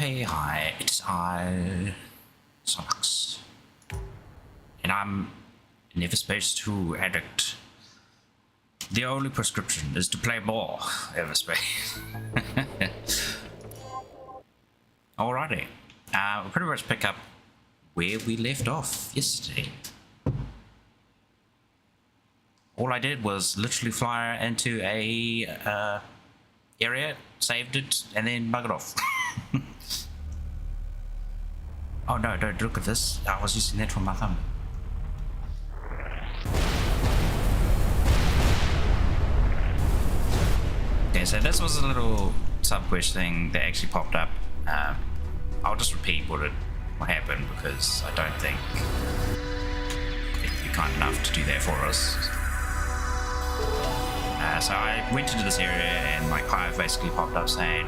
hey, hi, it's I, Sonax. And I'm an Everspace 2 addict. The only prescription is to play more Everspace. Alrighty, we'll pretty much pick up where we left off yesterday. All I did was literally fly into a area, saved it, and then buggered off. Oh no, don't look at this. I was using that for my thumb. Okay, so this was a little sub-quest thing that actually popped up. I'll just repeat what happened because I don't think it'd be kind enough to do that for us. So I went into this area and my client basically popped up saying,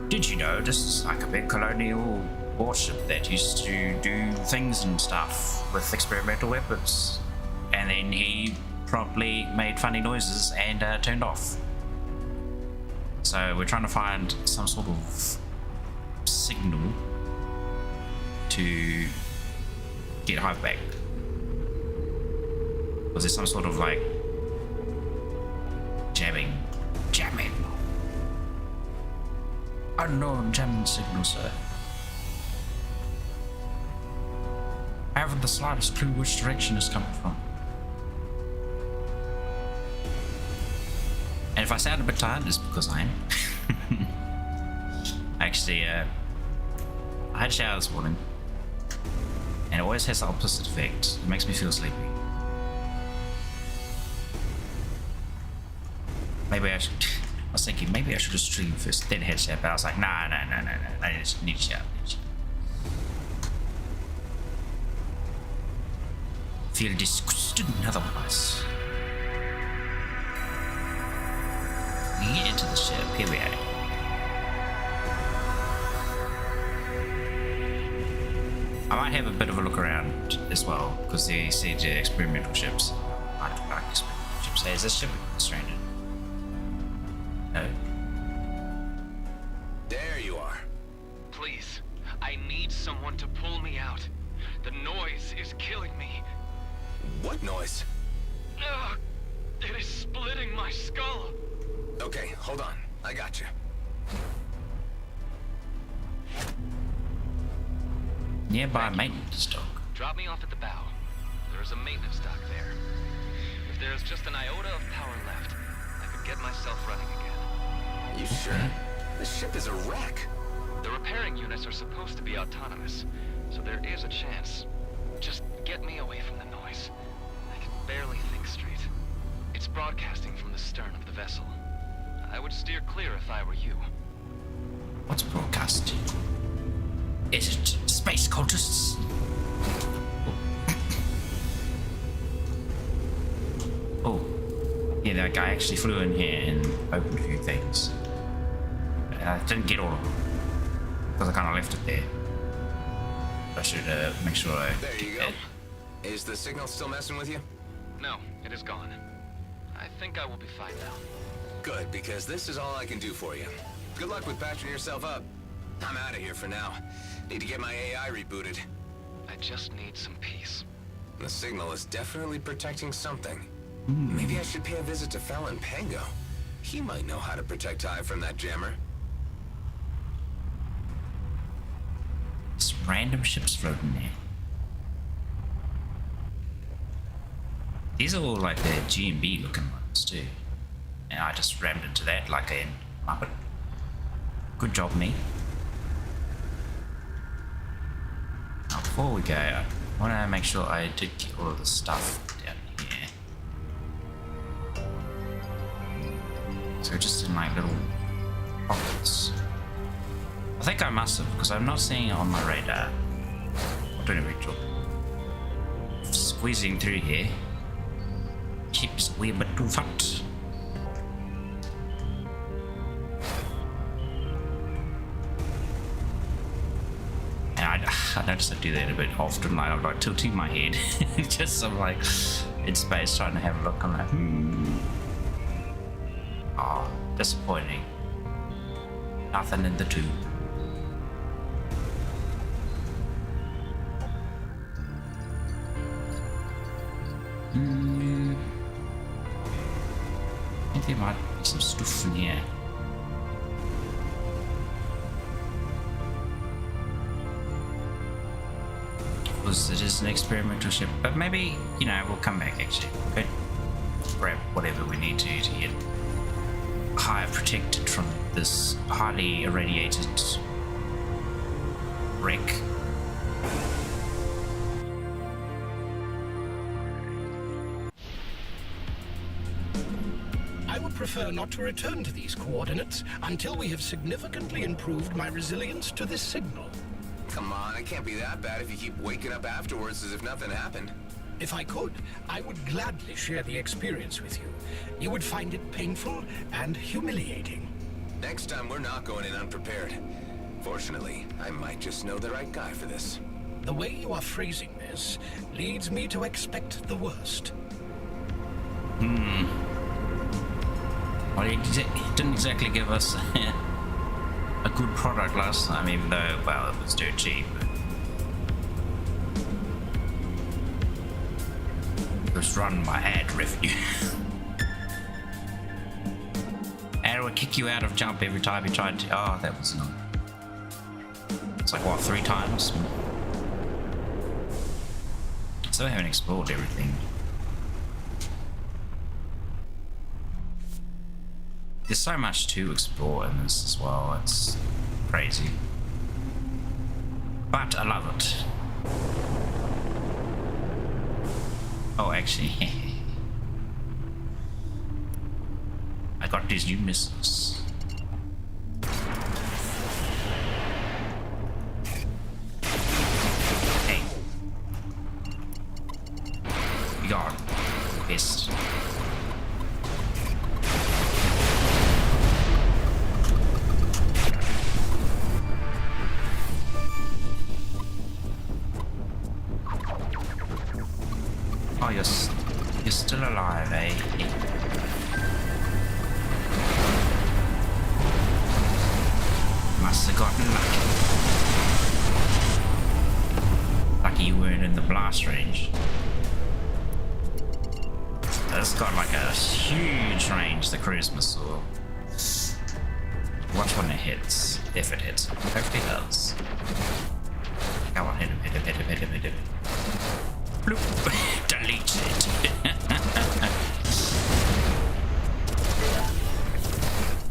did you know this is like a big colonial warship that used to do things and stuff with experimental weapons? And then he promptly made funny noises and turned off. So we're trying to find some sort of signal to get Hive back. Was there some sort of like jamming? Unknown jamming signal, sir. I haven't the slightest clue which direction it's coming from. And if I sound a bit tired, it's because I am. Actually, I had a shower this morning, and it always has the opposite effect. It makes me feel sleepy. Maybe I should. I was thinking maybe I should just stream first, then head shower. But I was like, nah. I just need to shower. Feel disgusted otherwise. We get into the ship. Here we are. I might have a bit of a look around as well because they said experimental ships. I don't like experimental ships. Hey, is this ship stranded? No. There you are. Please, I need someone to pull me out. The noise is killing me. What noise? Ugh, it is splitting my skull. Okay, hold on. I got you. Nearby maintenance dock. Drop me off at the bow. There is a maintenance dock there. If there is just an iota of power left, I could get myself running again. You sure? The ship is a wreck. The repairing units are supposed to be autonomous, so there is a chance. Just get me away from the noise. I can barely think straight. It's broadcasting from the stern of the vessel. I would steer clear if I were you. What's broadcasting? Is it space cultists? Oh. Yeah, that guy actually flew in here and opened a few things. And I didn't get all of them because I kind of left it there. I should make sure I There you get go. that. Is the signal still messing with you? No, it is gone. I think I will be fine now. Good, because this is all I can do for you. Good luck with patching yourself up. I'm out of here for now. Need to get my AI rebooted. I just need some peace. The signal is definitely protecting something. Maybe I should pay a visit to Fallon Pango. He might know how to protect Hive from that jammer. Some random ships floating there. These are all like the G&B looking ones too. And I just rammed into that like a muppet. Good job, me. Now, before we go, I want to make sure I did get all of the stuff down here. So just in like little pockets. I think I must have, because I'm not seeing it on my radar. I'm doing a great job. Squeezing through here. Keeps way a bit too fat. And I notice I do that a bit often, like I'm like tilting my head. Just so I'm like in space trying to have a look. I'm like, Oh, disappointing. Nothing in the tube. think there might be some stuff in here. Because it is an experimental ship, but maybe, you know, we'll come back actually. But grab whatever we need to get Hive protected from this highly irradiated wreck. I would prefer not to return to these coordinates until we have significantly improved my resilience to this signal. Come on, it can't be that bad if you keep waking up afterwards as if nothing happened. If I could, I would gladly share the experience with you. You would find it painful and humiliating. Next time, we're not going in unprepared. Fortunately, I might just know the right guy for this. The way you are phrasing this leads me to expect the worst. Well, he didn't exactly give us a good product last time, even though, well, it was dirt cheap. It was run by ad revenue. Ad would kick you out of jump every time you tried to. Oh, that was annoying. It's like, what, 3 times? So I haven't explored everything. There's so much to explore in this as well, it's crazy. But I love it. Oh, actually, I got these new missiles. Hey. Be gone. Pissed. Oh, you're still alive, eh? Must have gotten lucky. Lucky you weren't in the blast range. It's got like a huge range, the cruise missile. Watch when it hits, if it hits. Hopefully it does. Come on, hit him, hit him, hit him, hit him, hit him. Bloop. Delete it.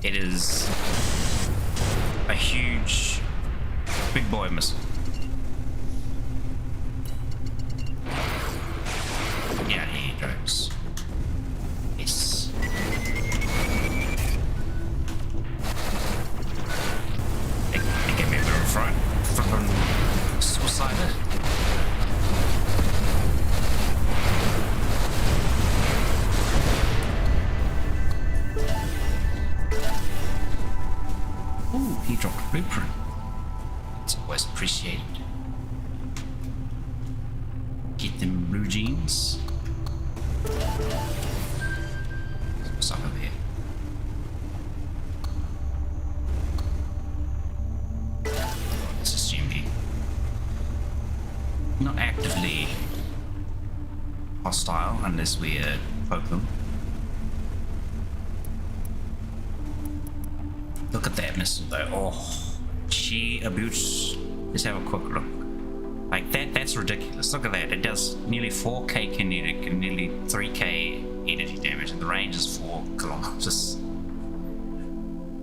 It is a huge big boy missile. Yeah, he goes. Yes. They get me a bit of a front. Fucking suicider. Ooh, he dropped a blueprint. It's always appreciated. Get them blue jeans. What's up over here? This is Jimmy. Not actively hostile unless we poke them. Look at that missile though. Oh, she abuse. Let's have a quick look. Like that's ridiculous. Look at that. It does nearly 4k kinetic and nearly 3k energy damage, and the range is 4 kilometers.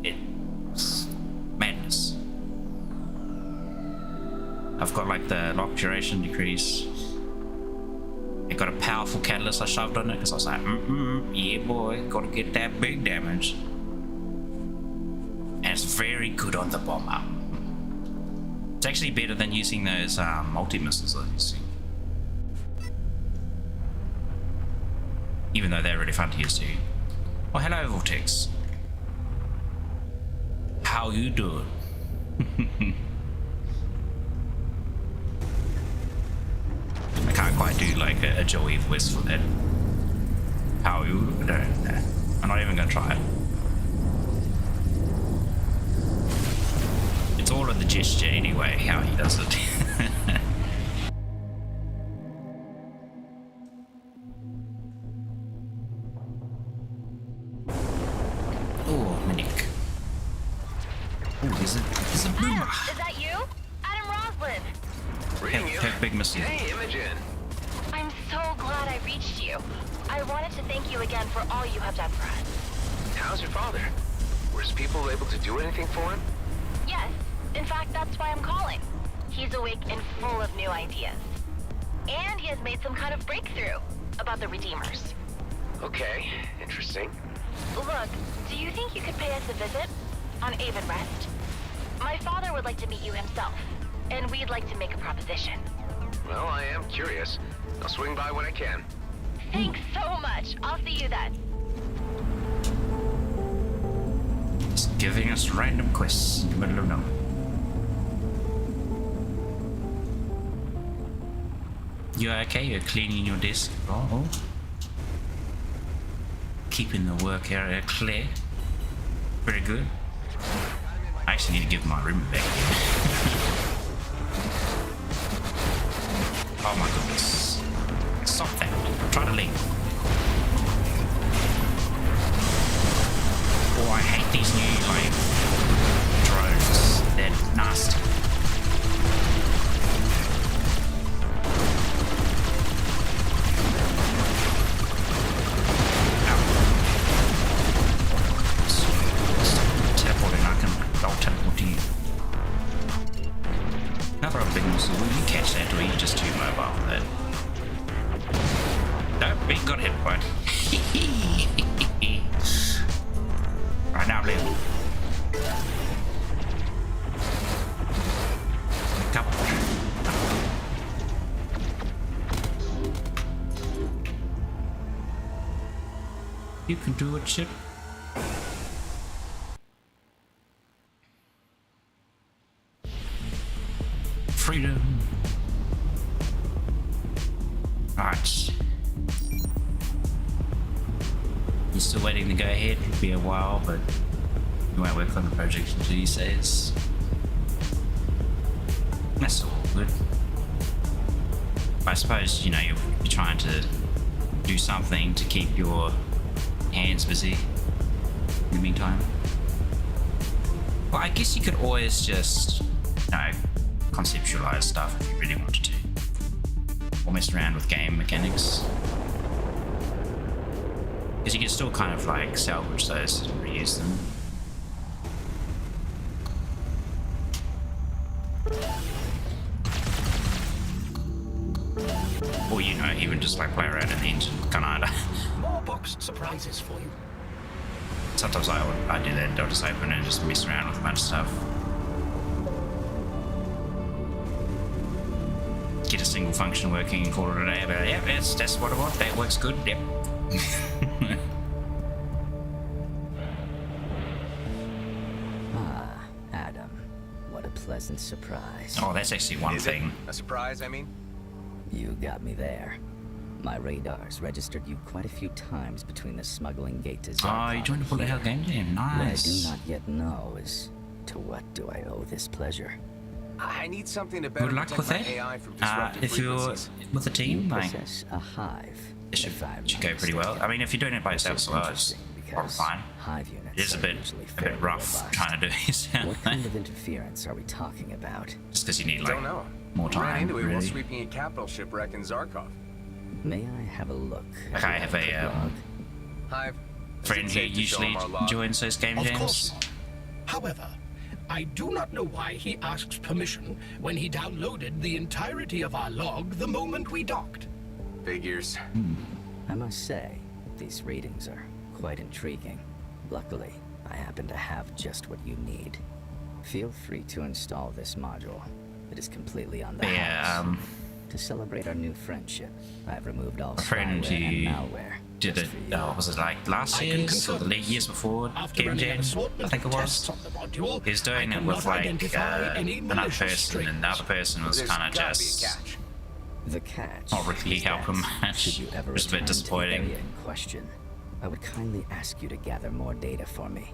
It's madness. I've got like the lock duration decrease. It got a powerful catalyst I shoved on it because I was like, yeah boy, gotta get that big damage. And it's very good on the bomber. It's actually better than using those multi-missiles I used. Even though they're really fun to use too. Oh, hello Vortex. How you doing? I can't quite do like a Joey voice for that. How you doing? I'm not even gonna try it. It's all in the gesture anyway, how he does it. big missile. Hey, Imogen. I'm so glad I reached you. I wanted to thank you again for all you have done for us. How's your father? Were his people able to do anything for him? Yes, in fact, that's why I'm calling. He's awake and full of new ideas. And he has made some kind of breakthrough about the Redeemers. Okay, interesting. Look, do you think you could pay us a visit on Avon Rest? My father would like to meet you himself, and we'd like to make a proposition. Well, I am curious. I'll swing by when I can. Thanks so much. I'll see you then. It's giving us random quests in the middle of nowhere. You okay? You're cleaning your desk? Oh. Keeping the work area clear. Very good. I actually need to give my room back. Oh my goodness. Stop that. Try to leave. Oh, I hate these new, like, drones. They're nasty. I'll teleport to you. Another big missile. Will you catch that, or are you just too mobile for that? No, we got hit by it. Right now, Blue. Come on. You can do it, chip. Freedom. Alright. You're still waiting to go ahead. It'll be a while, but you won't work on the project until he says. That's all good. I suppose, you know, you're trying to do something to keep your hands busy in the meantime. Well, I guess you could always just, you know, conceptualize stuff if you really wanted to, or mess around with game mechanics, because you can still kind of like salvage those and reuse them. Or, you know, even just like play around in the engine, kind of. More boxed surprises for you. Sometimes I do that. I'll just open it and just mess around with a bunch of stuff. Get a single function working and call it a day. But yeah, that's what I want. That works good. Yep. Adam, what a pleasant surprise. Oh, that's actually one Is thing. it a surprise, I mean? You got me there. My radars registered you quite a few times between the smuggling gate to Zarkon. Oh, you joined the Bullet Hell game jam. What I Nice. do not yet know is, to what do I owe this pleasure? I need something to better Good luck protect with my that. AI from disruptive If you're frequencies. with a team, You like, possess a hive. it should if I'm go not pretty well. mistaken. I mean, if you're doing it by This yourself is as well, it's interesting probably because fine. hive units It is a are bit usually fairly rough robust. trying to do yourself, What kind of interference are we talking about? just because you need like Don't know. more Ran time. into it while Really. sweeping a capital shipwreck in Zarkov. May I have a look? Like, I have a log? Hive. is friend it who safe to show usually him our log? joins those game Of jams. course not. However, I do not know why he asks permission when he downloaded the entirety of our log the moment we docked. Figures. I must say, these readings are quite intriguing. Luckily, I happen to have just what you need. Feel free to install this module. It is completely on the Yeah, house. To celebrate our new friendship, I've removed all a friend spyware and who malware. did just it. for you. Was it like last I can year's or the confirm years before After game running an jam? assortment I think it of was. tests on the module, He's doing I it with cannot like identify any another malicious person, and the other person was There's kind of gotta be a just catch. The catch. not really is help him that much. should you ever It was a bit return to the disappointing. area in question, I would kindly ask you to gather more data for me.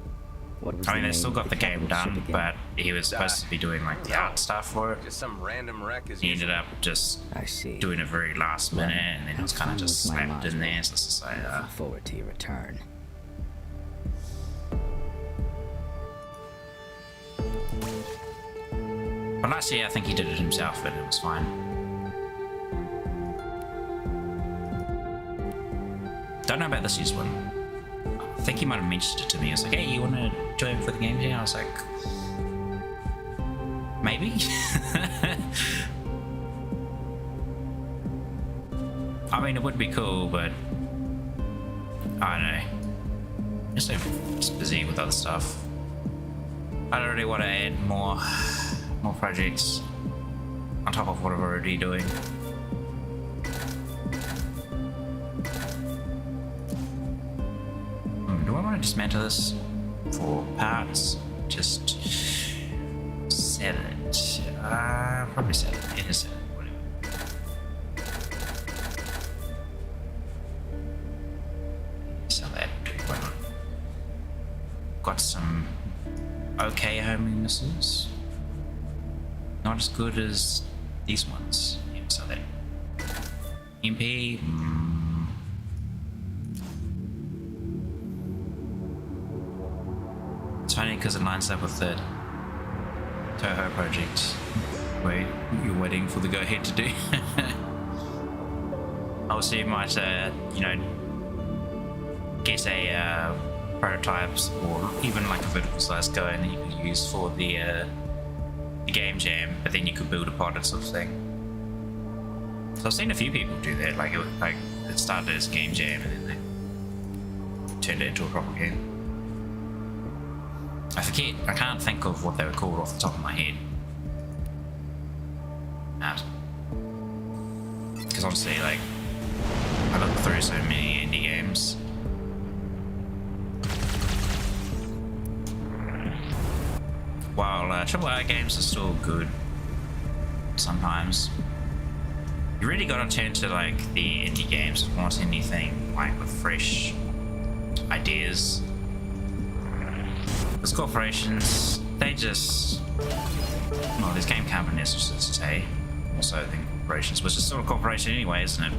What was I mean, the they still name got of the game capital ship done, again? but he was supposed to be doing like the art stuff for it. Just some random wreck as He ended usual. up just I see. doing it very last minute, and then it was kind of Have fun just with my slapped in module. there. So it's just like, Looking forward to your return. but last year I think he did it himself, but it was fine. Don't know about this year's one. I think he might have mentioned it to me. I was like, hey, you want to join for the game jam? I was like, maybe? I mean, it would be cool, but I don't know. Just busy with other stuff. I don't really want to add more projects on top of what I'm already doing. Do I want to dismantle this for parts? Just sell it. Probably sell it. Yeah, sell it. Whatever. Sell that. Why not? Got some okay homing missiles. Not as good as these ones. Yeah, sell that. MP. It's funny because it lines up with the Toho project where you're waiting for the go-ahead to do. Obviously, you might, get a prototypes or even like a vertical slice going that you could use for the game jam, but then you could build upon it, sort of thing. So I've seen a few people do that. Like it started as a game jam and then they turned it into a proper game. I forget, I can't think of what they were called off the top of my head. Because honestly, like, I looked through so many indie games. While AAA games are still good, sometimes, you really gotta turn to like the indie games if you want anything like with fresh ideas. Because corporations, they just, well, there's game companies, I should say, also than corporations, which is still a corporation anyway, isn't it?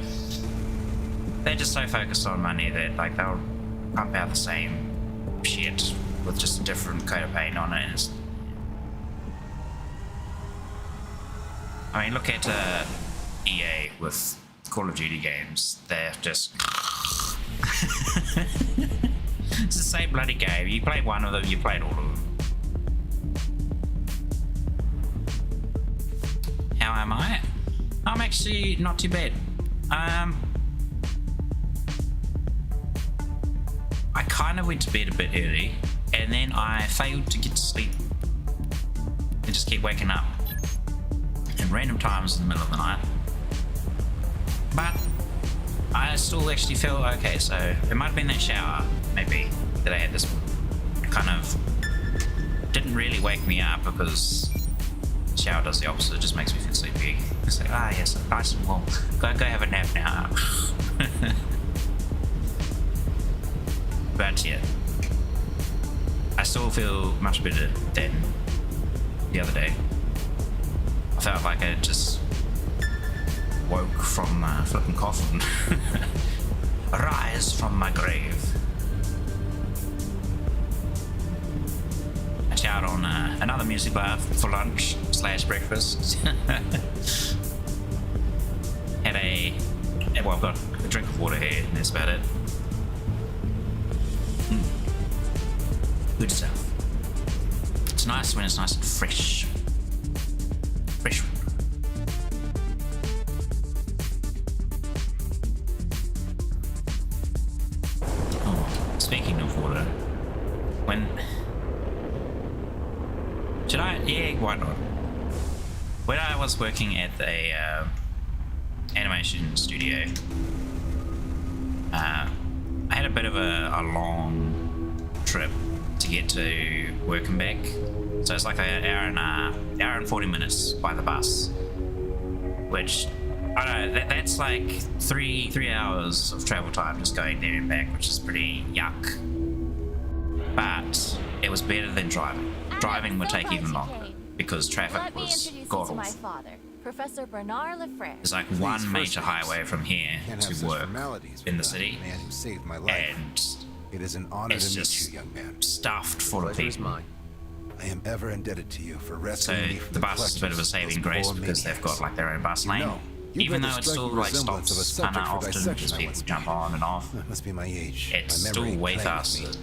They're just so focused on money that like they'll pump out the same shit with just a different coat of paint on it. And it's, I mean, look at EA with Call of Duty games. They're just it's the same bloody game. You played one of them, you played all of them. How am I? I'm actually not too bad. I kind of went to bed a bit early, and then I failed to get to sleep. I just kept waking up at random times in the middle of the night. But I still actually feel okay, so it might have been that shower, maybe, that I had this kind of didn't really wake me up, because the shower does the opposite, it just makes me feel sleepy. It's like, yes, nice and warm. Go have a nap now. But yeah, I still feel much better than the other day. I felt like I just woke from a flipping coffin. Rise from my grave. I showered on another music bar for lunch / breakfast. I've got a drink of water here, and that's about it. Good stuff. It's nice when it's nice and fresh. Fresh. Oh, speaking of water, why not? When I was working at a animation studio, I had a bit of a long trip to get to work and back. So it's like an hour and 40 minutes by the bus, which I don't know, that's like three hours of travel time just going there and back, which is pretty yuck. But it was better than driving. Driving would take even longer because traffic was god awful. Professor Bernard Lefray. There's like one major highway from here to work in the city, and it is an honor it's to just meet you, young man. stuffed full of people. I am ever indebted to you for rescuing me from the bus is a bit of a saving grace because they've got like their own bus lane. even though it still like stops kind of often because people jump on and off, That must be my age. it's My still memory way claims me. faster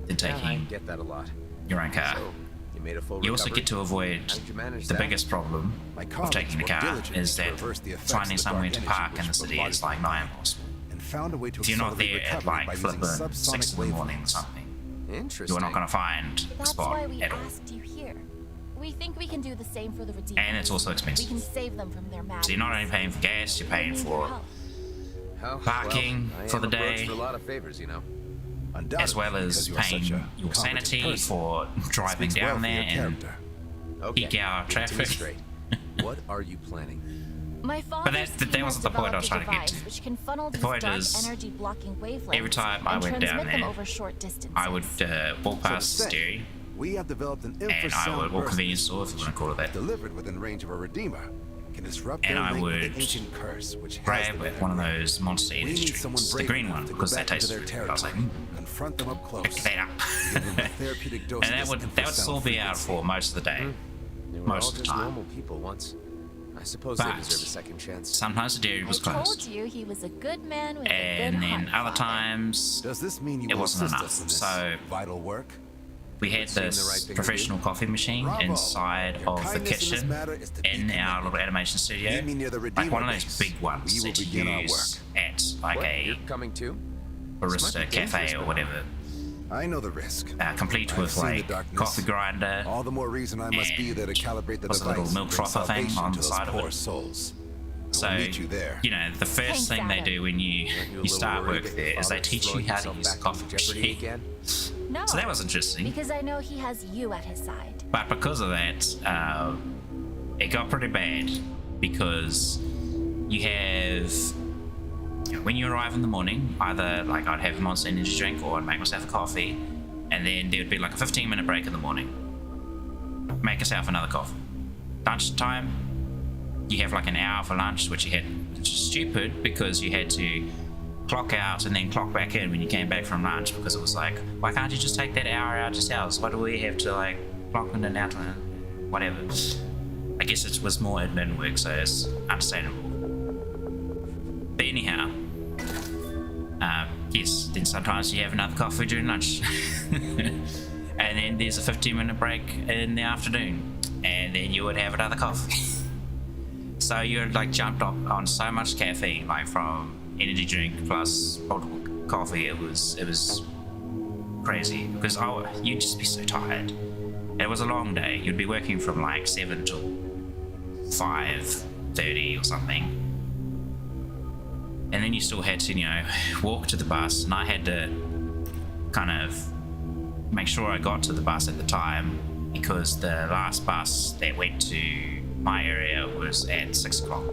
than Yeah, I taking get that a lot. your own car. So, you made a full You also recovery? get to avoid How did you manage the that? biggest problem My of colleagues taking the worked car diligently is to that reverse the effects finding of the somewhere dark to energy park in the which city is bombarded like my nigh mind. impossible. And found a way to If you're not accelerate there at recovery by like using flipping subsonic 6 in the morning or wavelengths. something, Interesting. you're not going to find a That's spot why we at all. asked you here. We think we can do the same for the Redeemers. And it's also expensive. We can save them from their madness. So you're not only paying for gas, you're paying We need for your help. Oh, parking well, I for am the approached day, for a lot of favors, you know. Undoubtedly, as well as because you are paying such a your competent sanity person. for driving Speaks well down for your there and character. Okay, peak hour give it to me traffic. straight. What are you planning? My father's that team wasn't has the point I was developed trying a to get device to. which can funnel The these point dark is, energy blocking wavelengths every time I and went transmit down them there, over short distances. I would walk So to past the say, dairy we have developed an and I would walk infrasound convenience store, if you want to call it that, delivered within range of a redeemer can disrupt and their I link with would the ancient curse which has grab them one of there. those monster We energy need someone drinks, the brave green enough one, to go because they back into taste their really good. I was like, territory, confront them up close, pick that up. give them a therapeutic dose And of that this would still be out infrasound for most of the day. They were Most all of the just time. normal people once. I suppose But they deserve a second chance. sometimes the dairy was I told closed, you he was a good man with a and good then heart, other Father. times Does this mean you it will wasn't assist enough. us in this So vital work? we had seem the this right thing to professional coffee machine Bravo. inside Your of the kindness in this kitchen matter is to be in our commended. little animation studio, Meet me near the like one of Redeemer those base. big ones We will that you begin our use at like What? a You're coming too? barista This might be cafe dangerous, or but- whatever, I know the risk. complete I've with seen the like darkness. coffee grinder. All the more reason I must be there to calibrate the what's the device. little milk and bring frother thing salvation on to the those side of poor it? souls. I So will meet you there. you know, the first Thanks, thing they Adam. do when you Aren't you a you little start worried work that your there is they father's teach you throwing how to himself use the back coffee into jeopardy machine. again? No, So that was interesting. because I know he has you at his side. But because of that, it got pretty bad because you have, you know, when you arrive in the morning, either like I'd have a Monster Energy drink or I'd make myself a coffee, and then there would be like a 15-minute break in the morning. Make yourself another coffee. Lunchtime, you have like an hour for lunch, which you had, which is stupid because you had to clock out and then clock back in when you came back from lunch because it was like, why can't you just take that hour out yourselves? Why do we have to like clock in and out and whatever? I guess it was more admin work, so it's understandable. But anyhow, yes, then sometimes you have another coffee during lunch. And then there's a 15-minute break in the afternoon, and then you would have another coffee. So you're like jumped up on so much caffeine, like from energy drink plus multiple coffee. It was crazy because you'd just be so tired. It was a long day. You'd be working from like 7 till 5:30 or something, and then you still had to, you know, walk to the bus, and I had to kind of make sure I got to the bus at the time because the last bus that went to my area was at 6 o'clock.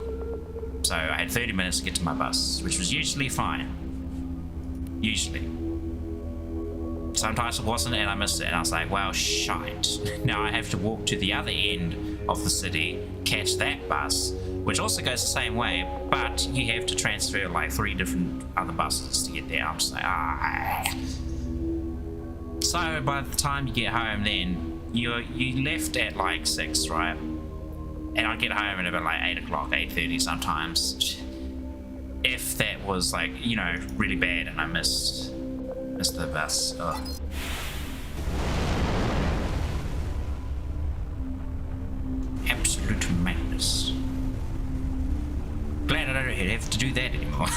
So I had 30 minutes to get to my bus, which was usually fine. Usually. Sometimes it wasn't, and I missed it, and I was like, well, shite. Now I have to walk to the other end of the city, catch that bus, which also goes the same way, but you have to transfer like 3 different other buses to get there. I'm just like, So by the time you get home then, you left at like 6, right? And I'd get home at about like 8 o'clock, 8:30 sometimes. If that was like, you know, really bad and I missed the bus. Ugh. Absolute madness. Glad I don't have to do that anymore.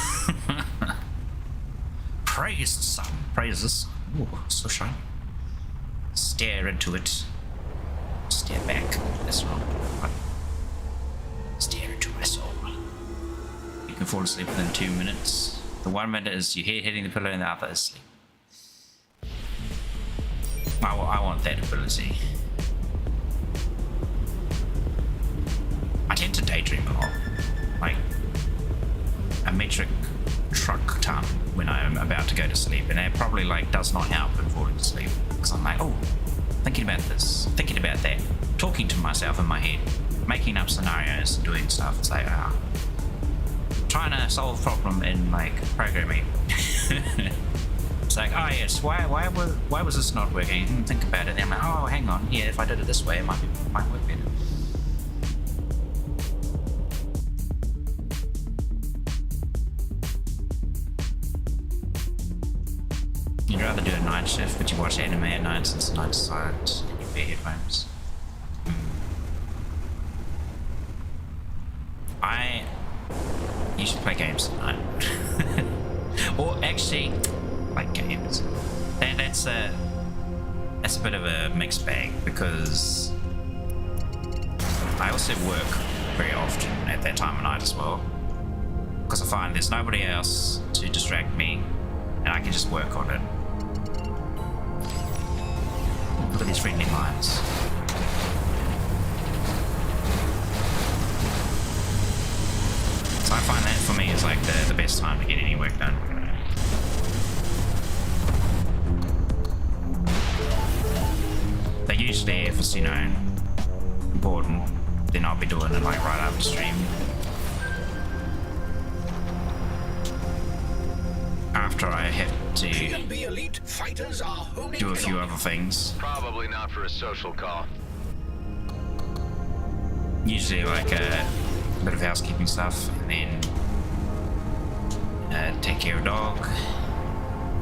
Praise the sun. Praise the sun. Ooh, so shiny. Stare into it. Stare back. That's wrong. What? Stare into my soul. You can fall asleep within 2 minutes. The 1 minute is your head hitting the pillow and the other is sleep. I want that ability. I tend to daydream a lot. Like a metric truck ton when I'm about to go to sleep, and that probably like does not help in falling asleep because I'm like, oh, thinking about this, thinking about that, talking to myself in my head, making up scenarios and doing stuff. It's like, trying to solve a problem in like programming. It's like, oh yes, why was this not working? I didn't think about it. And I'm like, oh, hang on, yeah, if I did it this way, it might work better. You'd rather do a night shift, but you watch anime at night since the night's silent and you wear headphones. I usually play games at night. Or actually, like games. That's a bit of a mixed bag because I also work very often at that time of night as well. Because I find there's nobody else to distract me and I can just work on it. Look at these friendly lines. So I find that for me is like the best time to get any work done. But usually if it's, you know, important, then I'll be doing it like right after stream. After I have to B elite fighters are holding do a few other things. Probably not for a social call. Usually like a bit of housekeeping stuff, and then take care of dog,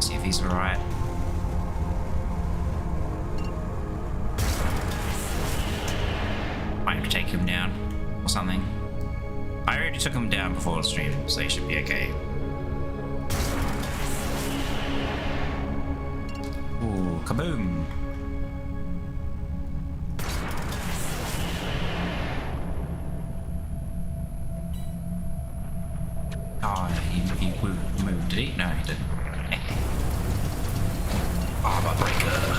see if he's alright. Might have to take him down or something. I already took him down before the stream, so he should be okay. Ooh, kaboom! Oh, he moved, did he? No, he didn't. Armor breaker.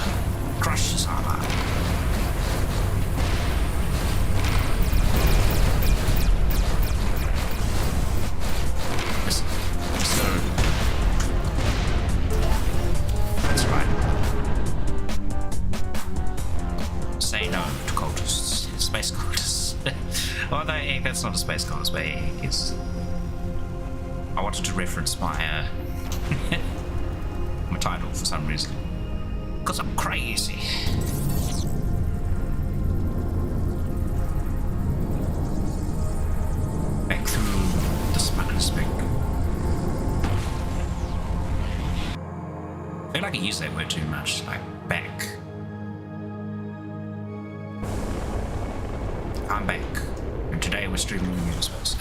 Crush his armor. That's right. Say no to cultists. Space cultists. Although, that's not a space cultist, but it's... I wanted to reference my my title for some reason. Because I'm crazy. Back through the smuggling spectrum. I feel like I use that word too much, like back. I'm back. And today we're streaming Everspace.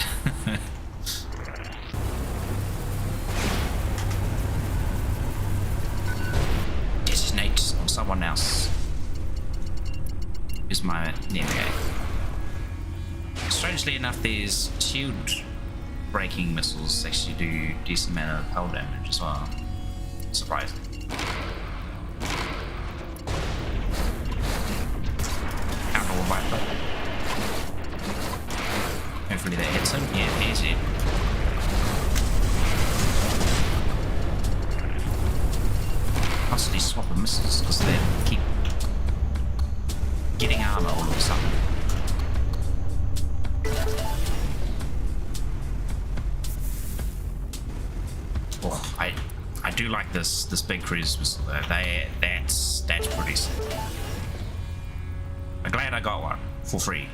Someone else is my navigate. Strangely enough, these shield breaking missiles actually do decent amount of hull damage as well. Surprising. Counter Viper. Hopefully that hits him. Yeah, it hits him. Constantly swapping missiles because they keep getting armor all of a sudden. Oh, I do like this big cruise missile though. That's pretty sick. I'm glad I got one for free.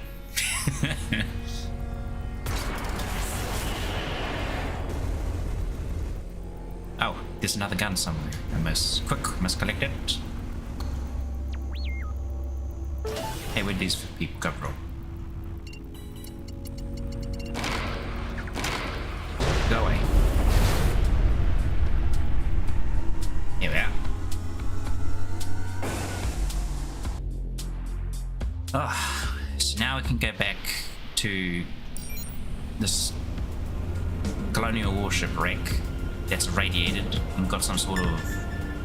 Oh, there's another gun somewhere. I must collect it. Hey, where'd these people come from? Go away. Here we are. Oh, so now we can go back to this colonial warship wreck that's radiated and got some sort of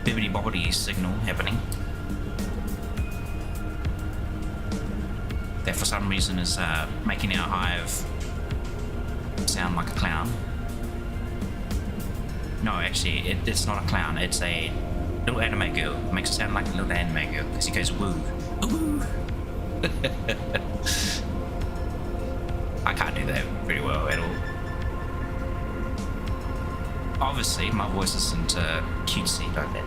bibbidi-bobbidi signal happening. That for some reason is making our hive sound like a clown. No, actually, it's not a clown. It's a little anime girl. It makes it sound like a little anime girl because he goes woo. Woo. I can't do that very well at all. Obviously, my voice isn't cutesy like that.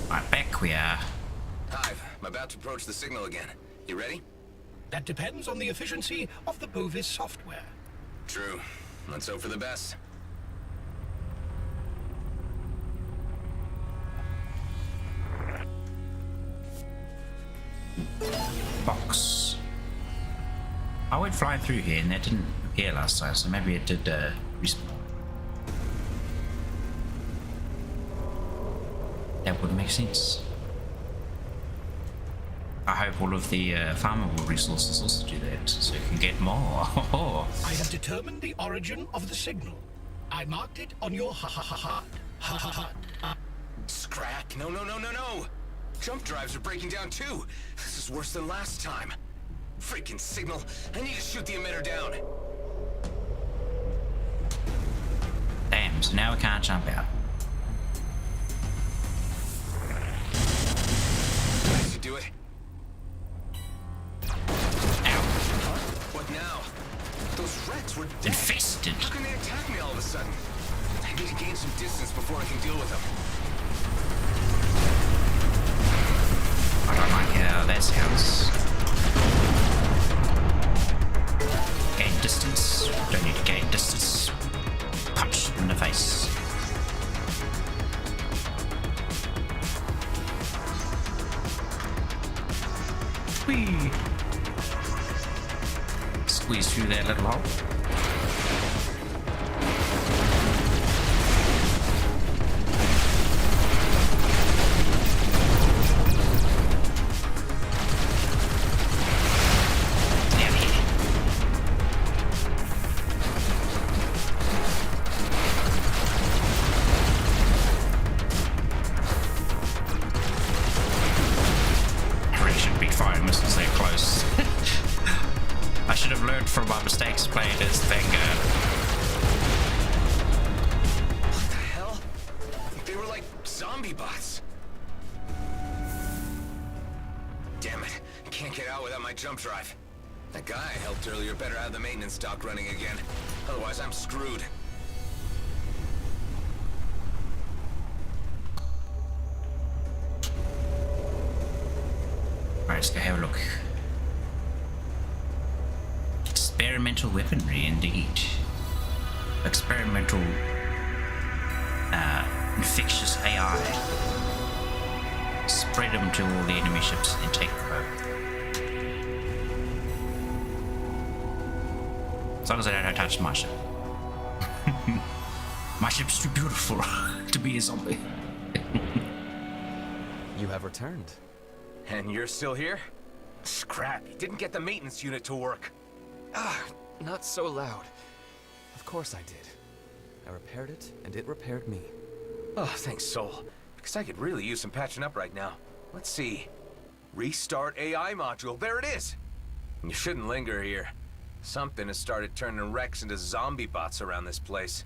Right, back we are. Hive, I'm about to approach the signal again. You ready? That depends on the efficiency of the Bovis software. True. Let's hope for the best. Box. I went flying through here and that didn't appear last time, so maybe it did respawn. That would make sense. I hope all of the farmable resources also do that, so you can get more. I have determined the origin of the signal. I marked it on your ha. Scrap. No. Jump drives are breaking down too. This is worse than last time. Freaking signal. I need to shoot the emitter down. Damn, so now we can't jump out. That should do it. Ow. What now? Those wrecks were dead. Infested. How can they attack me all of a sudden? I need to gain some distance before I can deal with them. I don't like how that sounds. Gain distance. Don't need to gain distance. Punch in the face. Whee! Squeeze through that little hole. From my mistakes playing as Vanguard. What the hell? They were like zombie bots. Damn it. I can't get out without my jump drive. That guy I helped earlier better have the maintenance dock running again. Otherwise, I'm screwed. Alright, let's go have a look. Experimental weaponry, indeed. Experimental, infectious AI. Spread them to all the enemy ships and take them over. As long as I don't touch my ship. My ship's too beautiful to be a zombie. You have returned. And you're still here? Scrap, you didn't get the maintenance unit to work. Ah, not so loud. Of course I did. I repaired it, and it repaired me. Oh, thanks, Soul. Because I could really use some patching up right now. Let's see. Restart AI module. There it is! You shouldn't linger here. Something has started turning wrecks into zombie bots around this place.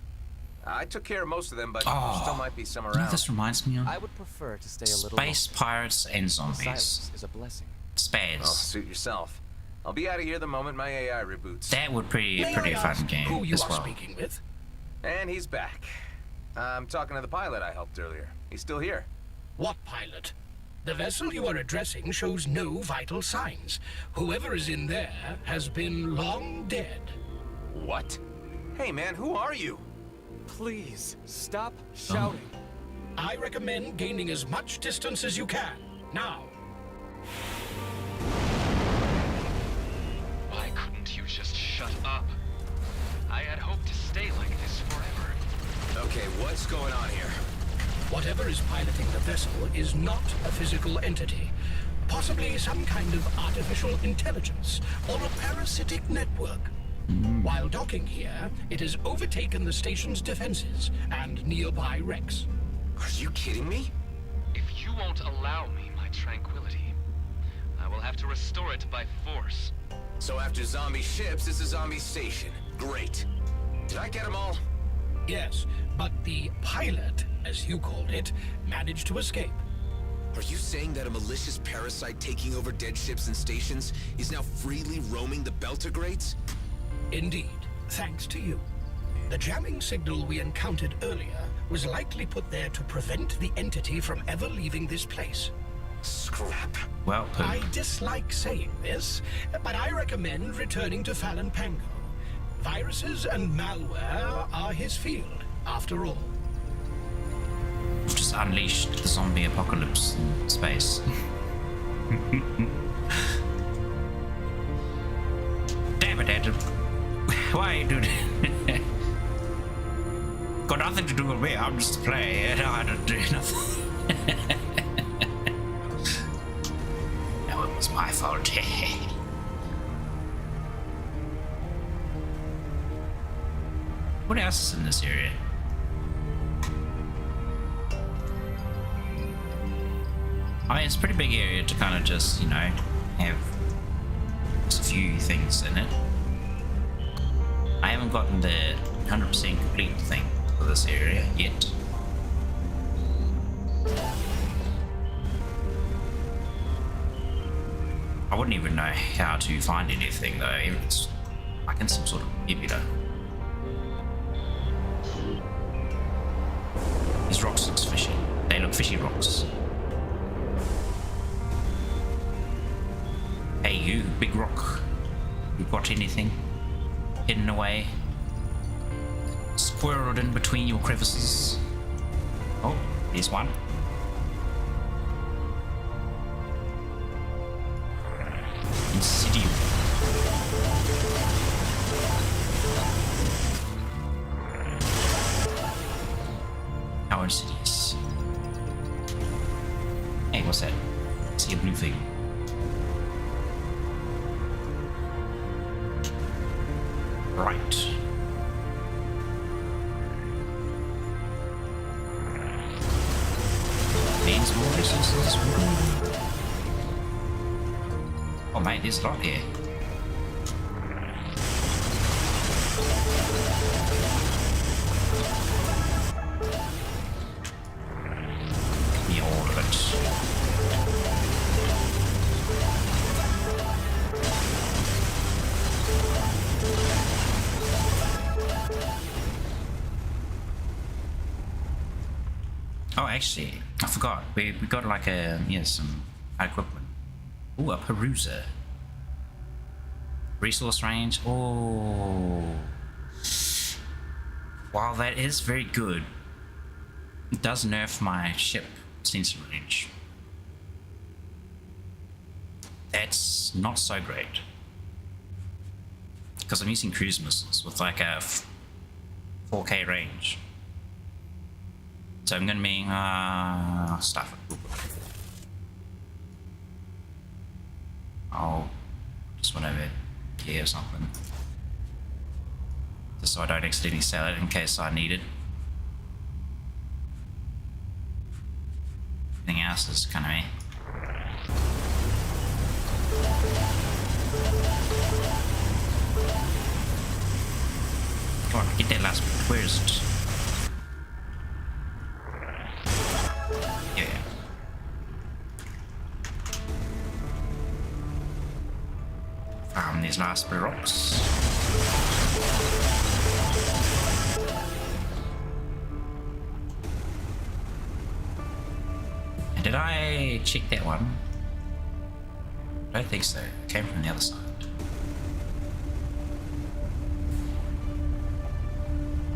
I took care of most of them, but there still might be some You know around. what this reminds me of? I would prefer to stay a little Space pirates and zombies. Silence is a blessing. Spaz. Well, suit yourself. I'll be out of here the moment my AI reboots. That would be a May pretty I fun ask game who you as are well. speaking with? And he's back. I'm talking to the pilot I helped earlier. He's still here. What pilot? The vessel you are addressing shows no vital signs. Whoever is in there has been long dead. What? Hey man, who are you? Please, stop shouting. I recommend gaining as much distance as you can. Now. Why couldn't you just shut up? I had hoped to stay like this forever. Okay, what's going on here? Whatever is piloting the vessel is not a physical entity. Possibly some kind of artificial intelligence or a parasitic network. While docking here, it has overtaken the station's defenses and nearby wrecks. Are you kidding me? If you won't allow me my tranquility, I will have to restore it by force. So after zombie ships, it's a zombie station. Great. Did I get them all? Yes, but the pilot, as you called it, managed to escape. Are you saying that a malicious parasite taking over dead ships and stations is now freely roaming the Beltagrades? Indeed, thanks to you. The jamming signal we encountered earlier was likely put there to prevent the entity from ever leaving this place. Scrap. Well put. I dislike saying this, but I recommend returning to Fallon Pango. Viruses and malware are his field, after all. We've just unleashed the zombie apocalypse in space. Damn it, Ed. Why are you doing it? Got nothing to do with me, I'm just a player. I don't do nothing. No, it was my fault. What else is in this area? I mean, it's a pretty big area to kind of just, you know, have just a few things in it. I haven't gotten the 100% complete thing for this area yet. I wouldn't even know how to find anything though. It's like in some sort of nebula. These rocks look fishy. They look fishy rocks. Hey you, big rock. You got anything hidden away? Squirreled in between your crevices? Oh, here's one. Insidious. How insidious. Hey, what's that? I see a blue thing. Right. Means more resources. Oh mate, there's a lot here. Give me all of it. Oh, actually, I forgot. We got like a some equipment. Ooh, a peruser. Resource range. Oh, while that is very good, it does nerf my ship sensor range. That's not so great because I'm using cruise missiles with like a 4K range. So I'm gonna be stuff it. I'll just went over here or something. Just so I don't accidentally sell it in case I need it. Everything else is kind of me. Come on, get that last bit. Where is it? Yeah. Farm these last bit of rocks. And did I check that one? I don't think so. It came from the other side.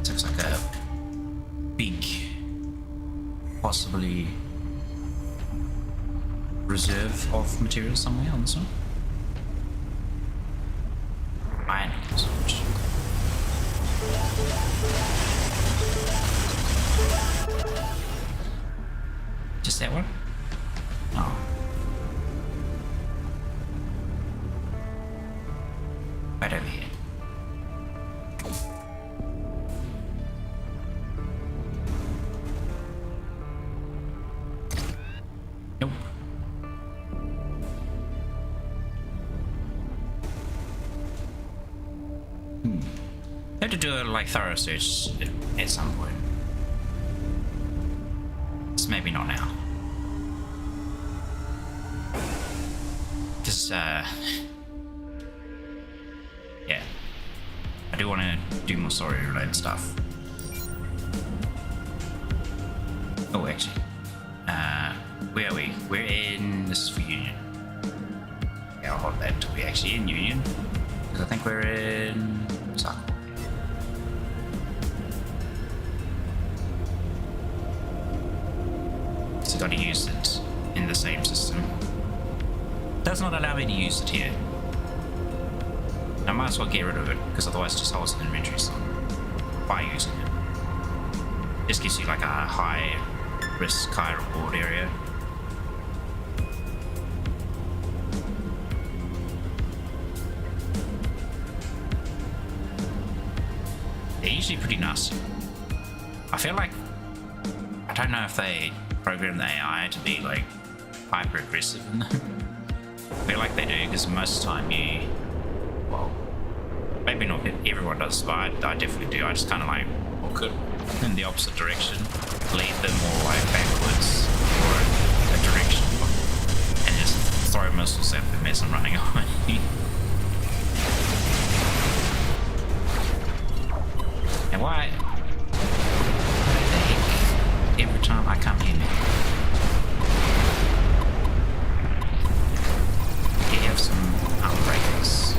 It looks like a big, possibly reserve of material somewhere on this one. Iron switch. Just that one? Oh. Right over here. Nope. I have to do a thorough search at some point. Just maybe not now. Because yeah, I do want to do more story related stuff. Oh, actually, where are we? We're in this is for Union. I'll hold that until we're actually in Union. Because I think we're in Circle. So you got to use it in the same system. Does not allow me to use it here. I might as well get rid of it, because otherwise it just holds an inventory slot by using it. This gives you like a high risk, high reward area. They're usually pretty nasty. I feel like, I don't know if they program the AI to be like hyper aggressive in them. I feel like they do, because most of the time you, well, maybe not everyone does, but I definitely do. I just kind of like walk it in the opposite direction, lead them more like backwards or a direction, and just throw missiles at them as I'm running away. And why the heck every time I come in you have some outbreakers?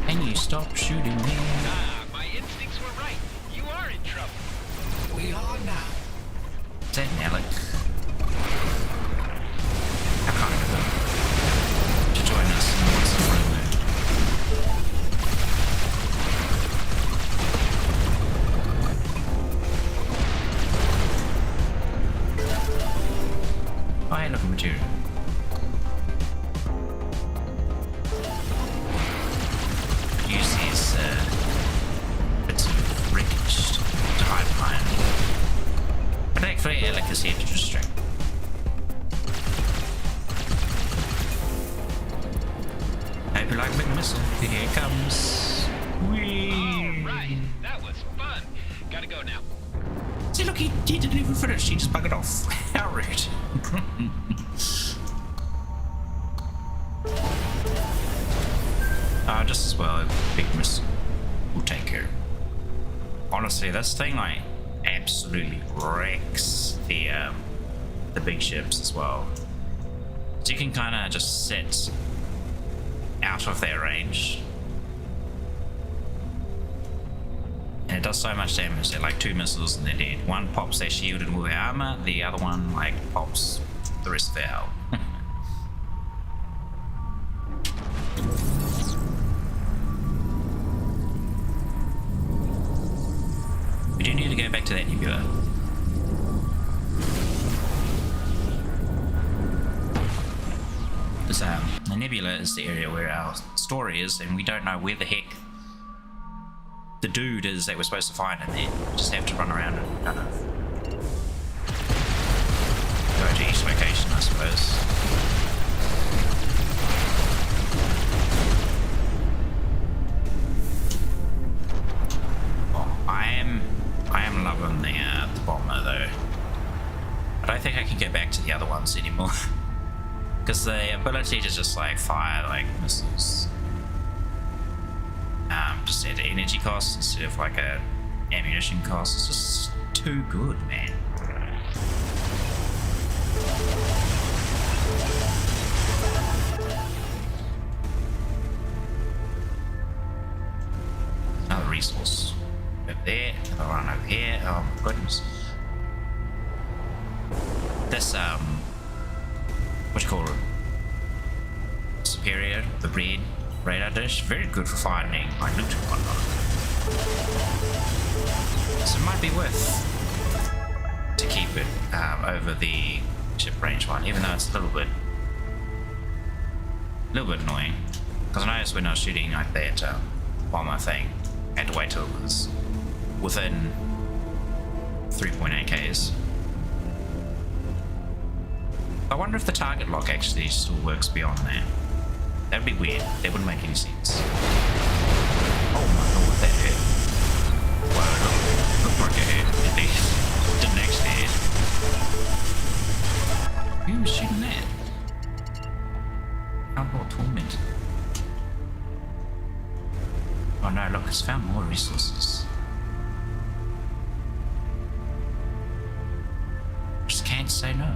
Can you stop shooting me? Ah, my instincts were right. You are in trouble. We are now. Is that Alec? How kind of him to join us in what's in front of me. Oh, hey, look at material. Use these bits of wreckage to hide behind. But actually, Alec is here to distract. Hope you like big missile. Here it comes. Whee! Right, that was fun. Gotta go now. See, look, he didn't even finish. He just buggered off. How rude. Just as well, big missile will take care of it. Honestly, this thing like absolutely wrecks the big ships as well. So you can kind of just sit out of their range, and it does so much damage. They're like 2 missiles and they're dead. One pops their shield and all their armor, the other one like pops the rest of their health. We do need to go back to that nebula. Because the nebula is the area where our story is, and we don't know where the heck the dude is that we're supposed to find in there. We just have to run around and kind of go to each location, I suppose. I am loving the bomber though. I don't think I can go back to the other ones anymore. Because the ability to just like fire like missiles just at energy cost instead of like a ammunition cost is just too good, man. Another resource. Over there, another one over here. Oh my goodness. This what do you call it? Superior, the red radar dish, very good for finding like loot and whatnot. So it might be worth to keep it over the ship range one, even though it's a little bit annoying. Because I noticed when I was shooting like that bomber thing, I had to wait till it was within 3.8 Ks. I wonder if the target lock actually still works beyond that. That'd be weird. That wouldn't make any sense. Oh my lord, that hit. Wow, it looked like it hit. It didn't actually hit. Who was shooting that? Outlaw Torment. Oh no, look, it's found more resources. say no.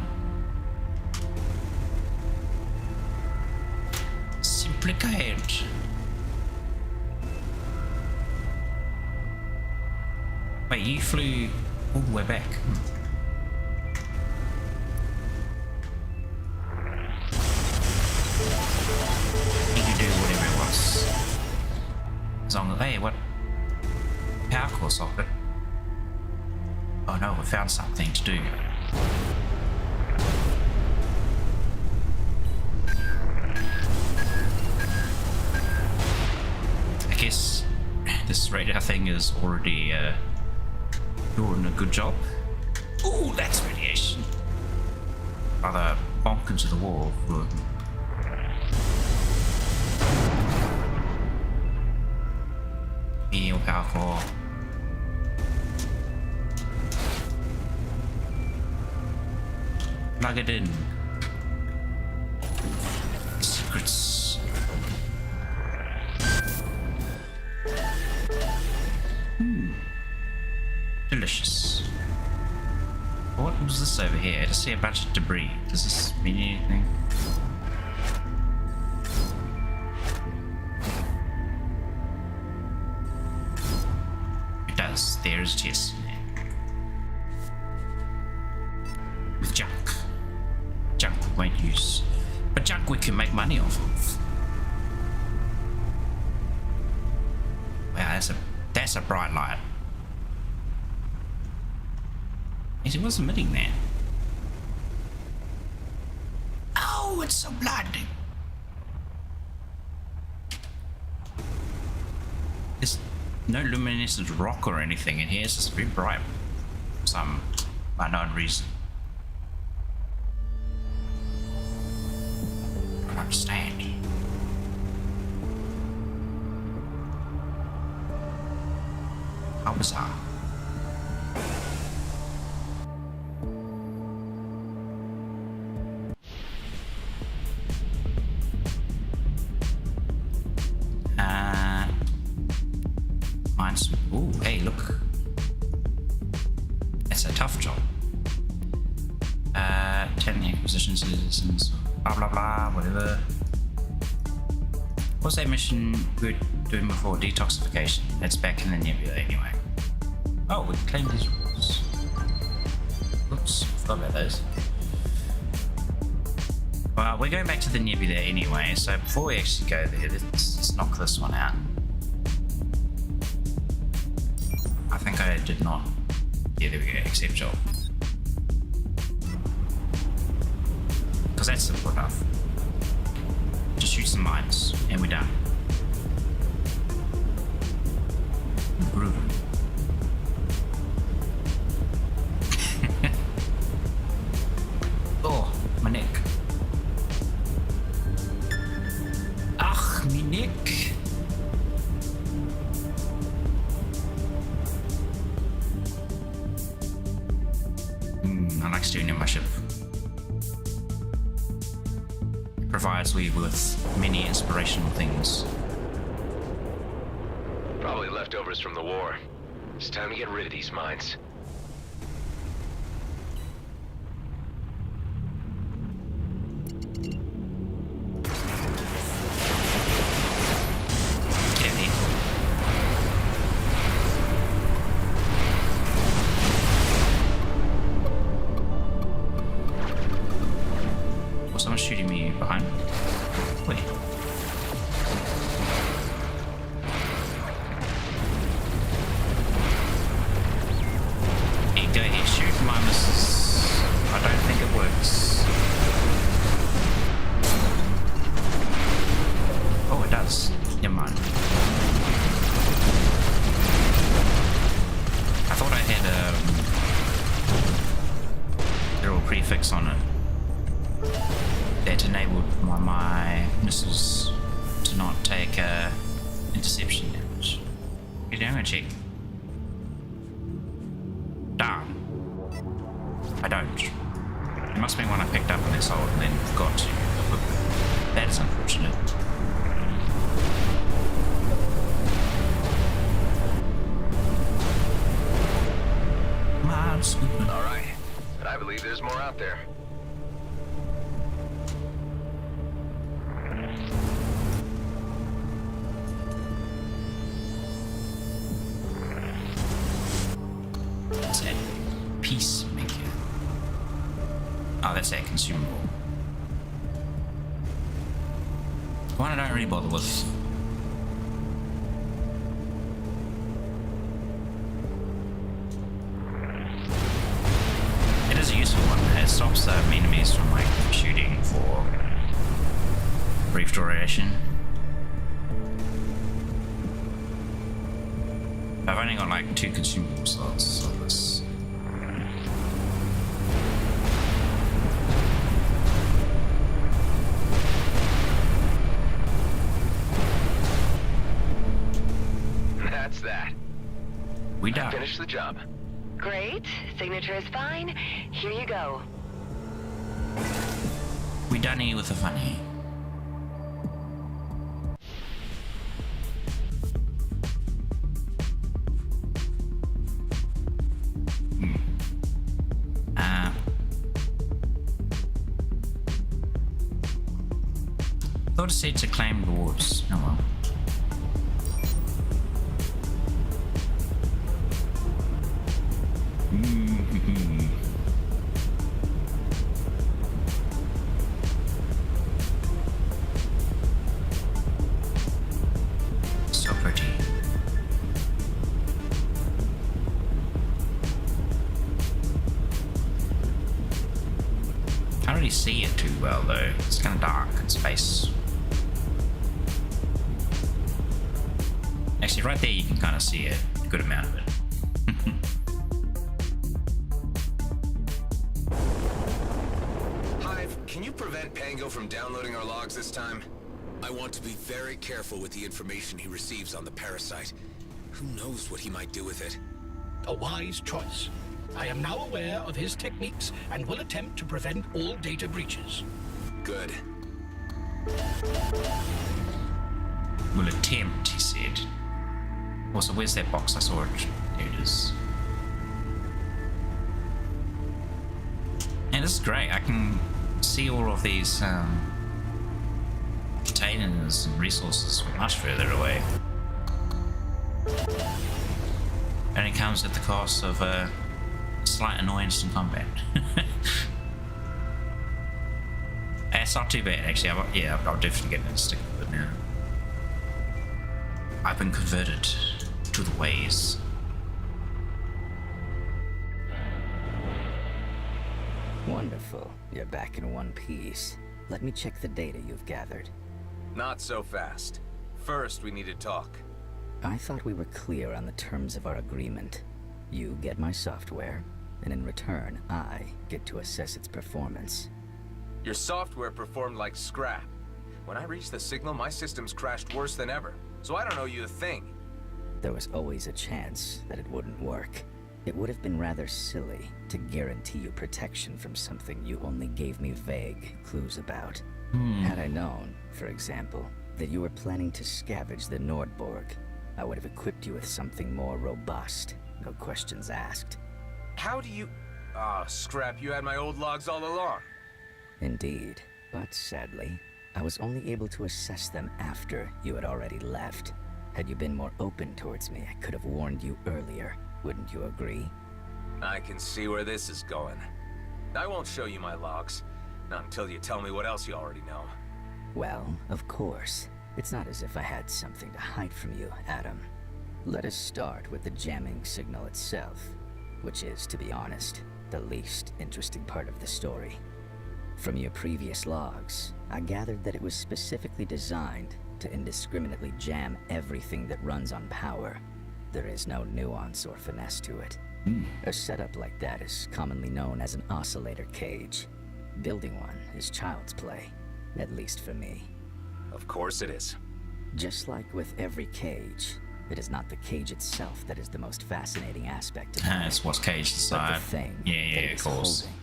Simply can't. Wait, you flew all the way back. He can do whatever he wants. As long as, hey, what? Power core socket. Oh no, we found something to do. I guess this radar thing is already doing a good job. Ooh, that's radiation. Rather bonk into the wall. Heal power core. Plug it in. Secrets. Delicious. What was this over here? I just see a bunch of debris. Does this mean anything? It does. There's chest in there. With junk. Junk we won't use. But junk we can make money off of. Wow, that's a bright light. Yes, it was emitting there. Oh, it's so blinding. There's no luminescent rock or anything in here. It's just very bright for some unknown reason. I don't understand. How bizarre. Ooh, hey, look. That's a tough job. 10 acquisition citizens, blah blah blah, whatever. What's that mission we were doing before? Detoxification. That's back in the nebula anyway. Oh, we can claim these rules. Oops, forgot about those. Well, we're going back to the nebula anyway, so before we actually go there, let's knock this one out. I think I did not. Yeah, there we go. Accept job. Because that's simple enough. Just shoot some mines and we're done. Groovy. Oh, my neck. Ach, my neck. I like steering in my ship. It provides me with many inspirational things. Probably leftovers from the war. It's time to get rid of these mines. Someone's shooting me behind. Wait. Hey, go ahead, shoot my missiles. I don't think it works. Oh, it does. Never mind. I thought I had a little prefix on it that enabled my missiles to not take interception damage. Okay, I'm gonna check. Darn. I don't. It must be one I picked up on this old and then forgot to equip it. That is unfortunate. Miles. All right, but I believe there's more out there. What's that? Peacemaker. Oh, that's that consumable. One I don't really bother with. It is a useful one. It stops enemies from like shooting for brief duration. I've only got like 2 consumable slots of this. That's that. We done. Finish the job. Great. Signature is fine. Here you go. We done here with the funny. Thought it said to claim rewards. Oh well. So pretty. Can't really see it too well though. It's kind of dark in space. Actually, right there you can kind of see a good amount of it. Hive, can you prevent Pango from downloading our logs this time? I want to be very careful with the information he receives on the parasite. Who knows what he might do with it? A wise choice. I am now aware of his techniques and will attempt to prevent all data breaches. Good. Will attempt, he said. Also, where's that box? I saw it. There it is. And this is great. I can see all of these containers and resources much further away. And it comes at the cost of slight annoyance in combat. It's not too bad, actually. I'll definitely get in and stick with it now. I've been converted to the ways. Wonderful. You're back in one piece. Let me check the data you've gathered. Not so fast. First, we need to talk. I thought we were clear on the terms of our agreement. You get my software, and in return, I get to assess its performance. Your software performed like scrap. When I reached the signal, my systems crashed worse than ever. So I don't owe you a thing. There was always a chance that it wouldn't work. It would have been rather silly to guarantee you protection from something you only gave me vague clues about. Had I known, for example, that you were planning to scavenge the Nordborg, I would have equipped you with something more robust, no questions asked. How do you... Ah, scrap, you had my old logs all along. Indeed, but sadly, I was only able to assess them after you had already left. Had you been more open towards me, I could have warned you earlier. Wouldn't you agree? I can see where this is going. I won't show you my logs. Not until you tell me what else you already know. Well, of course. It's not as if I had something to hide from you, Adam. Let us start with the jamming signal itself, which is, to be honest, the least interesting part of the story. From your previous logs, I gathered that it was specifically designed to indiscriminately jam everything that runs on power. There is no nuance or finesse to it. A setup like that is commonly known as an oscillator cage. Building one is child's play, at least for me. Of course it is. Just like with every cage, it is not the cage itself that is the most fascinating aspect of it. It's what's caged inside. But the thing Yeah, that of it's course. holding.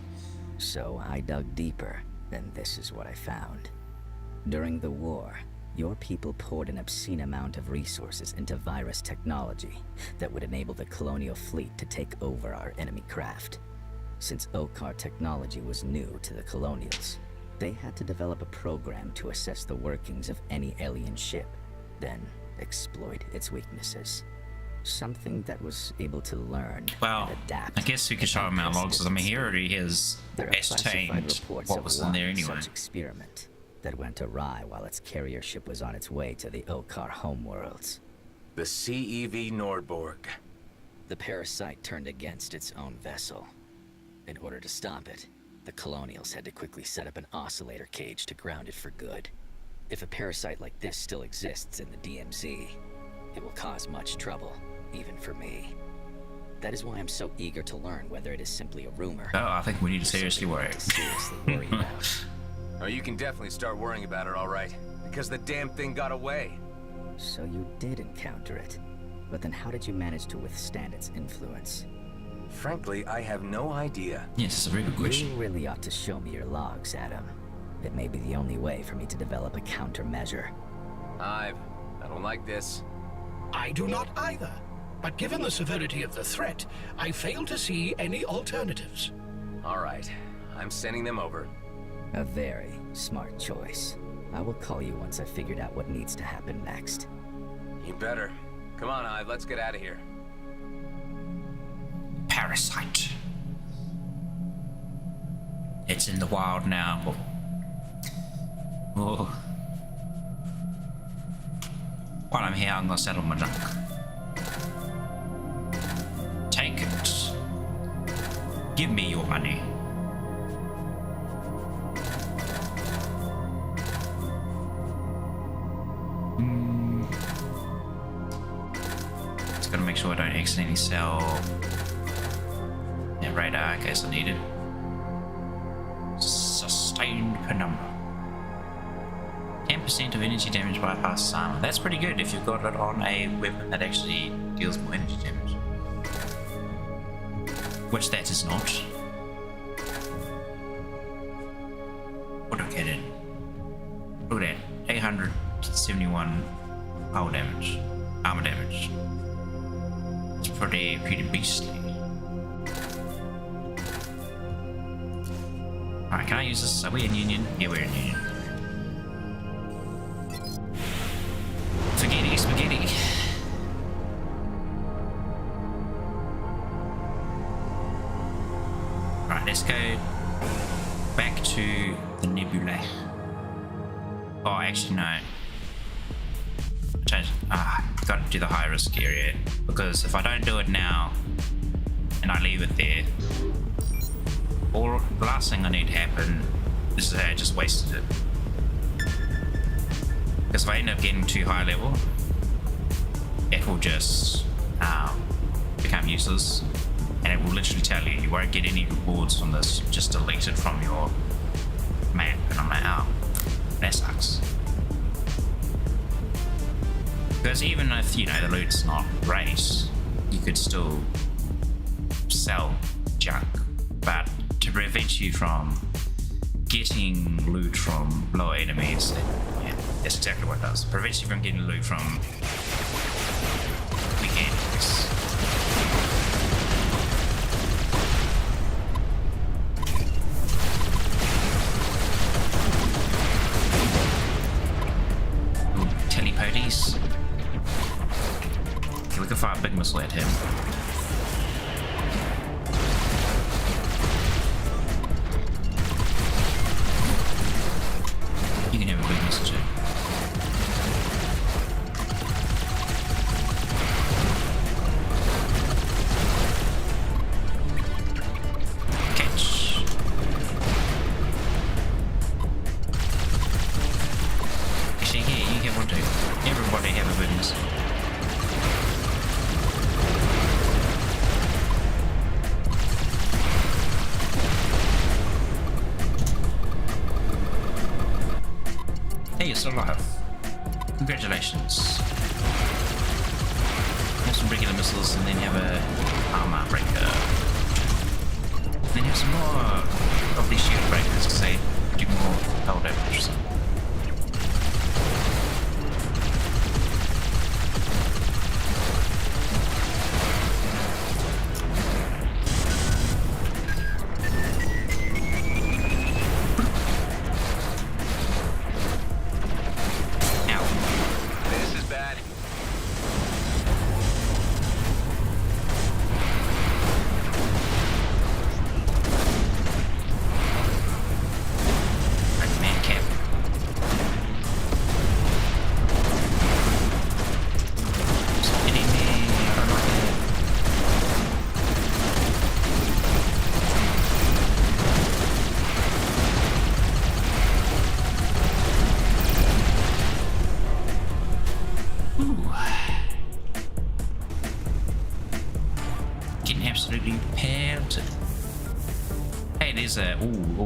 So I dug deeper, and this is what I found. During the war, your people poured an obscene amount of resources into virus technology that would enable the colonial fleet to take over our enemy craft. Since Okar technology was new to the Colonials, they had to develop a program to assess the workings of any alien ship, then exploit its weaknesses. Something that was able to learn Well, and adapt. I guess we could show him our logs. I mean, he already has There are classified ascertained reports what of was in one there anyway. such experiment that went awry while its carrier ship was on its way to the Okar homeworlds. The CEV Nordborg. The parasite turned against its own vessel. In order to stop it, the Colonials had to quickly set up an oscillator cage to ground it for good. If a parasite like this still exists in the DMZ, it will cause much trouble, even for me. That is why I'm so eager to learn whether it is simply a rumor. Oh, I think we need to or seriously something worry. to seriously worry about. Oh, you can definitely start worrying about it, all right. Because the damn thing got away. So you did encounter it. But then how did you manage to withstand its influence? Frankly, I have no idea. Yes, it's a very good You question. really ought to show me your logs, Adam. It may be the only way for me to develop a countermeasure. I don't like this. I do not either. But given the severity of the threat, I fail to see any alternatives. All right, I'm sending them over. A very smart choice. I will call you once I've figured out what needs to happen next. You better. Come on, Ive, let's get out of here. Parasite. It's in the wild now. Oh. While I'm here, I'm gonna settle my junk. Take it. Give me your money. Just gotta make sure I don't accidentally sell that radar in case I need it. Sustained penumbra. 10% of energy damage bypass armor. That's pretty good if you've got it on a weapon that actually deals more energy damage. Which that is not. What do I get it? Look at that. 871 hull damage. Armor damage. It's pretty beastly. Alright, can I use this? Are we in Union? Yeah, we're in Union. Spaghetti, spaghetti. Right, let's go back to the nebula. Oh, actually, no. Got to do the high risk area because if I don't do it now and I leave it there, the last thing I need to happen is that I just wasted it. Because if I end up getting too high level, it will just become useless, and it will literally tell you you won't get any rewards from this, just delete it from your map. And I'm like, oh, that sucks. Because even if, you know, the loot's not great, you could still sell junk. But to prevent you from getting loot from lower enemies, yeah, that's exactly what it does. Prevents you from getting loot from weak enemies. Ooh, telepotes. Okay, we can fire a big missile at him. You can have a big missile too. Catch. Actually, here, you get one too. Everybody have a big missile. Hey, you're still alive. Congratulations. Have some regular missiles and then have a armor breaker. Then have some more of these shield breakers because they do more hull damage or something. getting absolutely pelted. Hey, there's a hello,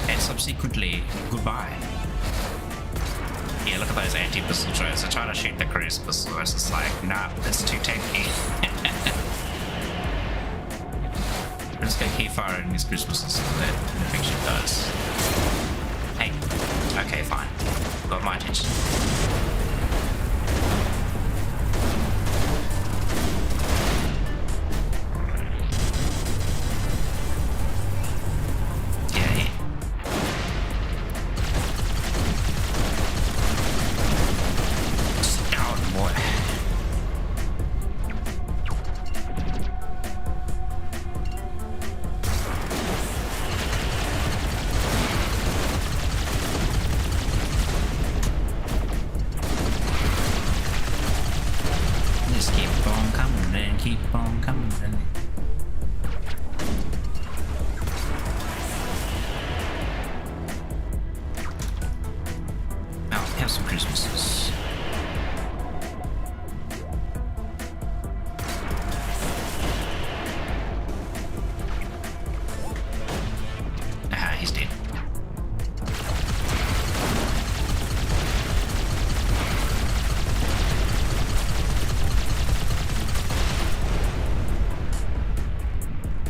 and subsequently goodbye. Yeah, look at those anti-pistol drones. They're trying to shoot the cruise pistol. It's just like, nah, it's too tanky. I'm just gonna keep firing these cruise pistols so that the picture does. Hey, okay, fine. Got my attention.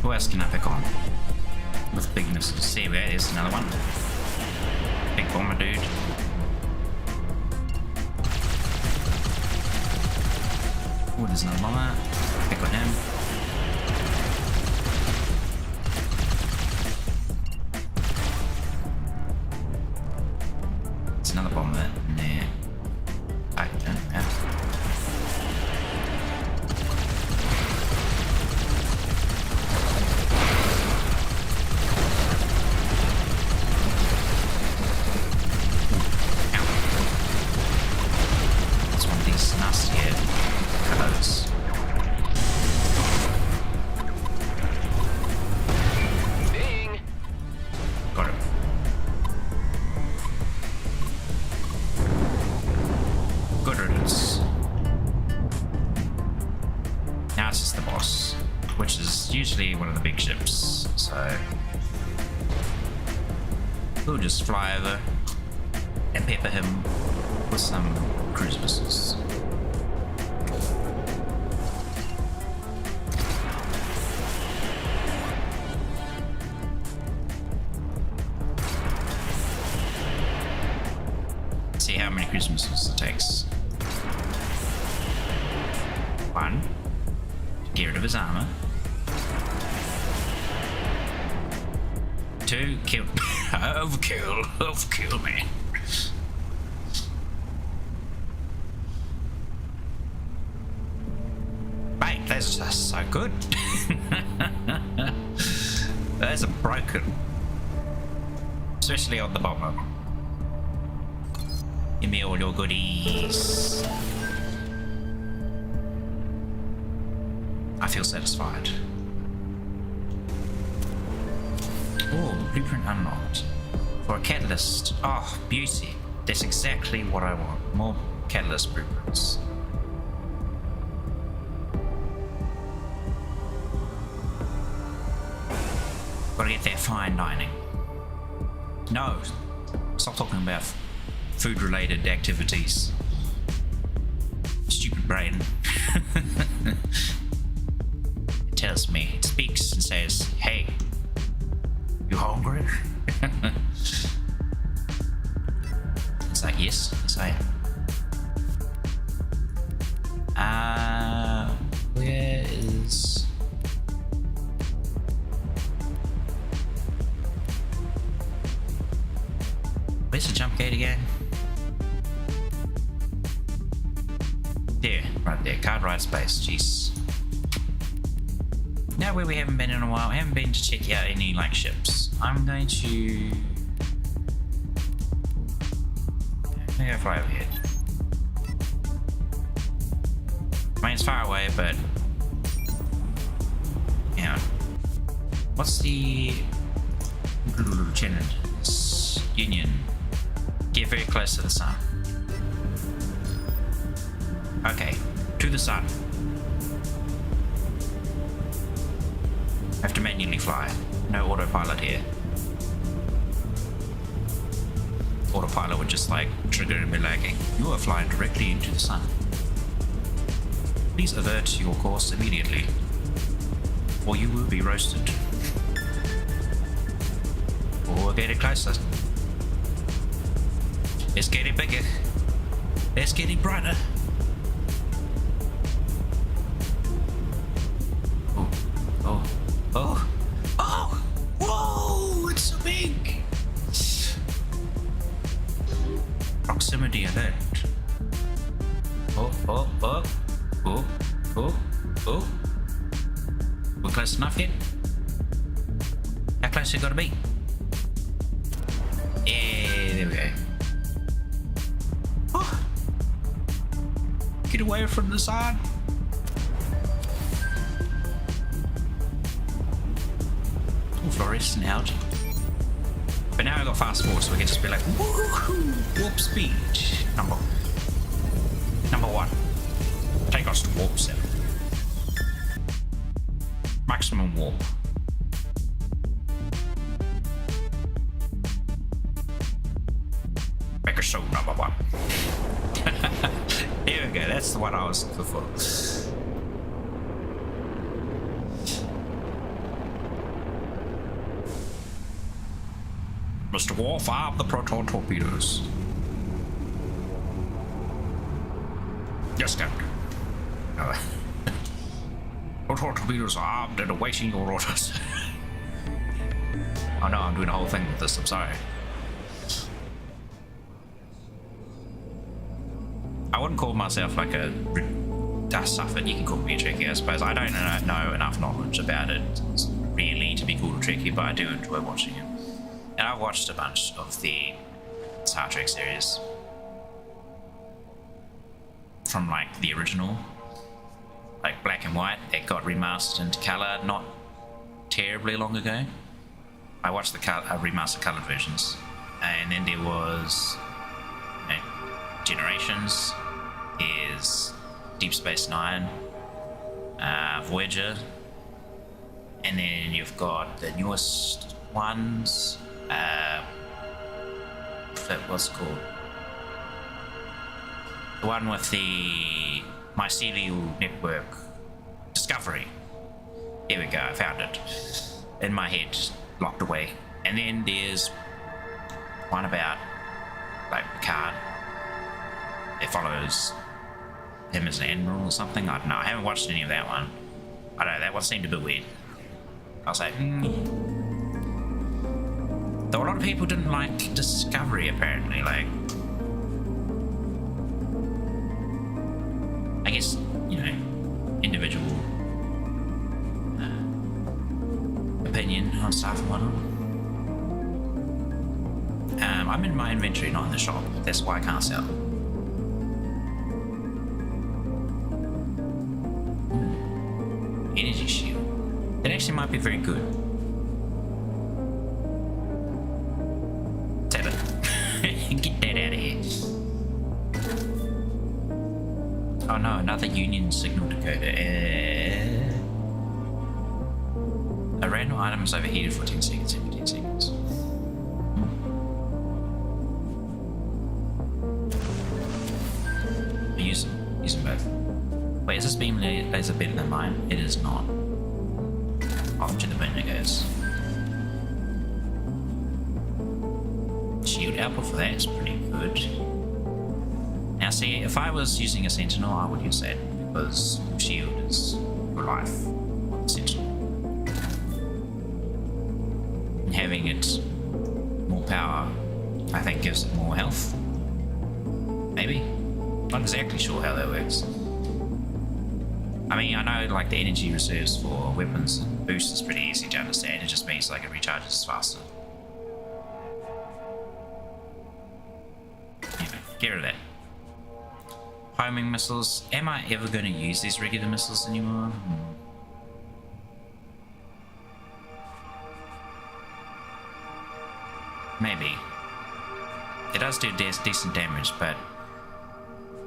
Who else can I pick on with big missiles? See, there's another one. Big bomber dude. Oh, there's another bomber. Pick on him. There's another bomber in there. I don't know. One of the big ships, so we'll just fly over and pepper him with some cruise missiles. See how many cruise missiles it takes. 1 to get rid of his armor. 2, kill. Overkill, man. Mate, that's just so good. Those are broken. Especially on the bomber. Give me all your goodies. I feel satisfied. Oh, blueprint unlocked. For a catalyst. Oh, beauty. That's exactly what I want. More catalyst blueprints. Gotta get that fine dining. No. Stop talking about food-related activities. Stupid brain. It tells me. It speaks and says, hey. You hungry? It's like, yes I am. Where is... Where's the jump gate again? There, right there, card ride space, jeez. Now where we haven't been in a while, I haven't been to check out any like ships. I'm going to go fly over here. I mean, it's far away, but yeah. What's the challenge? Union? Get very close close to the sun. Okay, to the sun. Have to manually fly. No autopilot here. Autopilot would just like trigger and be lagging. You are flying directly into the sun. Please avert your course immediately, or you will be roasted. Or get it closer. It's getting bigger. It's getting brighter. Oh, oh, oh, oh! Whoa! It's so big. Proximity alert. Oh, oh, oh, oh, oh, oh. We're close enough yet? How close you gotta be? Yeah, there we go. Oh. Get away from the sun. Oh, fluorescent algae. But now I've got fast forward, so we can just be like, woohoo! Warp speed. Number 1. Take us to warp 7. Maximum warp. Make a show number 1. Here we go, that's the one I was looking for. Mr. Wolf, arm the proton torpedoes. Yes, Captain. Proton torpedoes are armed and awaiting your orders. Oh no, I'm doing the whole thing with this, I'm sorry. I wouldn't call myself like a stuff it. You can call me a Trekkie, I suppose. I don't know enough knowledge about it really to be called a Trekkie, but I do enjoy watching it. And I've watched a bunch of the Star Trek series from like the original, like black and white, that got remastered into color not terribly long ago. I watched the remastered colored versions, and then there was, you know, Generations, is Deep Space Nine, Voyager, and then you've got the newest ones. What's it called? The one with the mycelial network. Discovery. Here we go, I found it. In my head, locked away. And then there's one about, like, Picard. It follows him as an admiral or something. I don't know, I haven't watched any of that one. I don't know, that one seemed a bit weird. I was like, Though a lot of people didn't like Discovery, apparently. Like, I guess, you know, individual opinion on stuff and whatnot. I'm in my inventory, not in the shop. That's why I can't sell. Energy shield. That actually might be very good. Get that out of here. Oh no, another Union signal decoder. A random item is overheated for 10 seconds every 10 seconds. Use them both. Wait, is this beam laser better than mine? It is not. Off to the bin it goes. Shield output for that is pretty good. Now see, if I was using a Sentinel, I would use that, because shield is your life on the Sentinel. And having it more power, I think, gives it more health. Maybe? Not exactly sure how that works. I mean, I know like the energy reserves for weapons and boosts is pretty easy to understand. It just means like it recharges faster. Get rid of that. Homing missiles. Am I ever going to use these regular missiles anymore? Maybe. It does do decent damage, but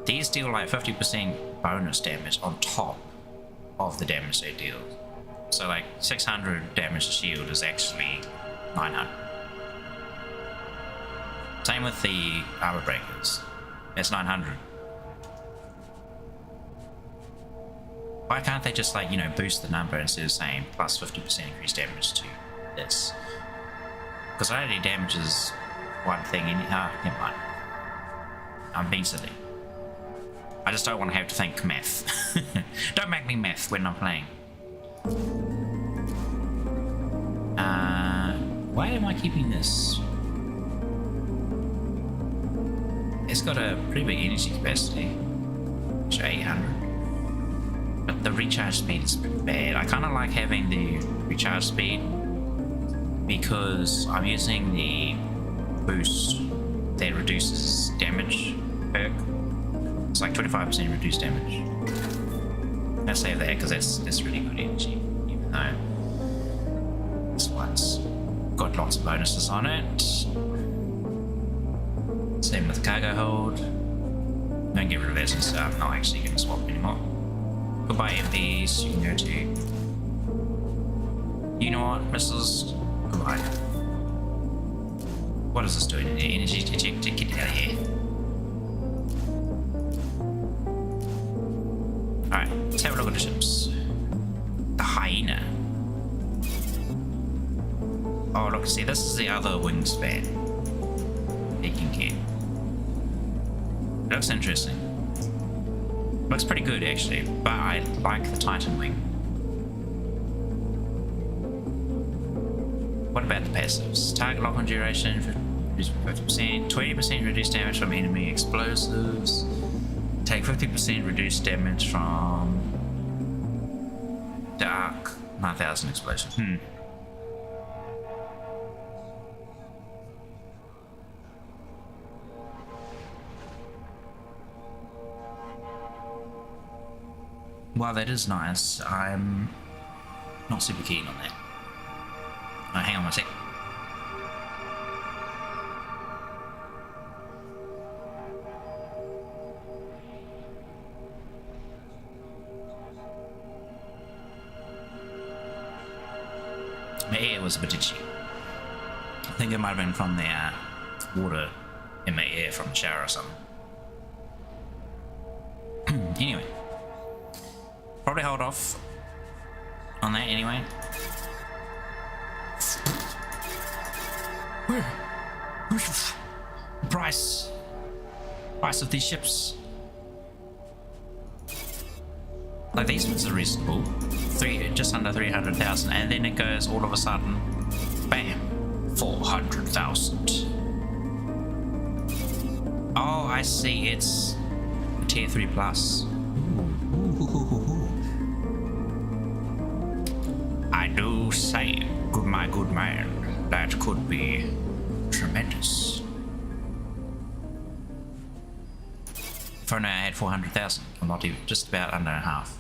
these deal like 50% bonus damage on top of the damage they deal. So like 600 damage to shield is actually 900. Same with the armor breakers. It's 900. Why can't they just like, you know, boost the number instead of saying plus 50% increased damage to this? Because it only damages one thing in never mind. I'm being silly. I just don't want to have to think math. Don't make me math when I'm playing. Why am I keeping this? It's got a pretty big energy capacity, which 800. But the recharge speed is pretty bad. I kind of like having the recharge speed because I'm using the boost that reduces damage perk. It's like 25% reduced damage. I save that because that's really good energy, even though this one's got lots of bonuses on it. Same with the cargo hold. Don't get rid of that since I'm not actually going to swap anymore. Goodbye MPs, you can go to. You know what, missiles? Goodbye. What is this doing? Energy eject, get out of here. Alright, let's have a look at the ships. The Hyena. Oh look, see, this is the other wingspan you can get. It looks interesting. Looks pretty good actually, but I like the Titan wing. What about the passives? Target lock-on duration reduced by 50%, 20% reduced damage from enemy explosives, take 50% reduced damage from dark 9000 explosion. While that is nice, I'm not super keen on that. Oh, hang on one sec. My air was a bit itchy. I think it might have been from the water in my ear from the shower or something. Anyway. Probably hold off on that anyway. Price of these ships. Like these ones are reasonable. Just under 300,000, and then it goes all of a sudden, bam, 400,000. Oh, I see. It's tier 3 plus. I do say, my good man, that could be tremendous. If only I had 400,000, or not even, just about under half.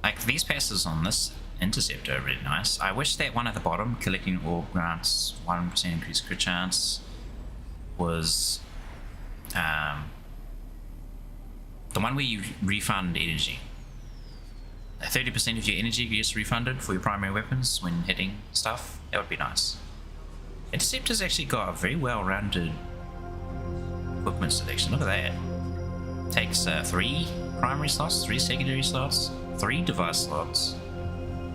Like these passes on this interceptor are really nice. I wish that one at the bottom, collecting all grants, 1% increased crit chance, was the one where you refund energy. 30% of your energy gets refunded for your primary weapons when hitting stuff. That would be nice. Interceptor's actually got a very well-rounded equipment selection. Look at that. Takes 3 primary slots, 3 secondary slots, 3 device slots.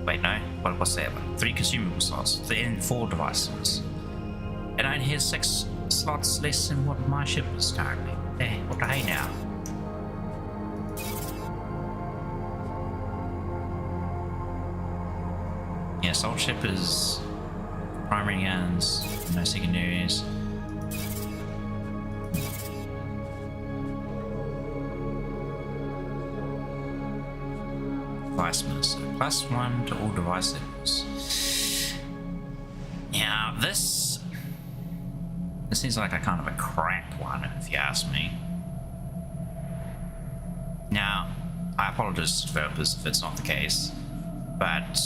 Wait, no. What's that one? 3 consumable slots, then 4 device slots. And only has 6 slots less than what my ship is currently. Eh, what the hey now? Yeah, assault ship is primary guns, no secondaries. Device minister, +1 to all device levels. Now this seems like a kind of a crap one, if you ask me. Now, I apologize to developers if it's not the case, but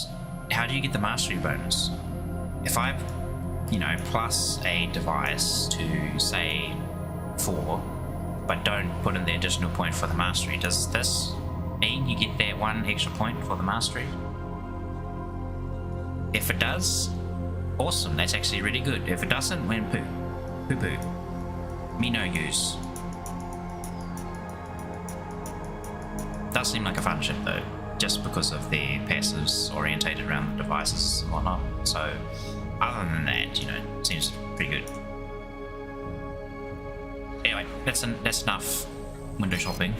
how do you get the mastery bonus? If I, plus a device to say 4, but don't put in the additional point for the mastery, does this mean you get that 1 extra point for the mastery? If it does, awesome, that's actually really good. If it doesn't, then poo. Me no use. Does seem like a fun ship though, just because of the passives orientated around the devices and whatnot. So, other than that, seems pretty good. Anyway, that's enough window shopping.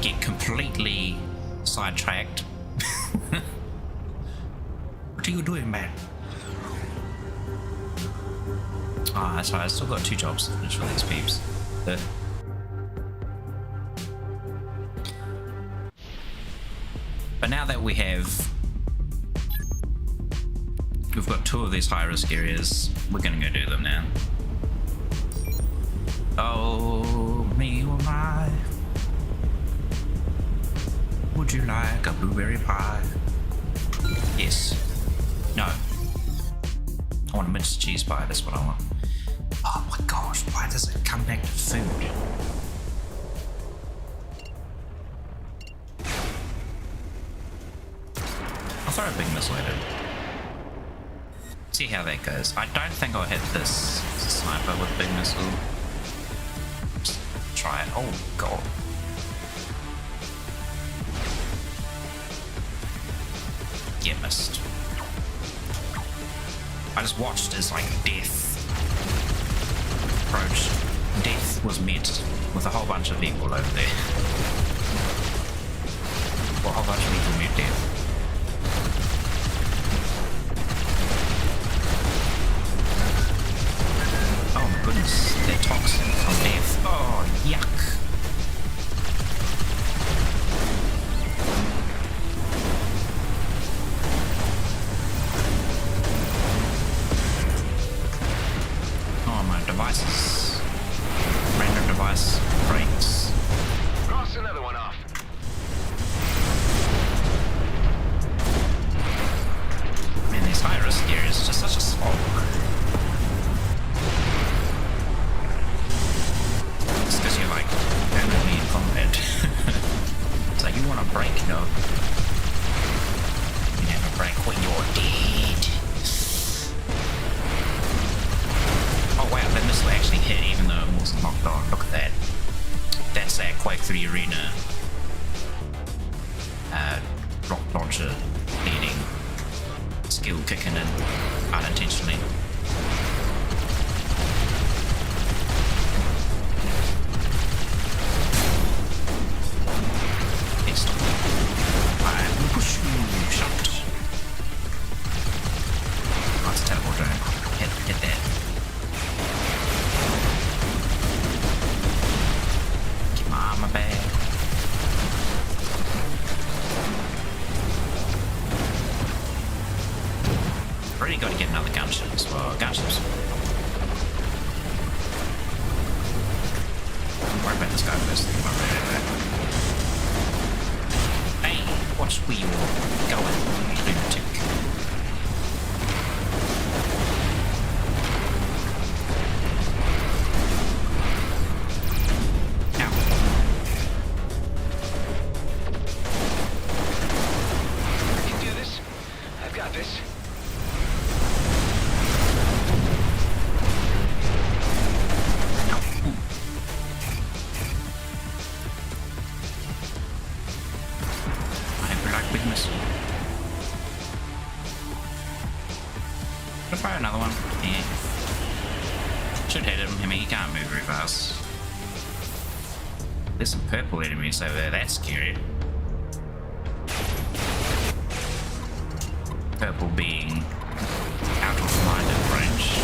Get completely sidetracked. What are you doing, man? Ah, that's right, I still got 2 jobs to finish for these peeps. But now that we've got 2 of these high risk areas, we're gonna go do them now. Oh, me oh my. Would you like a blueberry pie? Yes. No. I want a minced cheese pie, that's what I want. Oh my gosh, why does it come back to food? I'll throw a big missile at it. See how that goes. I don't think I'll hit this sniper with big missile. Just try it. Oh god. Yeah, missed. I just watched as death approached. Death was met with a whole bunch of people over there. Well, a whole bunch of people met death. Oh my goodness, they're toxic from death. Oh, yuck. Devices. Random device breaks. Cross another one off. Man, these high risk areas are just such a slog. It's because you're randomly in combat. It's like you want to break, no. You never break when you're dead. Oh wow, that missile actually hit even though it wasn't locked on. Look at that. That's that Quake 3 Arena rocket launcher leading skill kicking in unintentionally. It's I'm push you shot. Oh, it's a teleport drone. Hit that. My bad. Really got to get another gunship as well. Gunships. Don't worry about this guy first. Hey, watch where you're going, lunatic. Fire another one. Yeah. Should hit him. I mean, he can't move very fast. There's some purple enemies over there. That's scary. Purple being out of line of range.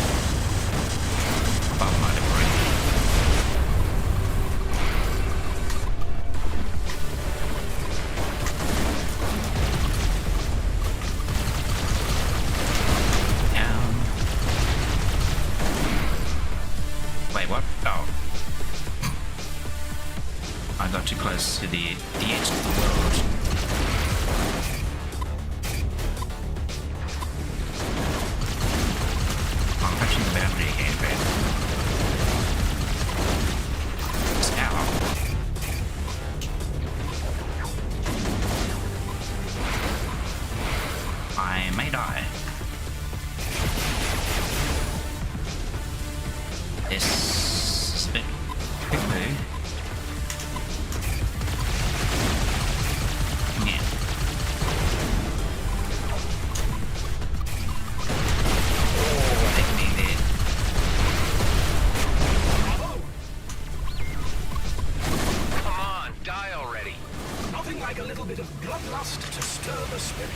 Above line of range. What? Oh. I got too close to the edge of the world. may die. This is a bit quickly. Yeah. Oh, hit me there. Come on, die already. Nothing like a little bit of bloodlust to stir the spirit.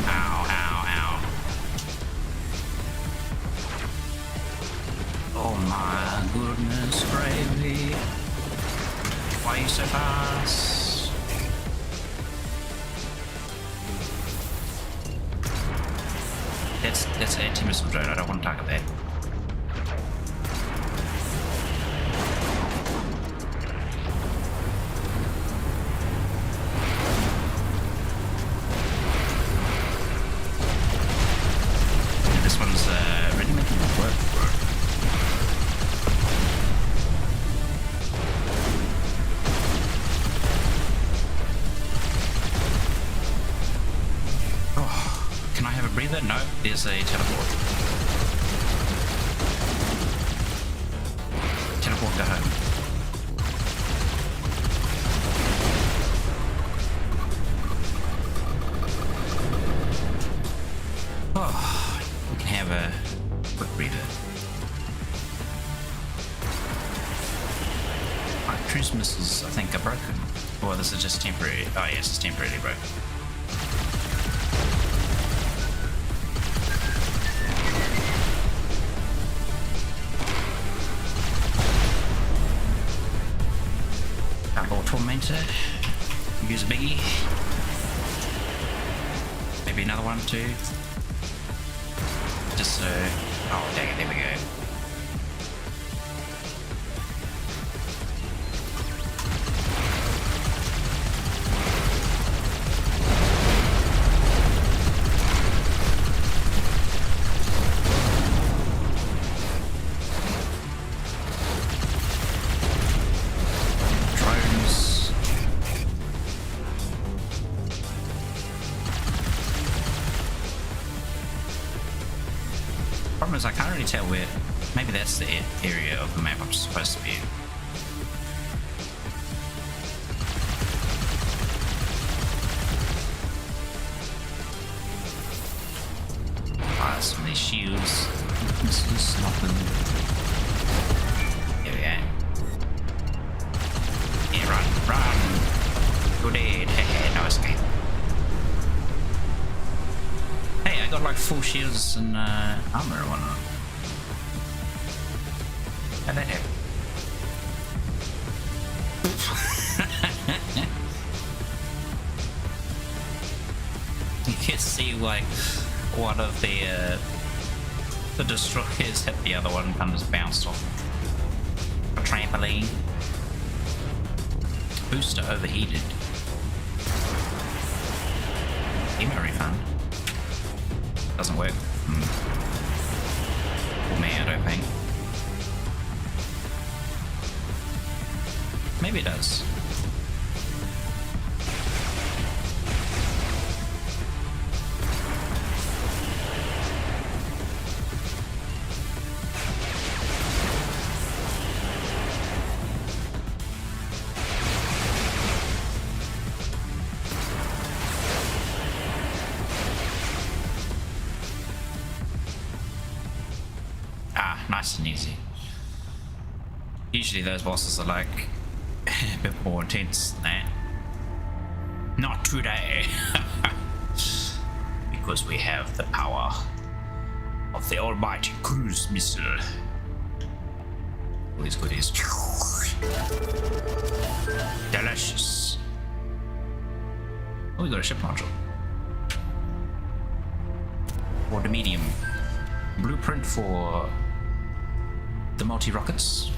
Ow, ow, ow. Oh my goodness, gravy. Why are you so fast? That's an anti-missile drone. I don't want to target that. This one's really making it work for it. Oh, can I have a breather? No, there's a teleport. Teleport to home. Oh, we can have a quick breather. My cruise missiles, I think, are broken. Or this is just temporary. Oh yes, it's temporarily broken. Double tormentor. Use a biggie. Maybe another one too. Just so. Oh, dang it! There we go. Drones. Problem is, I can't really tell where. Maybe that's the area of the map I'm supposed to be in. Ah, some of these shields. Missiles, nothing. There we go. Yeah, run. Go dead. Hey, no escape. Hey, I got like full shields and armor and whatnot. How'd that happen? You can see like one of the destroyers hit the other one and just bounced off a trampoline. Booster overheated. Email refund. Doesn't work. For me, I don't think. Maybe it does. Nice and easy. Usually those bosses are like a bit more intense than that. Not today. Because we have the power of the almighty cruise missile. All these goodies. Delicious. Oh, we got a ship module. Or the medium. Blueprint for the multi-rockets.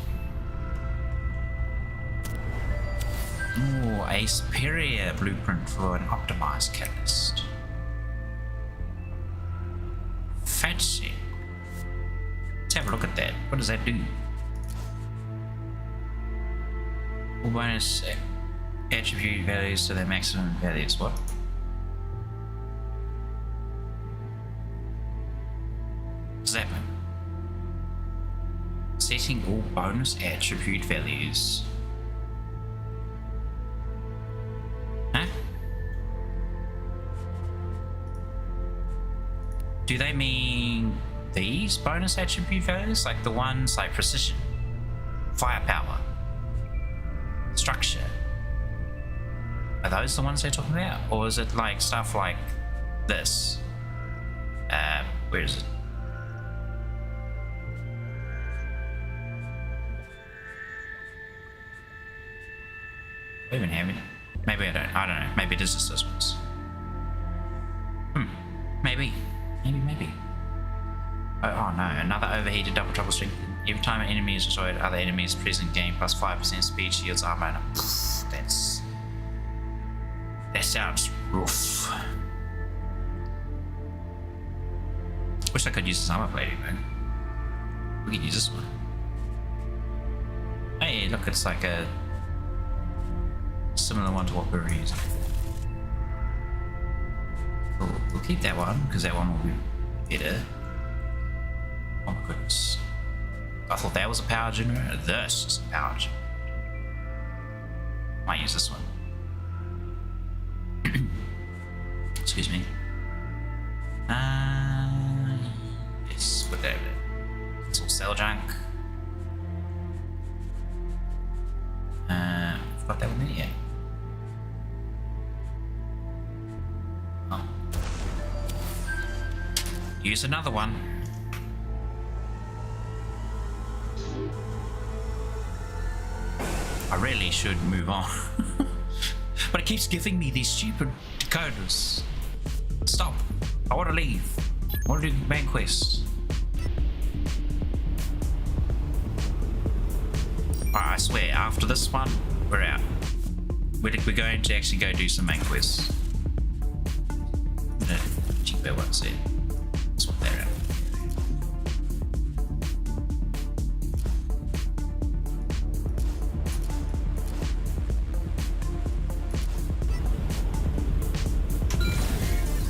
Oh, a superior blueprint for an optimized catalyst. Fancy. Let's have a look at that. What does that do? All bonus attribute values to their maximum values. What? What does that mean? Setting all bonus attribute values. Huh? Do they mean these bonus attribute values? Like the ones like precision, firepower, structure? Are those the ones they're talking about? Or is it like stuff like this? Where is it? I even have it. Maybe I don't know. Maybe it is just those ones. Maybe. Oh no, another overheated double trouble strength. Every time an enemy is destroyed, other enemies present gain plus 5% speed, shields, armor, and that sounds rough. Wish I could use this armor plating though. We could use this one. Hey, look, it's like a similar one to what we were using. Cool. We'll keep that one because that one will be better. Oh my goodness. I thought that was a power generator. This is a power generator. Might use this one. Excuse me. Yes, put that over there. It's all cell junk. I've got that one there yet. Oh. Use another one. I really should move on. But it keeps giving me these stupid decoders. Stop. I want to leave. I want to do main quests. Alright, I swear, after this one, we're out. We're going to actually go do some main quests. The cheaper ones there. That's what they're at.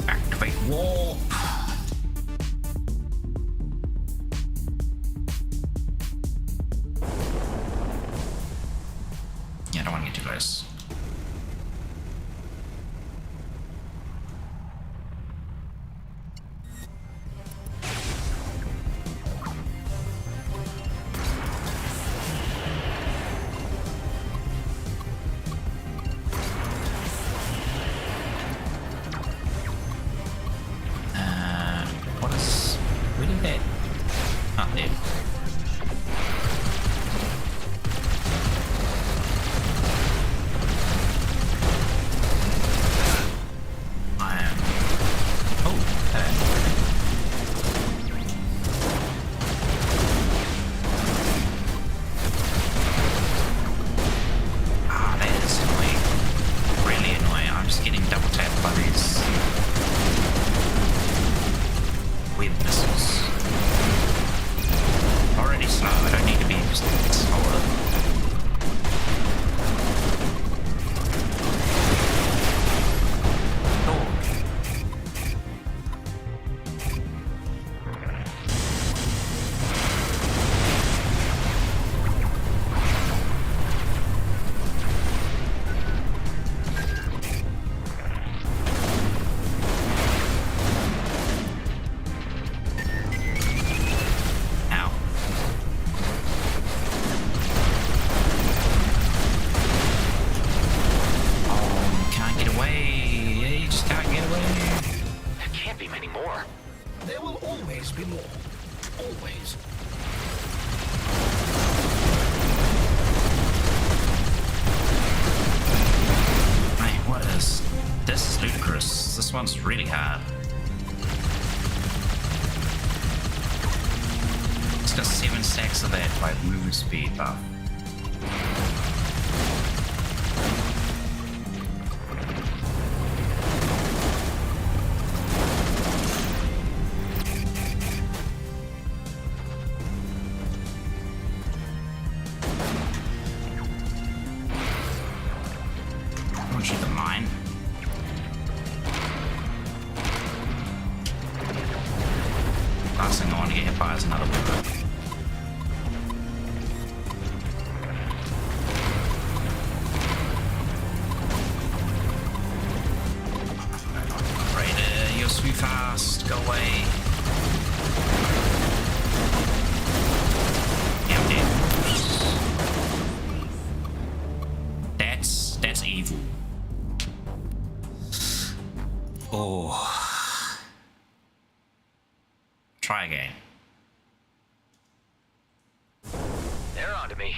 Activate warp. Yeah, I don't want to get too close. What is... Where did that... Oh, there. I am... Oh, that is annoying. Really annoying. I'm just getting double tapped by these web missiles. Already slow. I don't need to be just slower. Ow. Oh, you can't get away. You just can't get away. There can't be many more. There will always be more. Always. Man, what is... This is ludicrous. This one's really hard. It's got 7 stacks of that like movement speed buff. Shoot the mine. Last thing I want to get hit by is another bullet. Raider, you're too fast. Go away. Yeah, I'm dead. That's evil. Oh. Try again. They're on to me.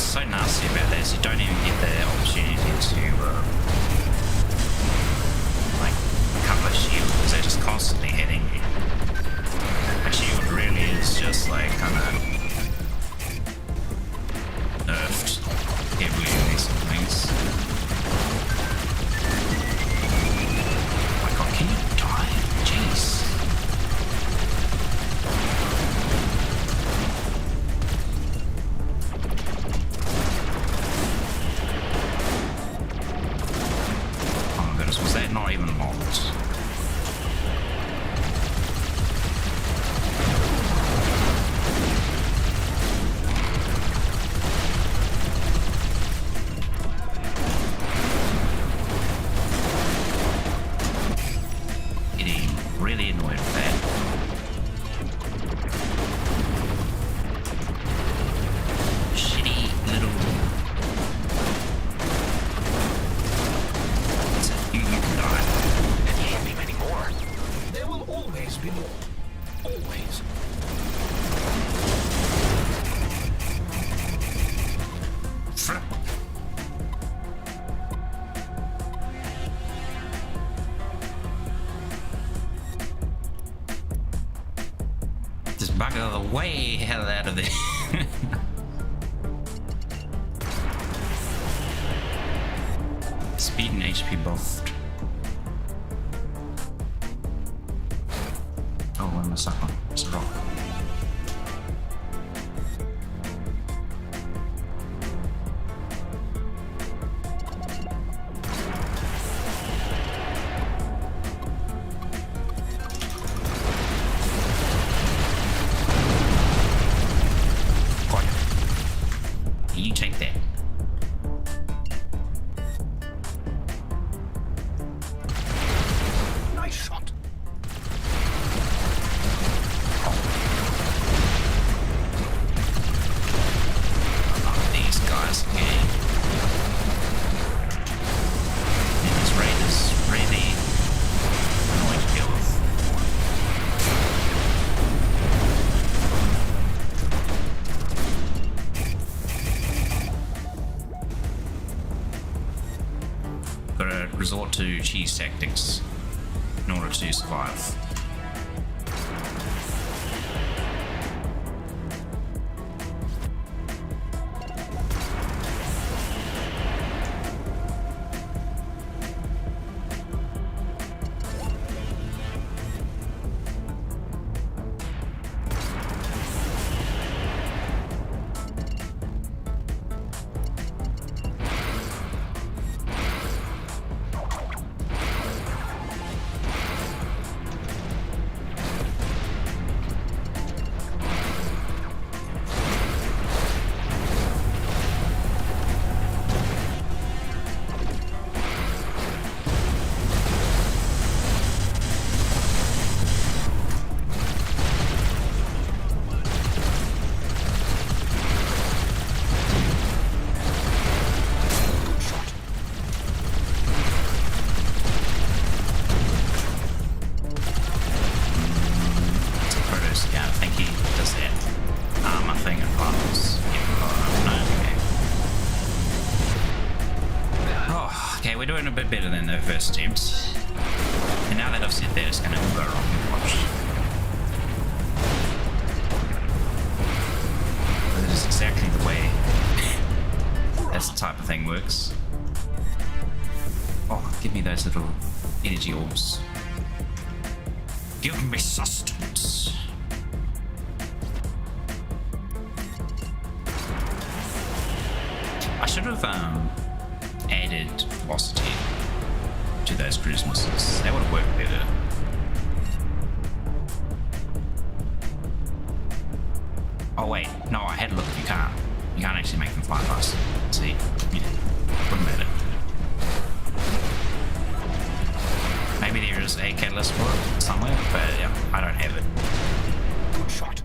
So nasty about this, you don't even get the opportunity to like cover shield because they're just constantly hitting you. A shield really is just like kind of nerfed heavily in these things. Oh my god, can you die? Jeez. Was that not even locked? Getting really annoyed with that. Shitty little. You can die. And he ain't be many more. There will always be more. Always. Flip. Just bugger the way hell out of there. Speed and HP both. Oh, what am I stuck on? It's a rock. Got it. You take that. Nice shot. These guys again. And this raid is really annoying to deal with. Gotta resort to cheese tactics in order to survive. a bit better than the first attempt. And now that I've said that, it's gonna go wrong. Watch. That is exactly the way that's the type of thing works. Oh, give me those little energy orbs. Give me sustenance. I should have added velocity to those cruise missiles. That would have worked better. Oh wait, no, I had a look. You can't. You can't actually make them fly faster. See? Yeah. Wouldn't matter. Maybe there is a catalyst for it somewhere, but yeah, I don't have it. Good shot.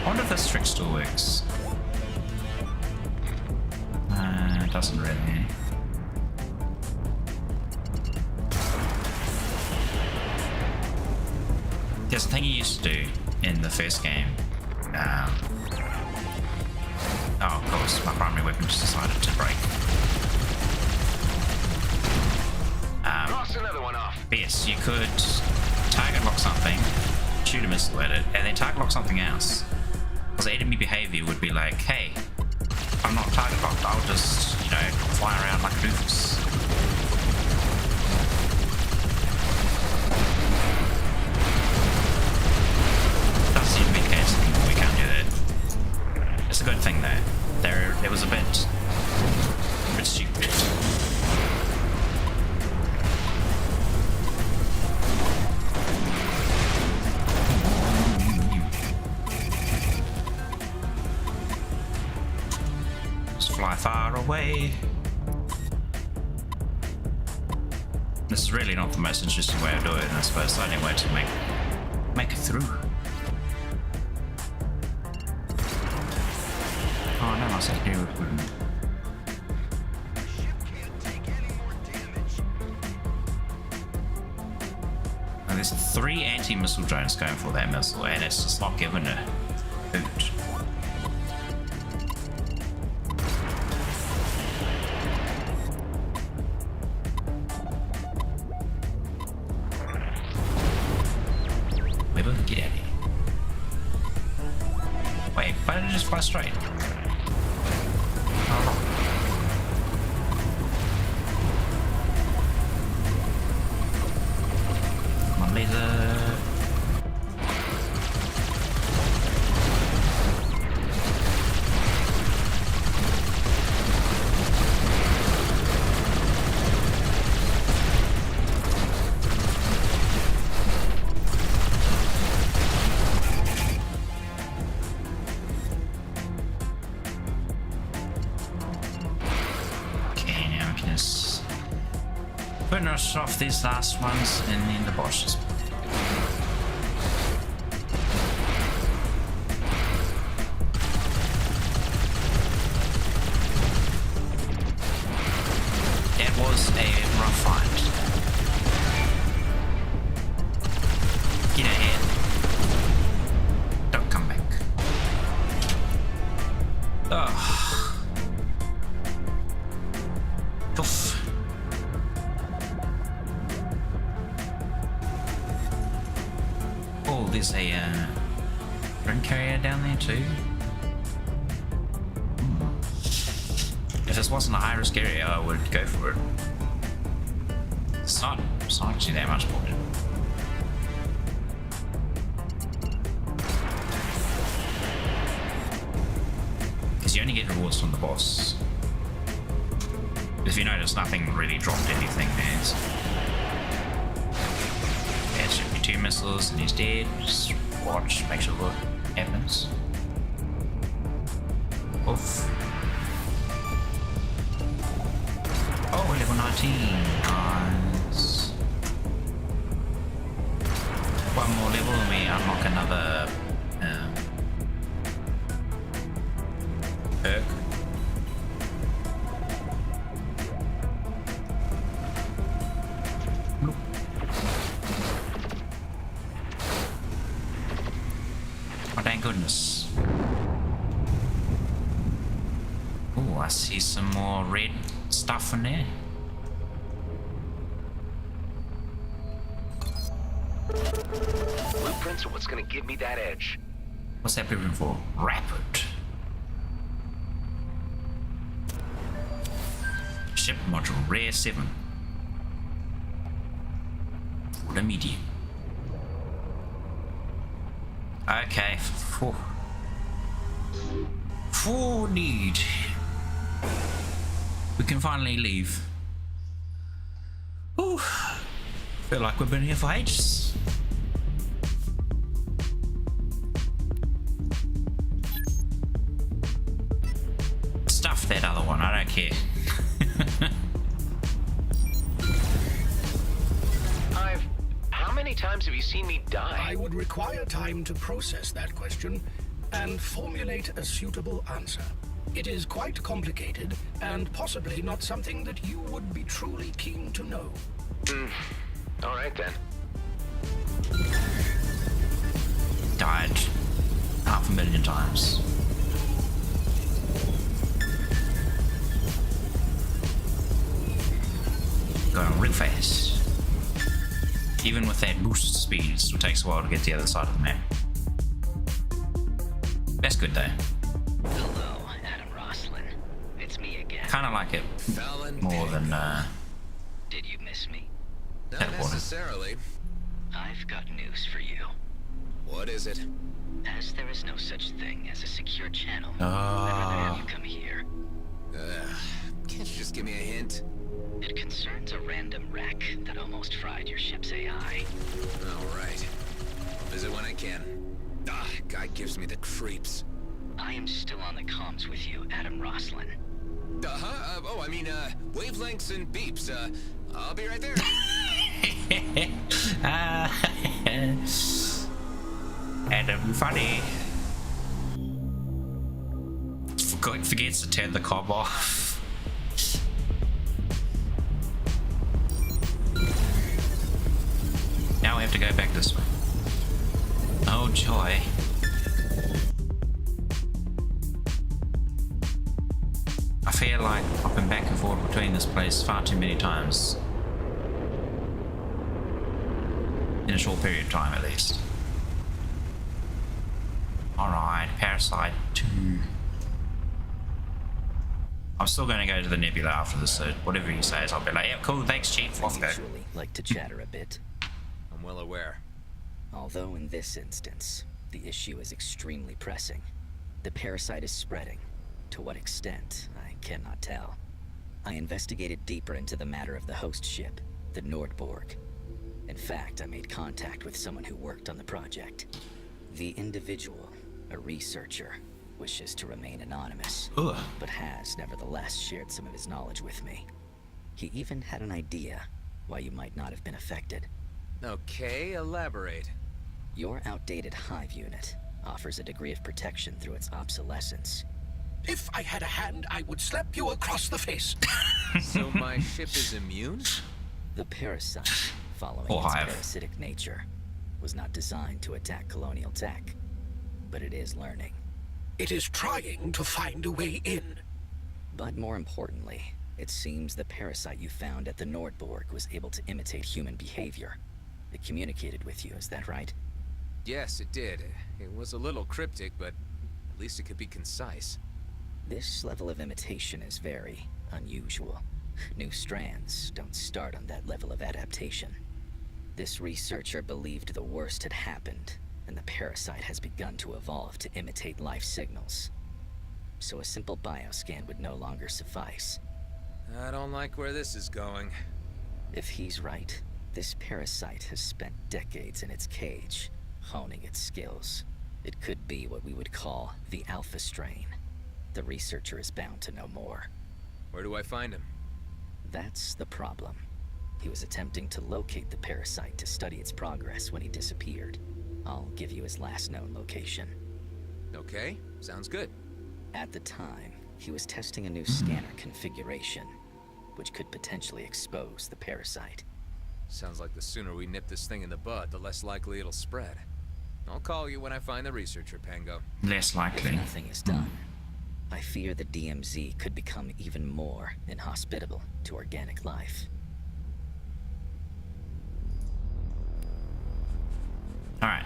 I wonder if this trick still works. It doesn't really. There's a thing you used to do in the first game. Oh, of course, my primary weapon just decided to break. Cross another one off. But yes, you could target lock something, shoot a missile at it, and then target lock something else. Because enemy behavior would be like, hey, I'm not target locked, I'll just, you know, fly around like a doofus. Doesn't seem to be the case anymore, we can't do that. It's a good thing though. There was a bit stupid. Just fly far away. This is really not the most interesting way of doing it, I suppose. The only way to make it through. Oh no, I said here we couldn't. Now, there's 3 anti-missile drones going for that missile, and it's just not given a hoot. Weber, get out of here. Wait, why did it just fly straight? Come on, laser. Finish off these last ones and then the bosses. That was a rough fight. Get ahead. Don't come back. Ugh. Tough. Oh, there's a drone carrier down there too. If this wasn't a high risk area, I would go for it. It's not actually that much more. Because you only get rewards from the boss. If you notice, nothing really dropped anything there. So. Yeah, it should be 2 missiles and he's dead. Just watch, make sure what happens. Oof. Oh, we're level 19. Nice. One more level and we unlock another perk. Nope. Oh, thank goodness. some more red stuff in there. Blueprints are what's gonna give me that edge. What's that blueprint for? Rapid. Ship module, rare 7. Order medium. Okay, 4 need. We can finally leave. Ooh, feel like we've been here for ages. Stuff that other one, I don't care. How many times have you seen me die? I would require time to process that question and formulate a suitable answer. It is quite complicated and possibly not something that you would be truly keen to know. All right then. Died 500,000 times. Going real fast. Even with that boost speed, it still takes a while to get to the other side of the map. That's good though. Hello, Adam Roslin. It's me again. Kinda like it more than Did you miss me? Not teleporting. necessarily. I've got news for you. What is it? As there is no such thing as a secure channel, I'd rather have you come here. Can't you just give me a hint? It concerns a random wreck that almost fried your ship's AI. All right. I'll visit when I can. Guy gives me the creeps. I am still on the comms with you, Adam Roslin. Wavelengths and beeps. I'll be right there. Adam, funny. Forgets to turn the comm off. Now we have to go back this way. Oh joy. I feel like I've been back and forth between this place far too many times. In a short period of time at least. Alright, Parasite 2. I'm still going to go to the Nebula after this, so whatever he says, I'll be like, yeah, cool, thanks, Chief, off go. Usually like to chatter a bit. I'm well aware. Although in this instance, the issue is extremely pressing. The parasite is spreading. To what extent, I cannot tell. I investigated deeper into the matter of the host ship, the Nordborg. In fact, I made contact with someone who worked on the project. The individual, a researcher, wishes to remain anonymous, but has nevertheless shared some of his knowledge with me. He even had an idea why you might not have been affected. Okay, elaborate. Your outdated hive unit offers a degree of protection through its obsolescence. If I had a hand, I would slap you across the face. So my ship is immune? The parasite, following Oh, its hive. parasitic nature, was not designed to attack colonial tech, but it is learning. It is trying to find a way in. But more importantly, it seems the parasite you found at the Nordborg was able to imitate human behavior. It communicated with you, is that right? Yes, it did. It was a little cryptic, but at least it could be concise. This level of imitation is very unusual. New strands don't start on that level of adaptation. This researcher believed the worst had happened, and the parasite has begun to evolve to imitate life signals. So a simple bioscan would no longer suffice. I don't like where this is going. If he's right, this parasite has spent decades in its cage, honing its skills. It could be what we would call the alpha strain. The researcher is bound to know more. Where do I find him? That's the problem. He was attempting to locate the parasite to study its progress when he disappeared. I'll give you his last known location. Okay, sounds good. At the time, he was testing a new scanner configuration, which could potentially expose the parasite. Sounds like the sooner we nip this thing in the bud, the less likely it'll spread. I'll call you when I find the researcher, Pango. Less If likely. nothing is done, I fear the DMZ could become even more inhospitable to organic life. Alright.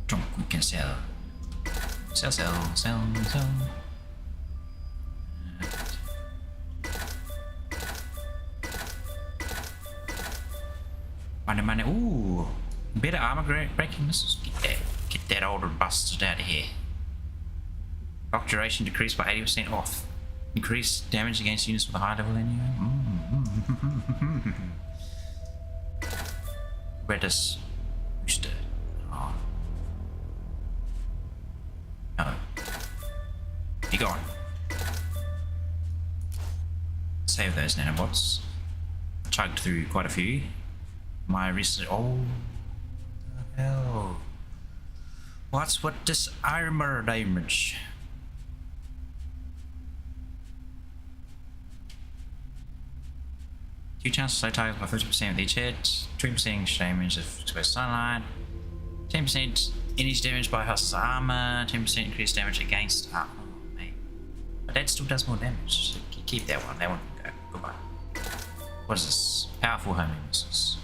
Junk we can sell. Sell. Money. Ooh. Better armor breaking missiles. Get that older bastard out of here. Lock duration decreased by 80% off. Increased damage against units with a high level anyway. Redis booster. Oh. No. Be gone. Save those nanobots. Chugged through quite a few. My recent. Oh. The hell. What's with this armor damage? Two chances to slow targets by 50% with each hit, 20% damage if exposed to sunlight, 10% energy damage by hostile armor, 10% increased damage against armor. Oh, mate. But that still does more damage. So keep that one. That one can go. Goodbye. What is this? Powerful homing missiles.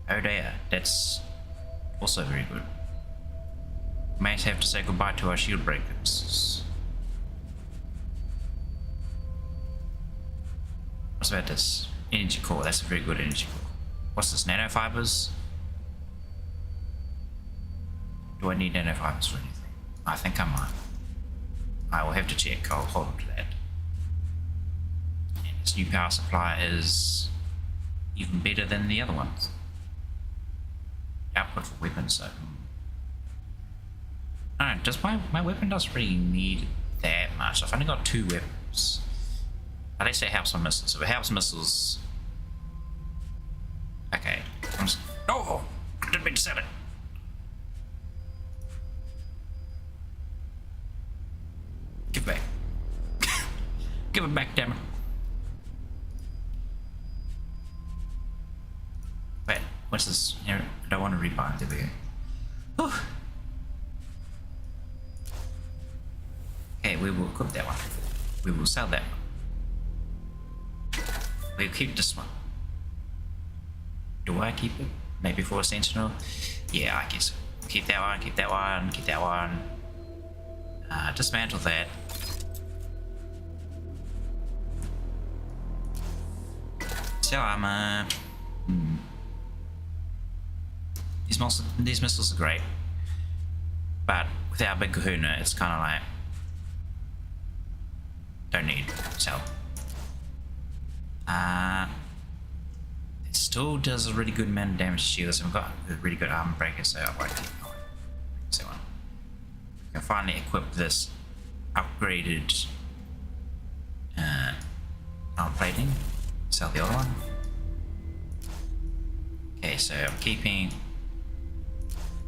Oh dear, that's also very good. Might have to say goodbye to our shield breaker missiles. What's about this? Energy core, that's a very good energy core. What's this, nanofibers? Do I need nanofibers for anything? I think I might. I will have to check, I'll hold on to that. And this new power supply is even better than the other ones. Output for weapons, so... I don't know, does my weapon doesn't really need that much. I've only got 2 weapons. At least it helps my missiles. If it helps missiles... Okay. Oh! I didn't mean to sell it. Give it back. Give it back, damn it. Wait, what's this? Here, I don't want to rebuy. There we go. Oh. Okay, we will equip that one. We will sell that one. We'll keep this one. Do I keep it? Maybe for a sentinel? Yeah, I guess so. Keep that one, keep that one, keep that one. Dismantle that. Sell armor. These missiles are great. But without Big Kahuna, it's kind of like... Don't need. Sell. It still does a really good amount of damage to shields, and we've got a really good armor breaker, so I won't keep going. So on. We can finally equip this upgraded armor plating. Sell the other one. Okay, so I'm keeping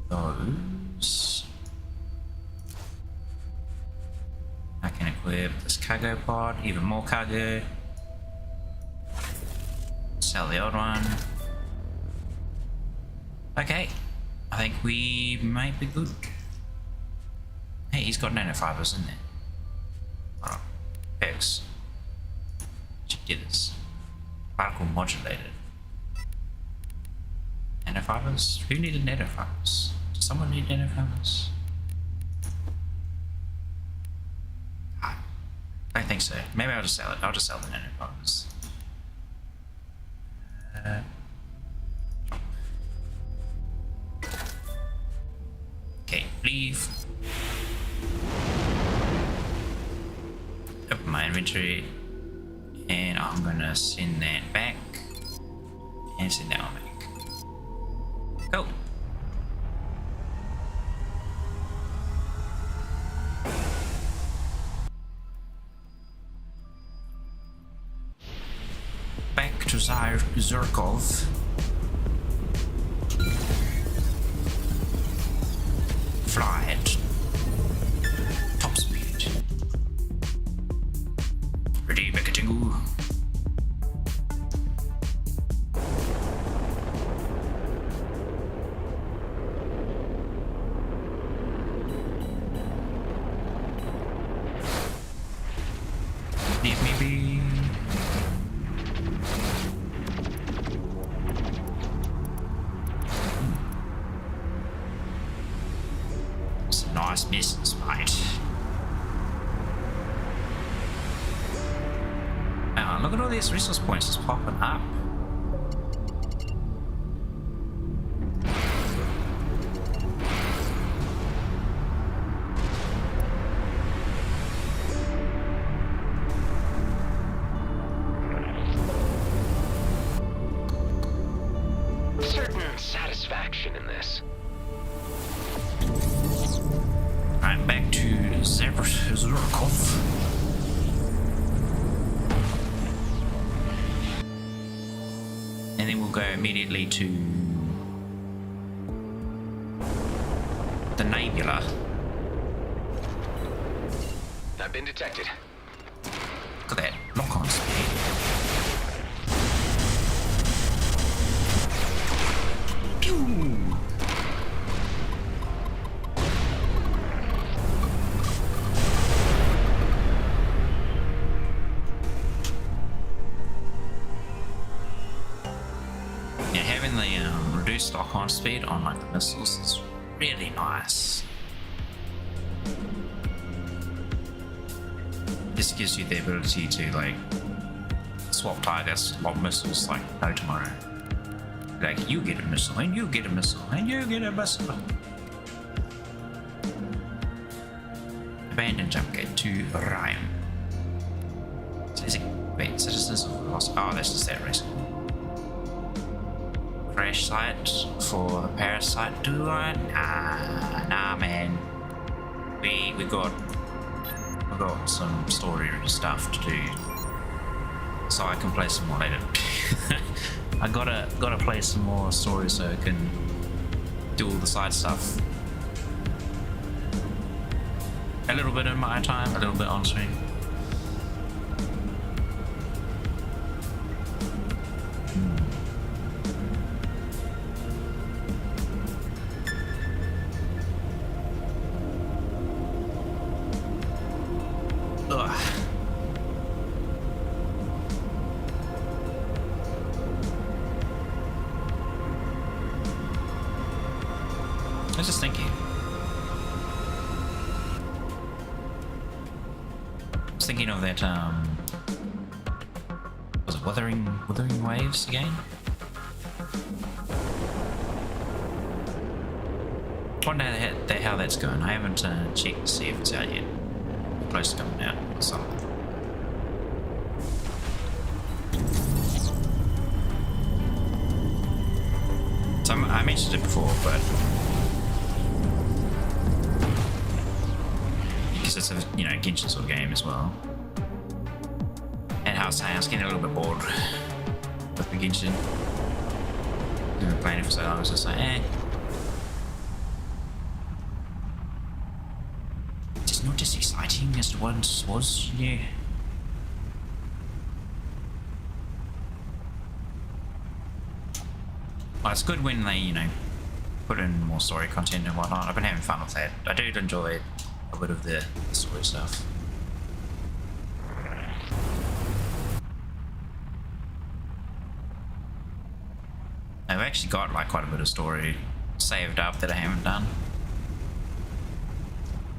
those. I can equip this cargo pod, even more cargo. Sell the old one. Okay, I think we might be good. Hey, he's got nanofibers in there. Oh, X. Should do this. Particle modulated. Nanofibers? Who needed nanofibers? Does someone need nanofibers? I don't think so. Maybe I'll just sell it. I'll just sell the nanofibers. Okay, leave. Open my inventory, and I'm gonna send that back, and send that one back. Go. Back to Zurkov. Fly at top speed. Ready, Bekatingu. Oh, look at all these resource points just popping up. Certain satisfaction in this. Right, back to Zerkov. And then we'll go immediately to the Nebula. I've been detected. Look at that lock-on speed. Pew! Yeah, having the reduced lock-on speed on like the missiles is really nice. This gives you the ability to like swap targets, lock missiles like no tomorrow. Like you get a missile, and you get a missile, and you get a missile. Abandoned jump gate to Rhyme. Wait, citizens of lost. Oh, that's just that race. Crash site for the parasite. Do I? Nah, man. We got some story stuff to do, so I can play some more later. I gotta play some more story so I can do all the side stuff. A little bit in my time, a little bit on stream. I was just thinking. I was thinking of that, was it Wuthering Waves again? I wonder how that's going. I haven't checked to see if it's out yet. Close to coming out or something. So I mentioned it before, but because it's a Genshin sort of game as well. And how I was saying, I was getting a little bit bored with the Genshin. I've been playing it for so long, I was just like, it's not as exciting as it once was, Well, it's good when they, put in more story content and whatnot. I've been having fun with that. I do enjoy a bit of the story stuff. I've actually got like quite a bit of story saved up that I haven't done.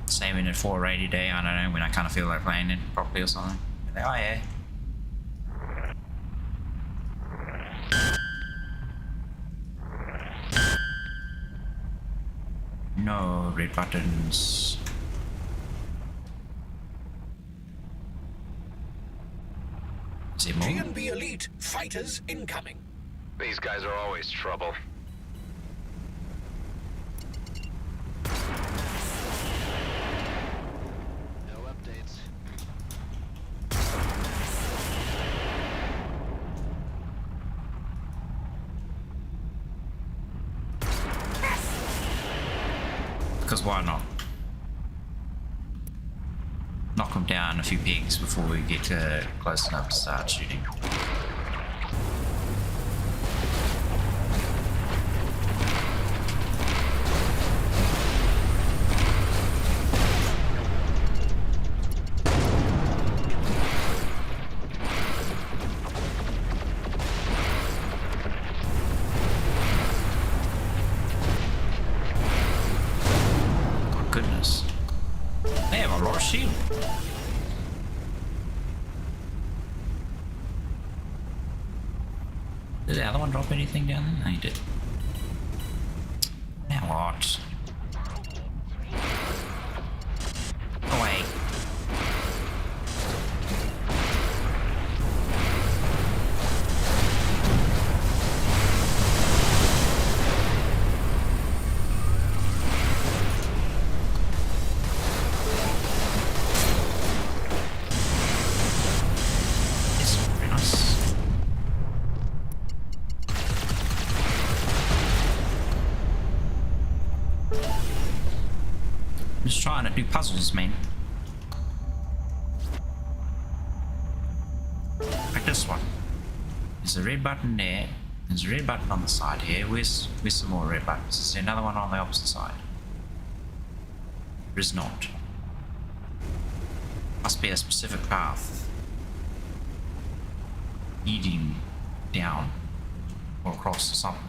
Saving it for a rainy day, I don't know, when I kind of feel like playing it properly or something. Like, oh yeah. No red buttons. Is it more? G&B Elite fighters incoming. These guys are always trouble. No updates. Because why not? Knock them down a few pegs before we get close enough to start shooting. Goodness. They have a lot of shield. Did the other one drop anything down there? No, he did. Now what? Away. It's very nice. I'm just trying to do puzzles, man. Like this one. There's a red button there. There's a red button on the side here. Where's some more red buttons? Is there another one on the opposite side? There is not. Must be a specific path leading down or across or something.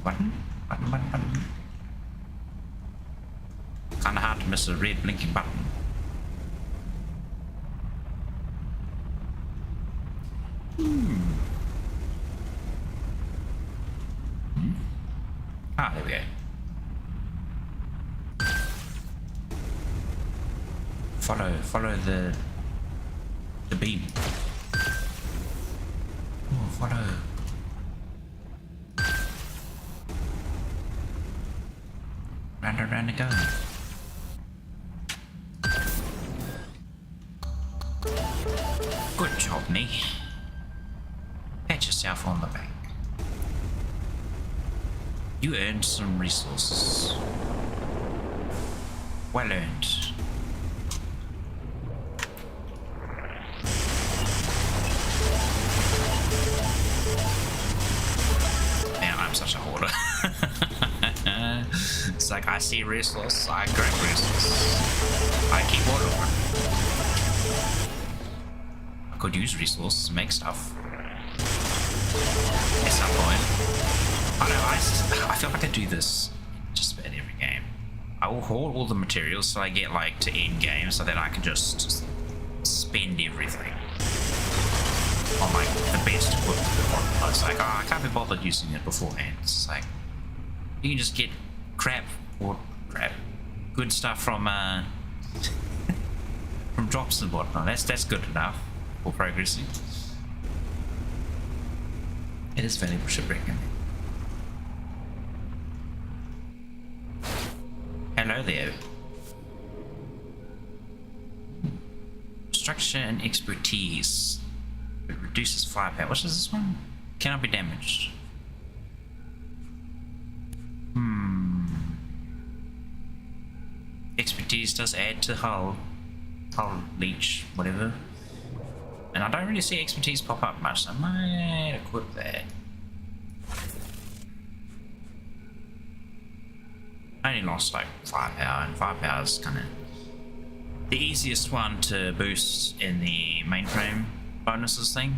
Button? Button, button, button. Kinda hard to miss a red blinking button. Ah, there we go. Follow the beam. Oh, follow. Round and round it goes. Good job, Nee. Pat yourself on the back. You earned some resources. Well earned. Man, I'm such a hoarder. It's like I see resource, I grab resource. I keep ordering. I could use resources to make stuff. At some point. I don't know, I feel like I do this just about every game. I will hoard all the materials so I get like to end game so that I can just spend everything on like the best equipment. It's like, oh, I can't be bothered using it beforehand. It's like, you can just get good stuff from from drops and whatnot. That's good enough for progressing. It is valuable shipwrecking. Hello there. Structure and expertise. It reduces firepower. What is this one? Cannot be damaged. Expertise does add to hull leech, whatever. And I don't really see expertise pop up much, so I might equip that. I only lost like firepower, and firepower is kind of the easiest one to boost in the mainframe bonuses thing.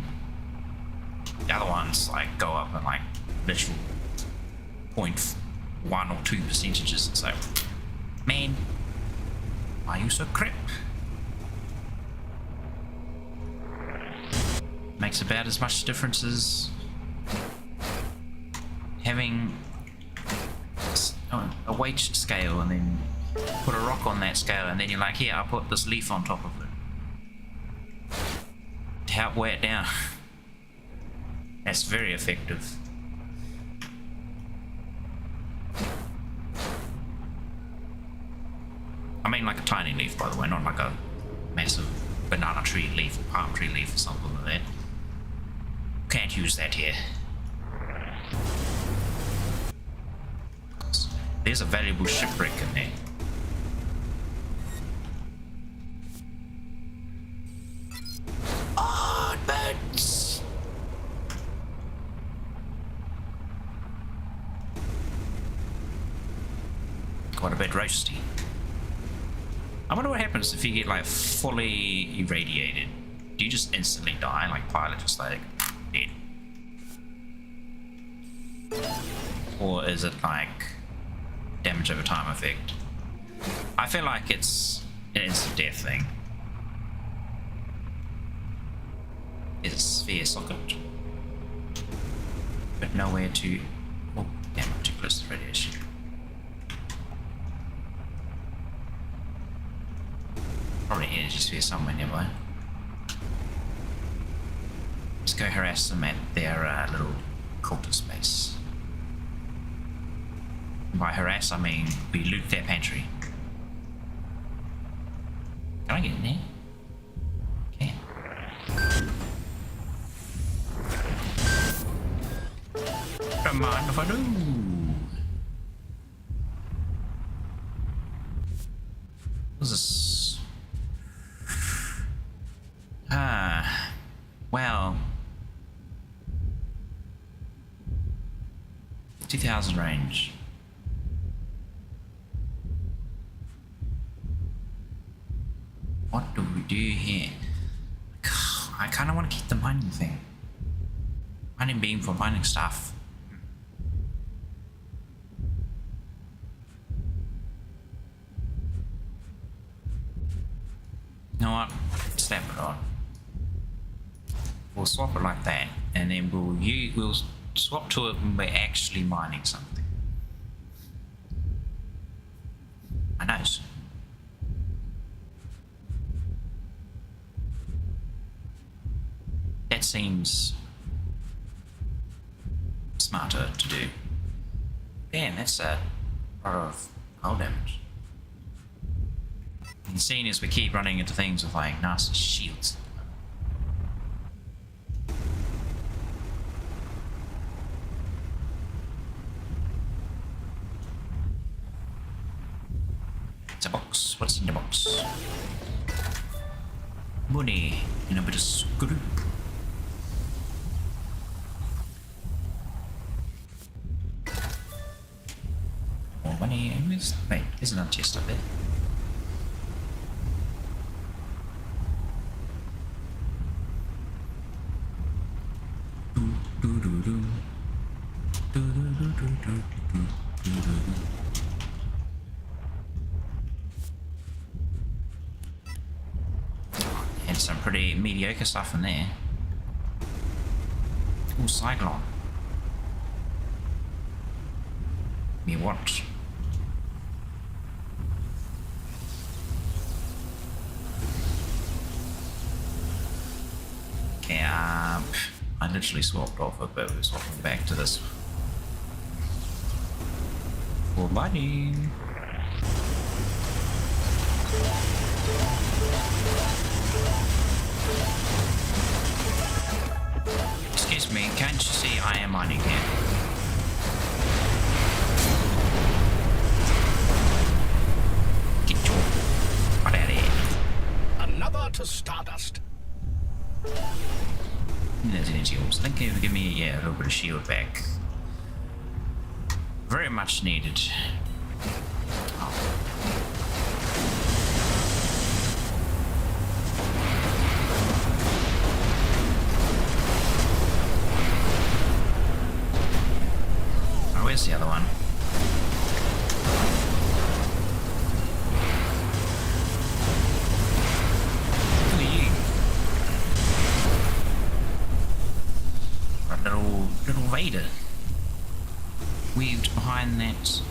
The other ones like go up in like literal 0.1 or 2 percentages. It's like, man, why are you so crap? Makes about as much difference as having a weight scale and then put a rock on that scale and then you're like, here, I'll put this leaf on top of it to help weigh it down. That's very effective. I mean like a tiny leaf, by the way, not like a massive banana tree leaf or palm tree leaf or something like that. Can't use that here. There's a valuable shipwreck in there. Oh, birds! Quite a bit roasty. I wonder what happens if you get like fully irradiated. Do you just instantly die? Like pilot just like dead? Or is it like damage over time effect? I feel like it's an instant death thing. It's sphere socket. but nowhere to. Oh, damn, I'm too close to the radiation. Probably energy sphere somewhere nearby. Let's go harass them at their little cultist base. By harass, I mean we loot their pantry. Can I get in there? Okay. Don't mind if I do. What's this? Well. 2000 range. What do we do here? I kind of want to keep the mining thing. Mining beam for mining stuff. You know what? Snap it on. We'll swap it like that, and then we'll swap to it when we're actually mining something. I know. That seems smarter to do. Damn, that's a lot of hull damage. And seeing as we keep running into things with like nasty shields. It's a box. What's in the box? Money and a bit of screw. More money. Wait, there's another chest up there. And some pretty mediocre stuff in there. Ooh, Cyclone. Me what? Okay, I literally swapped off it, but we're swapping back to this. For money. Excuse me, can't you see I am mining here? Get your butt out of here. Another to Stardust. There's energy ores. I think it would give me a little bit of shield back. Very much needed. Oh. Oh, where's the other one? Who are you? Little Vader. Weaved behind that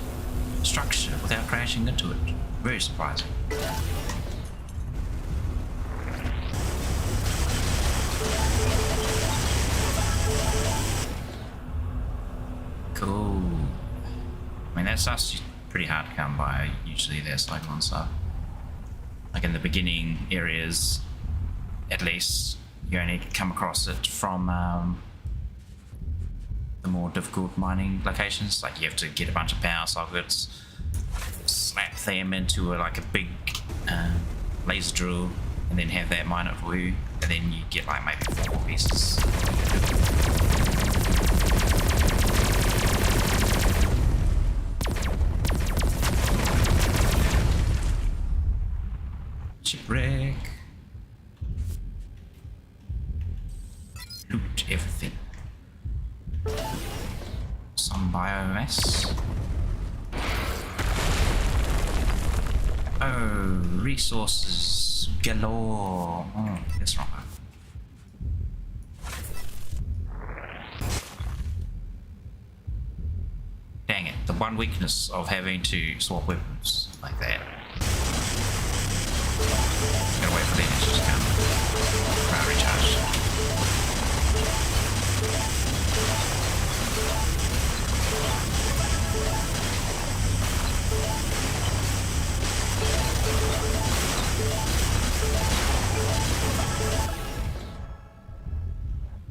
structure without crashing into it. Very surprising. Cool. I mean, that stuff's pretty hard to come by. Usually there's cyclone stuff. Like in the beginning areas, at least, you only come across it from the more difficult mining locations. Like you have to get a bunch of power sockets, slap them into like a big laser drill, and then have that mine it for you, and then you get like maybe 4 pieces. Shipwreck. Loot everything. Some biomass. Oh, resources galore. Oh, that's wrong. Dang it, the one weakness of having to swap weapons like that. Gotta wait for the energy to come. Right, recharge.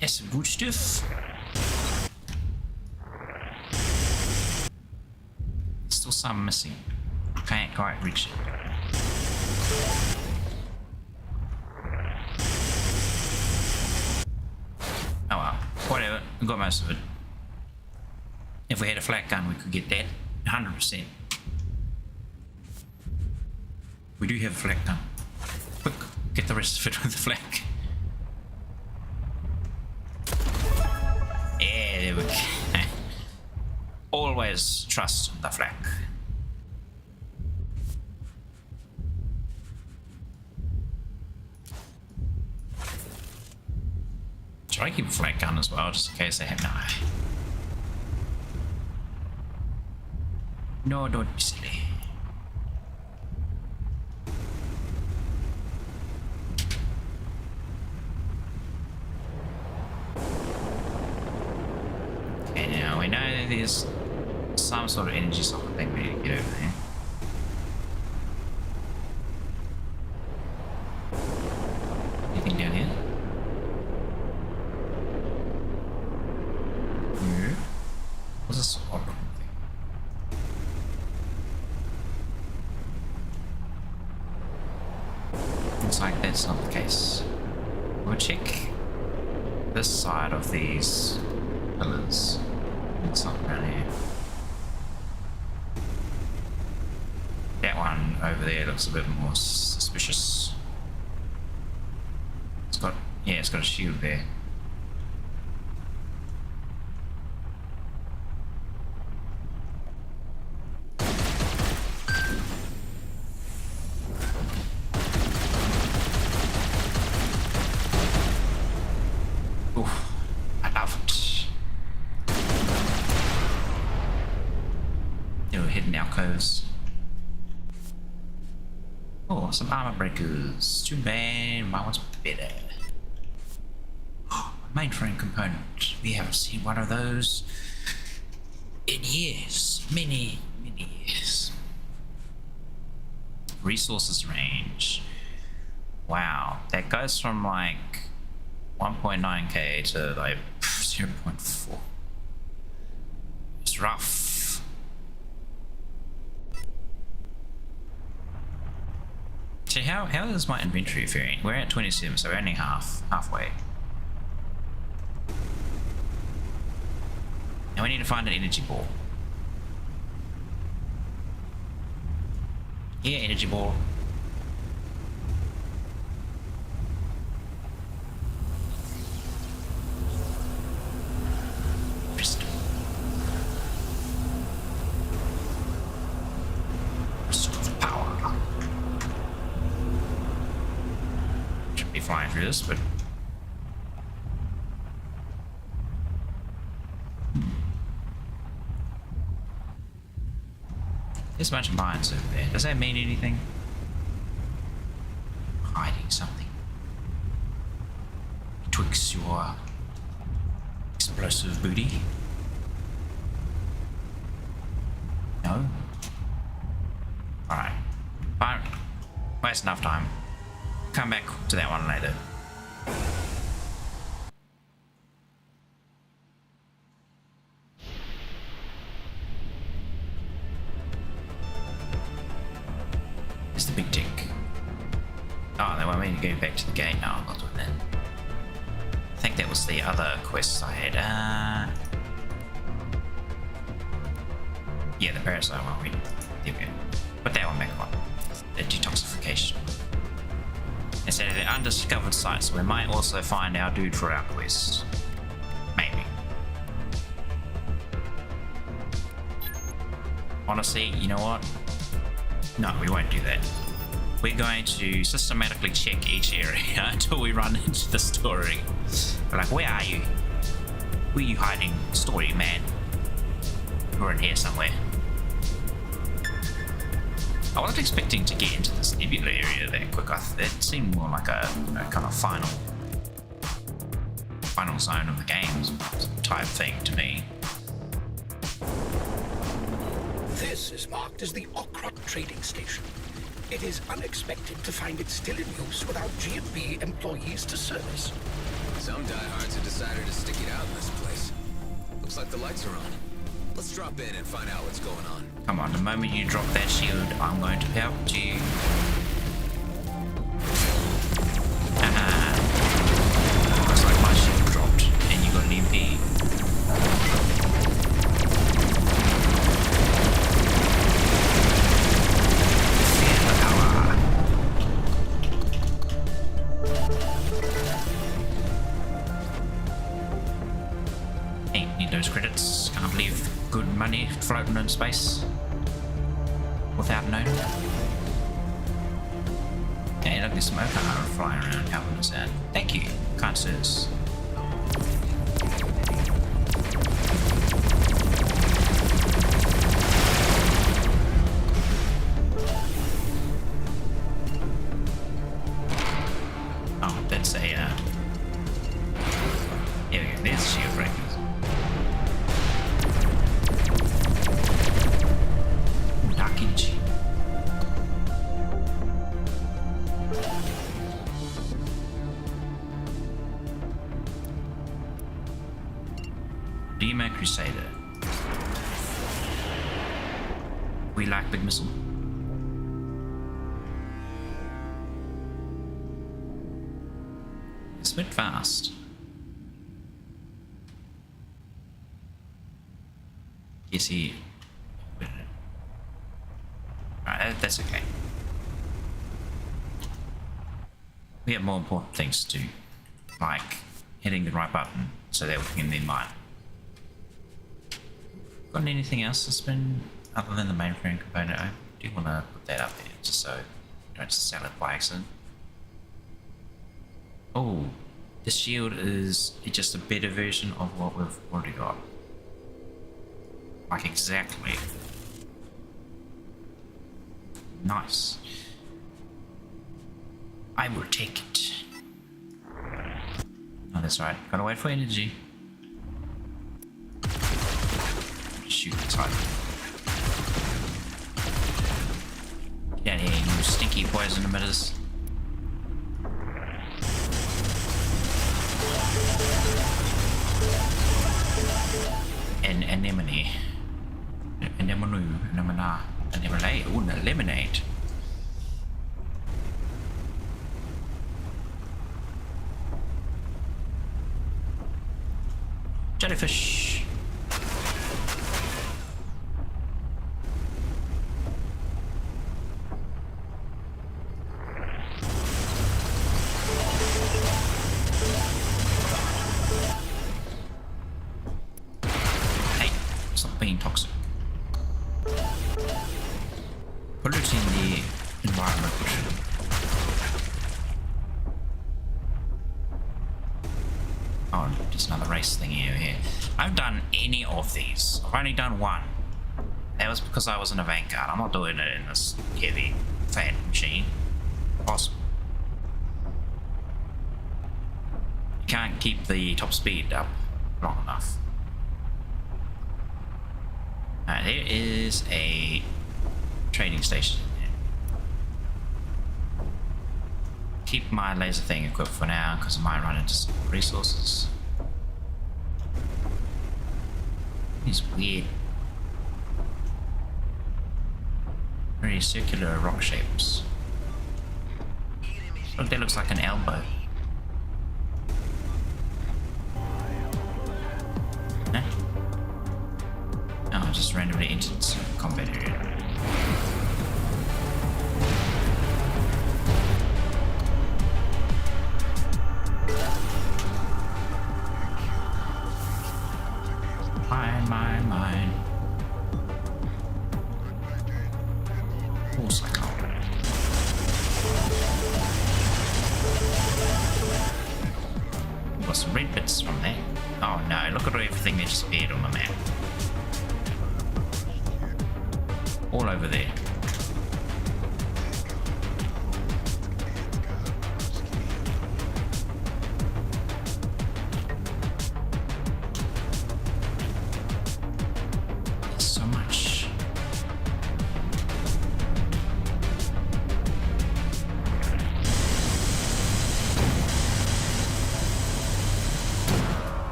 That's some good stuff. Still some missing. Can't quite reach it. Oh well, whatever. We got most of it. If we had a flak gun, we could get that 100%. We do have a flak gun. Quick, get the rest of it with the flak. Yeah, there we go. Always trust the flak. Should I keep a flak gun as well, just in case they have no, don't be silly. Okay, now we know that there's some sort of energy socket thing we need to get over there. Anything down here? No. What's this odd looking thing? Looks like that's not the case. We'll check this side of these pillars. It's something around here. That one over there looks a bit more suspicious. It's got, yeah, it's got a shield there. Oof, I love it. Little hidden alcoves. Oh, some armor breakers. Too bad, my one's better. Mainframe component. We haven't seen one of those in years. Many years. Resources range. Wow, that goes from like 1.9k to like 0.4. It's rough. So how is my inventory faring? We're at 27, so we're only halfway. Now we need to find an energy ball. Yeah, energy ball. Crystal. Crystal of power. Should be flying through this, but there's a bunch of mines over there. Does that mean anything? Hiding something betwixt your explosive booty? No? Alright. Fine. Waste enough time. Come back to that one later. It's the big tick. Oh, they want me to go back to the gate. No, I'm not doing that. I think that was the other quests I had. Yeah, the parasite one. There we go. Put that one back on. The detoxification. It's at an undiscovered site, so we might also find our dude for our quest. Maybe. Honestly, you know what? No, we won't do that. We're going to systematically check each area until we run into the story. We're like, where are you? Where are you hiding? Story, man. we're in here somewhere. I wasn't expecting to get into this nebula area that quick. It seemed more like a kind of final zone of the games type thing to me. This is marked as the Okrot trading station. It is unexpected to find it still in use without G&B employees to service. Some diehards have decided to stick it out in this place. Looks like the lights are on. Let's drop in and find out what's going on. Come on, the moment you drop that shield, I'm going to help you. Looks like my shield dropped and you got an MP. Ain't need those credits. Can't leave good money floating in space without knowing. Okay, look at the smoke armor flying around helping us out. Thank you, kind sirs. Oh, that's a here we go, there's shield breakers. Dema Crusader. We like big missile. It's a bit fast. Yes, he. Alright, that's okay. We have more important things to do, like hitting the right button so that we can then mine. Got anything else that's been other than the mainframe component? I do want to put that up there just so I don't sell it by accident. Oh, this shield is just a better version of what we've already got. Like exactly. Nice. I will take it. Oh, that's right. Gotta wait for energy. Shoot the type. Get out here, you stinky poison emitters. Anemone. Anemone. Ooh, lemonade. Jellyfish. Hey, stop being toxic. Polluting the environment. Oh, just another race thing here. I've done any of these. I've only done one. That was because I was in a Vanguard. I'm not doing it in this heavy, fat machine. Possible. You can't keep the top speed up long enough. Alright, there is a trading station in there. Keep my laser thing equipped for now because I might run into some resources. These weird, very circular rock shapes. Look, that looks like an elbow. Huh? Oh, I just randomly entered some combat area. Mine. Also got some red bits from there. Oh no, look at everything that just appeared on the map. all over there. There's so much.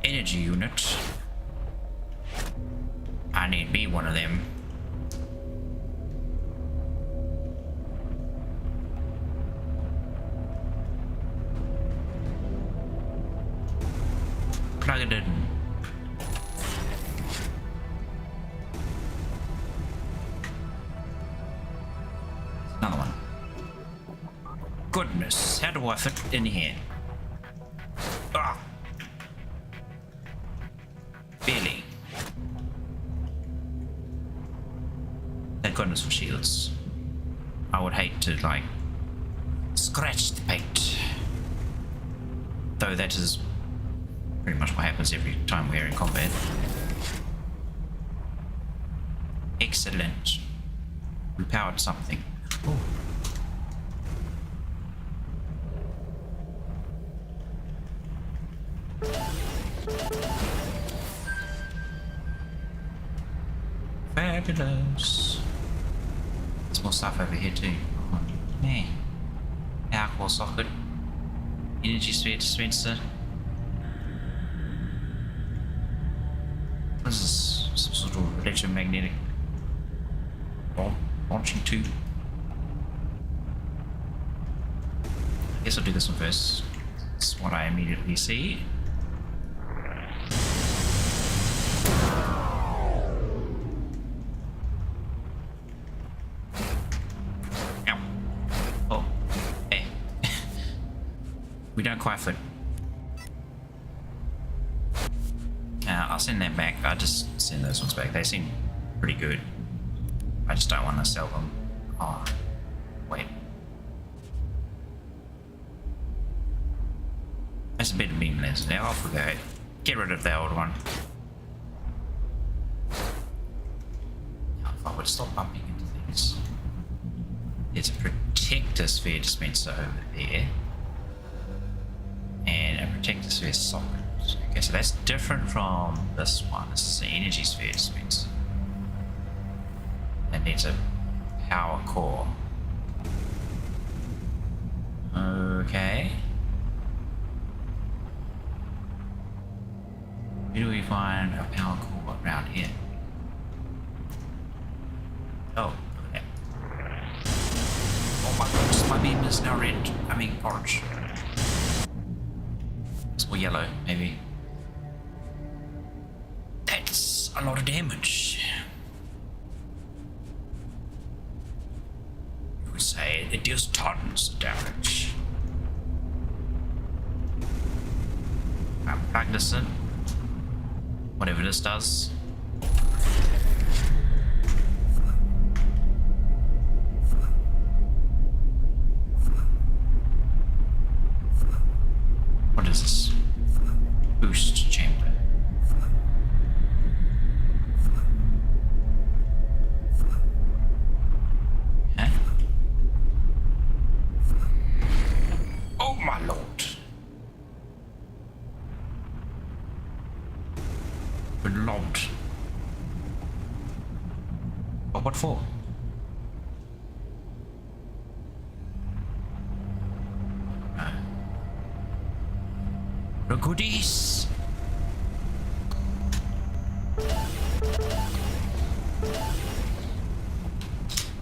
Energy unit. I need me one of them. Plug it in. Another one. Goodness, how do I fit in here? Ah! Barely. Thank goodness for shields. I would hate to, like, scratch the paint. Though that is pretty much what happens every time we're in combat. Excellent. Repowered something. Ooh. Fabulous. There's more stuff over here too. Oh, man. Power core socket. Energy sphere dispenser. What is this? Some sort of electromagnetic launching tube. I guess I'll do this one first. That's what I immediately see. We don't quite fit. I'll send them back. I'll just send those ones back. They seem pretty good. I just don't want to sell them. Oh, wait. That's a bit of beam lens. Now off we go. Get rid of the old one. Now, if I would stop bumping into things. There's a protector sphere dispenser over there. And a protector sphere socket. Okay, so that's different from this one. This is the energy sphere dispenser. That needs a power core. Okay. Where do we find a power core around here? Oh, look at that. Oh my goodness, my beam is now red. I mean orange. Or yellow, maybe. That's a lot of damage. You would say it deals tons of damage. I'll plug this in. Whatever this does. What is this? Boost chamber. Huh? Oh my lord. Been lobbed. But what for? The goodies.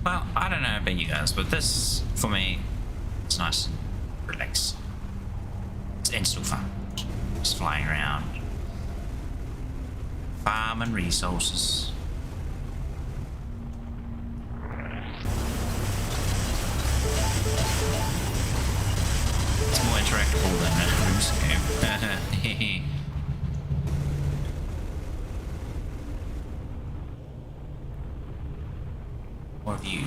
Well, I don't know about you guys, but this, for me, it's nice and relaxing. It's still fun. Just flying around. Farming resources. It's more interactable than a Roost game. More view.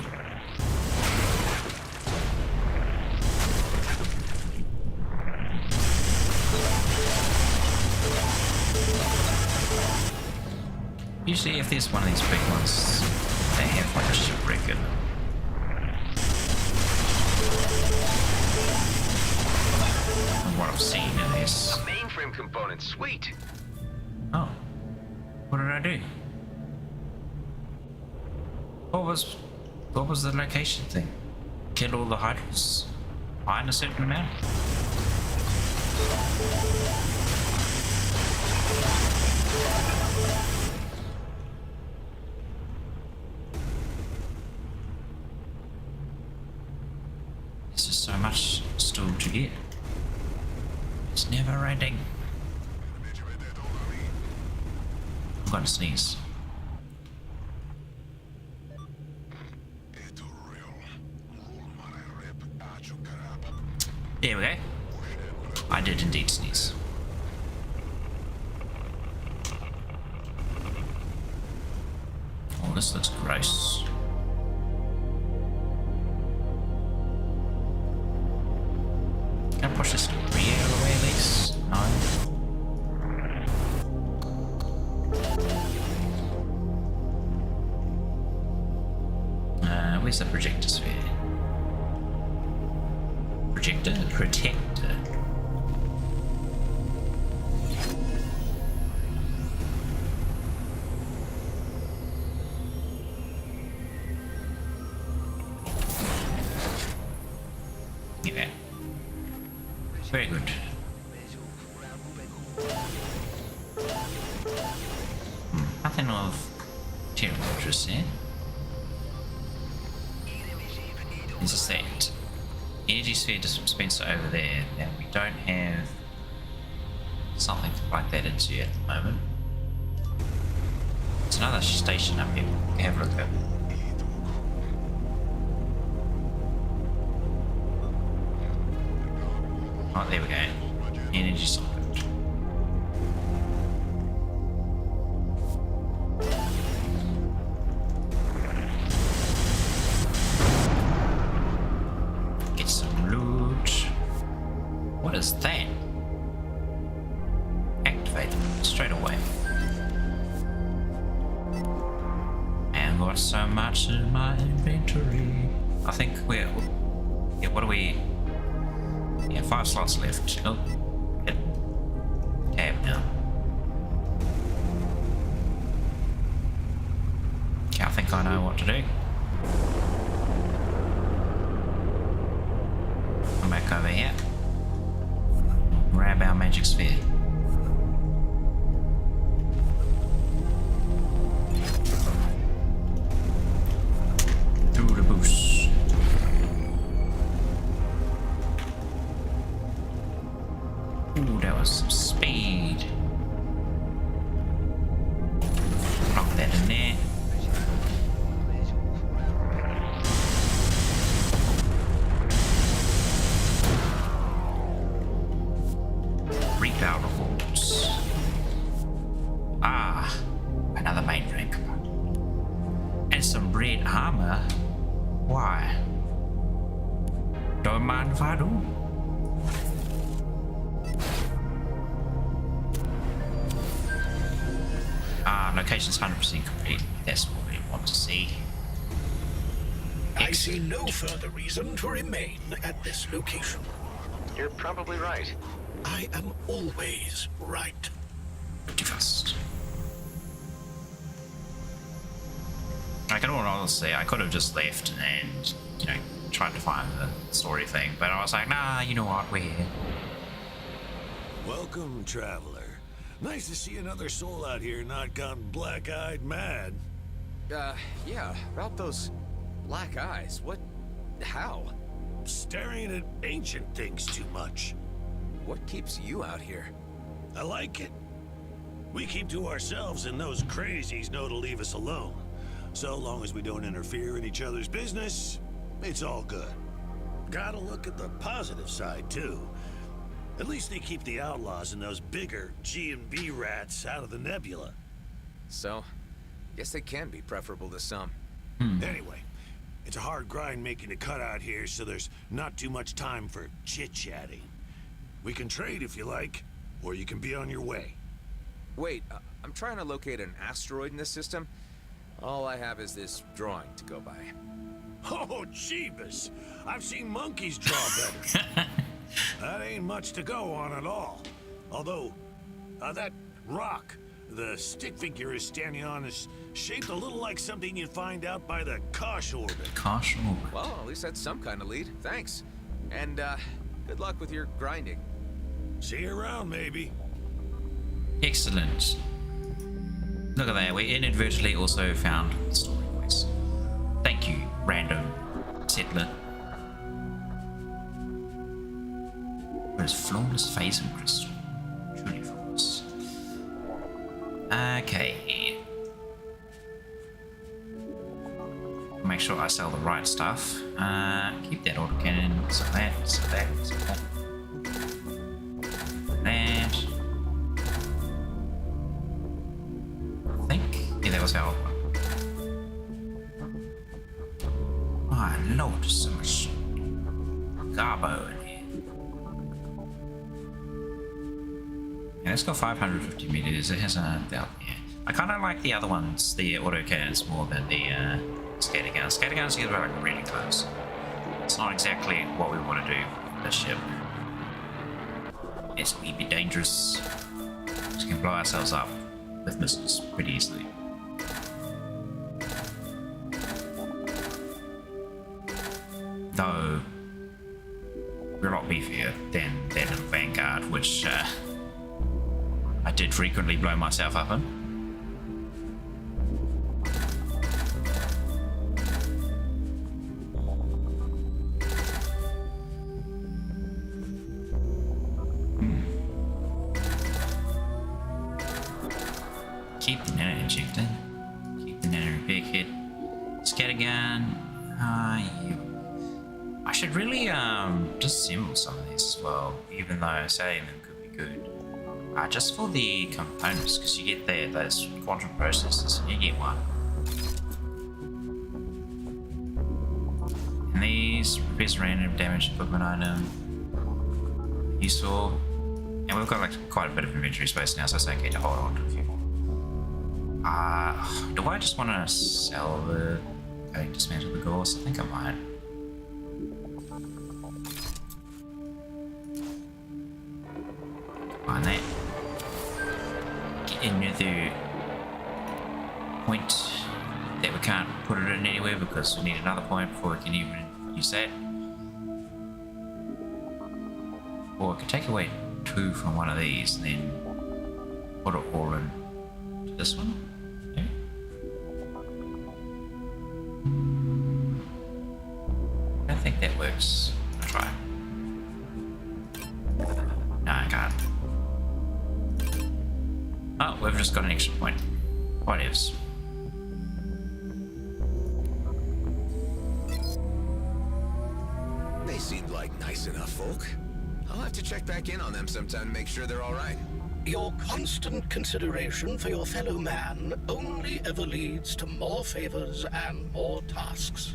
Usually if there's one of these big ones, they have like a shipwreck in them. From what I've seen in this. A mainframe component, sweet. Oh. What did I do? What was the location thing? Kill all the hydras behind a certain amount? There's just so much still to get. It's never ending. I'm going to sneeze. There we go. I did indeed sneeze. Oh, this looks gross. Can I push this rear away at least? No. Where's the projector sphere? Protector. Yeah. Very good. Nothing of terrible interest here. Is this that energy sphere dispenser over there that we don't have something to plug that into at the moment. It's another station up here. Have a look at. Oh, there we go. Energy socket. Get some loot. What is that? Activate straight away. And got so much in my inventory. I think we're. Yeah, what are we? Yeah, 5 slots left. Oh, hit tab now. Okay, I think I know what to do. Come back over here. Grab our magic sphere. Do the boost. Ooh, that was some speed. Lock that in there. Repower rewards. Ah, another mainframe. And some red armor. Why? Don't mind if I do. Location's 100% complete. That's what we want to see. I see no further reason to remain at this location. You're probably right. I am always right. Too fast. Like, in all honesty, I could have just left and, you know, tried to find the story thing, but I was like, nah, you know what, we're here. Welcome, traveler. Nice to see another soul out here not gone black-eyed mad. Yeah, about those black eyes. How? Staring at ancient things too much. What keeps you out here? I like it. We keep to ourselves and those crazies know to leave us alone. So long as we don't interfere in each other's business, it's all good. Gotta look at the positive side, too. At least they keep the outlaws and those bigger G&B rats out of the nebula. So, guess they can be preferable to some. Anyway, it's a hard grind making a cut out here, so there's not too much time for chit-chatting. We can trade if you like, or you can be on your way. Wait, I'm trying to locate an asteroid in this system. All I have is this drawing to go by. Oh, Jeebus. I've seen monkeys draw better. That ain't much to go on at all. Although, that rock the stick figure is standing on is shaped a little like something you'd find out by the Kosh orbit. Kosh orbit. Well, at least that's some kind of lead. Thanks. And, good luck with your grinding. See you around, maybe. Excellent. Look at that, we inadvertently also found the story voice. Thank you, random settler. What is flawless phase and crystal? Truly flawless. Okay. Make sure I sell the right stuff. Keep that autocannon. So that, so that, so that. That. I think. Yeah, that was our old one. My lord, so much garbo in here. Yeah, let's go 550 meters. It has a belt here. I kind of like the other ones, the autocannons, more than the scatter guns. Scatter guns get like really close. It's not exactly what we want to do with this ship. It's a wee bit dangerous. We can blow ourselves up with missiles pretty easily. Though we're a lot beefier than that little Vanguard, which I did frequently blow myself up in. Keep the nano injector. Keep the nano repair kit. Scattergun. I should really disassemble some of these as well, even though selling them could be good. Just for the components, because you get those quantum processors, and you get one. And these repairs random damage equipment item. Useful. And we've got like quite a bit of inventory space now, so it's okay to hold on to a few more. Do I just want to sell the dismantle the gauze? I think I might. Find that. Get another point that we can't put it in anywhere because we need another point before we can even use that. Or we could take away 2 from one of these and then put it all in to this one. Okay. I don't think that works. I'll try. No, I can't. Oh, we've just got an extra point. Whatevs. They seemed like nice enough folk. I'll have to check back in on them sometime to make sure they're all right. Your constant consideration for your fellow man only ever leads to more favors and more tasks.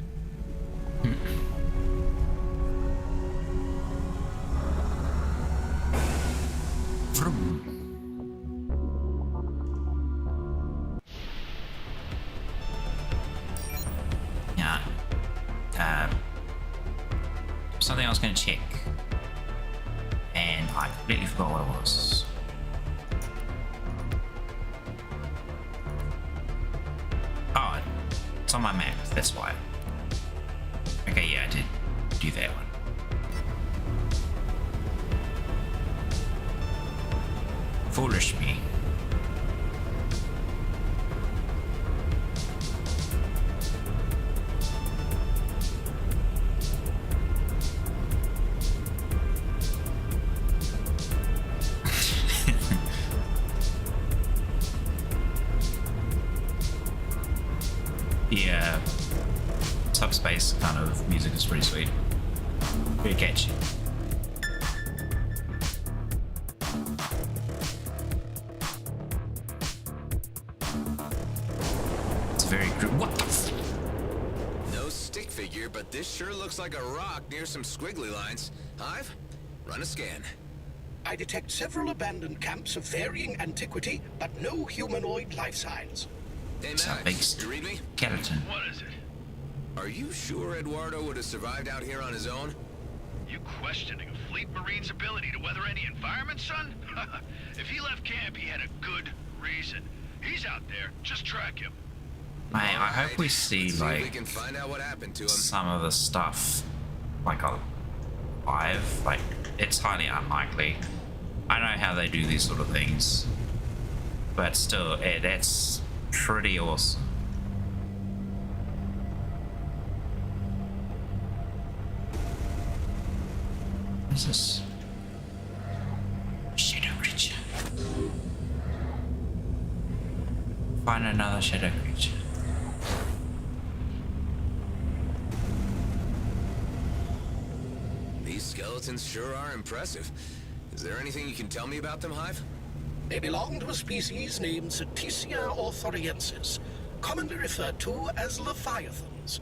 Something I was going to check, and I completely forgot what it was. Oh, it's on my map, that's why. Okay, yeah, I did do that one. Foolish me. The subspace kind of music is pretty sweet. Very catchy. It's very what the f— No stick figure, but this sure looks like a rock near some squiggly lines. Hive, run a scan. I detect several abandoned camps of varying antiquity, but no humanoid life signs. Hey, It's a big Max, you read me? skeleton. What is it? Are you sure Eduardo would have survived out here on his own? You questioning a fleet marine's ability to weather any environment, son? If he left camp, he had a good reason. He's out there. Just track him. Mate, I hope we see Let's see if we like can find out what happened to him. some of the stuff like alive. Like, it's highly unlikely. I know how they do these sort of things, but still, that's pretty awesome. What is this? Shadow creature. Find another shadow creature. These skeletons sure are impressive. Is there anything you can tell me about them, Hive? They belong to a species named Cetacea orthoriensis, commonly referred to as leviathans.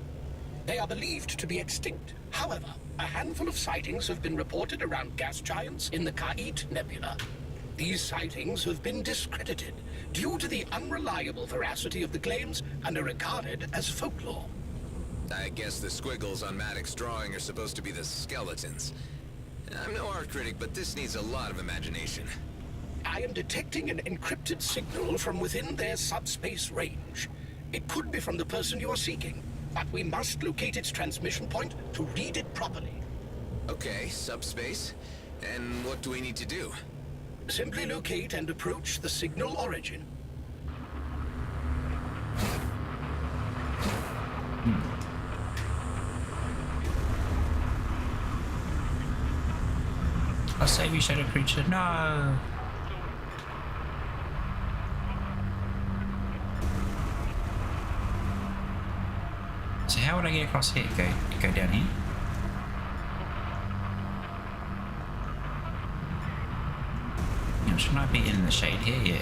They are believed to be extinct. However, a handful of sightings have been reported around gas giants in the Kait Nebula. These sightings have been discredited due to the unreliable veracity of the claims and are regarded as folklore. I guess the squiggles on Maddox's drawing are supposed to be the skeletons. I'm no art critic, but this needs a lot of imagination. I am detecting an encrypted signal from within their subspace range. It could be from the person you are seeking, but we must locate its transmission point to read it properly. Okay, subspace. And what do we need to do? Simply locate and approach the signal origin. I'll save you, shadow creature. No. So how would I get across here? Go down here? Shouldn't I be in the shade here? Yeah.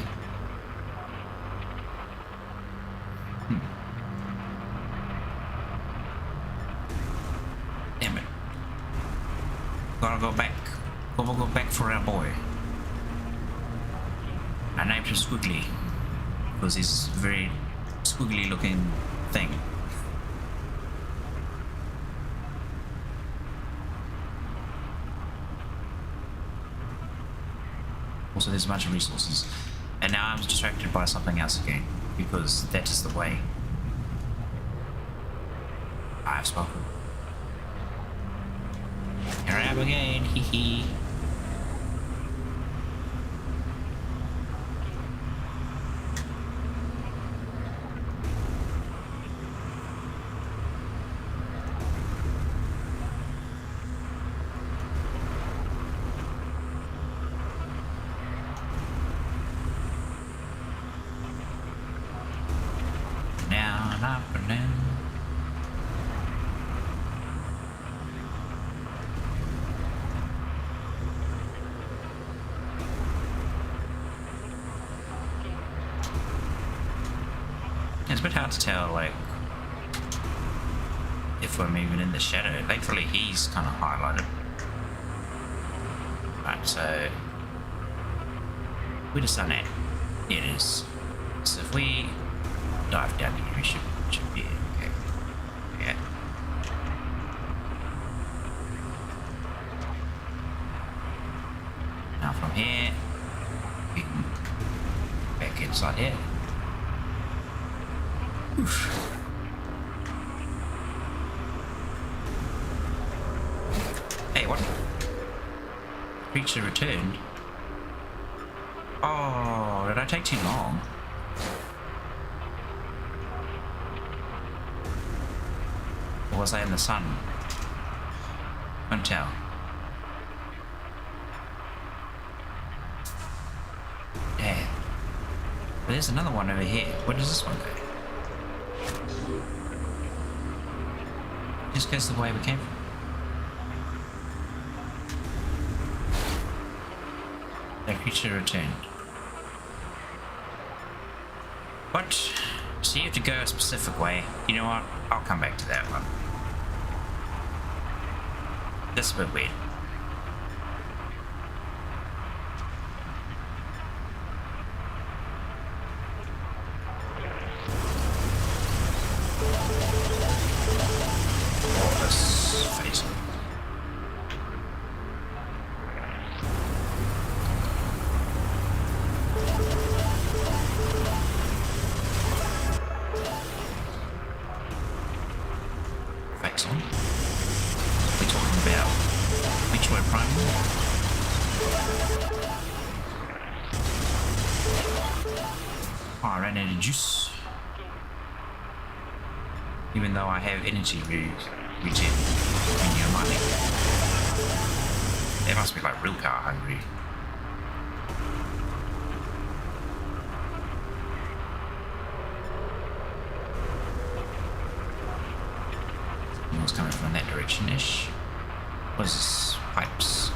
Damn it. Gotta go back. We'll go back for our boy. I named him Squiggly because he's a very squiggly looking thing. Also, there's a bunch of resources. And now I'm distracted by something else again, because that is the way. I have spoken. Here I am again, hee hee. It's a bit hard to tell, like, if we're moving in the shadow. Thankfully, he's kind of highlighted. Right, so we just done it. It is. So if we dive down here, we should be okay. Yeah. Now from here, we can back inside here. Oof. Hey, what? Creature returned. Oh, did I take too long? Or was I in the sun? Couldn't tell. Yeah. But there's another one over here. Where does this one go? Just goes the way we came from. The creature returned. What? So you have to go a specific way. You know what? I'll come back to that one. That's a bit weird. run out of juice. Even though I have energy regen when you're mining. They must be like real power hungry. It's coming from that direction-ish. What is this? Pipes.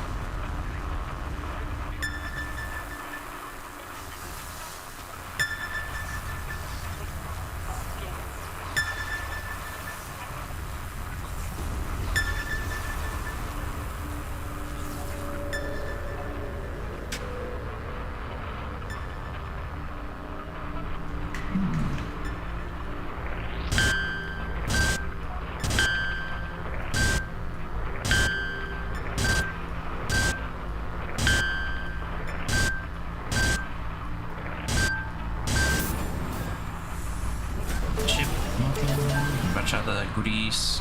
Other goodies.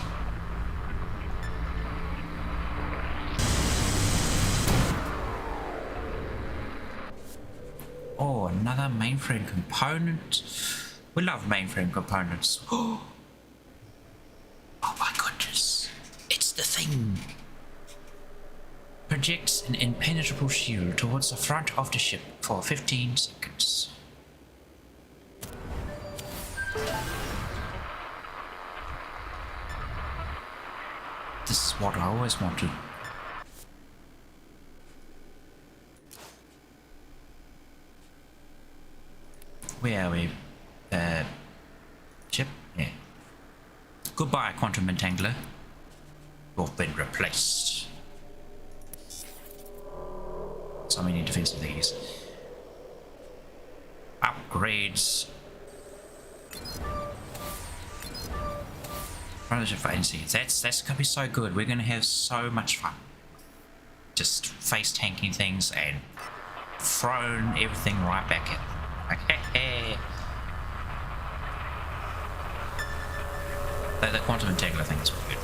Oh, another mainframe component. We love mainframe components. Oh my goodness. It's the thing. Projects an impenetrable shield towards the front of the ship for 15 seconds. This is what I always wanted. Where are we? Chip? Yeah. Goodbye, Quantum Entangler. You've been replaced. So many defensive things. Upgrades. Partnership for agencies. That's gonna be so good. We're gonna have so much fun. Just face tanking things and throwing everything right back at them. Okay. The quantum entangler thing is pretty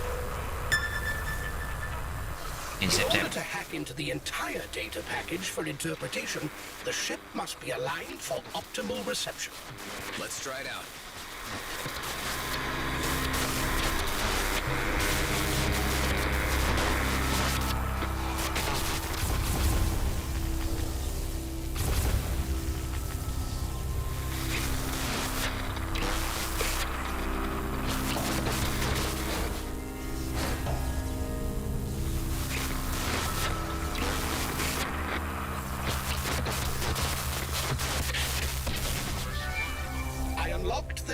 good. In order to hack into the entire data package for interpretation, the ship must be aligned for optimal reception. Let's try it out.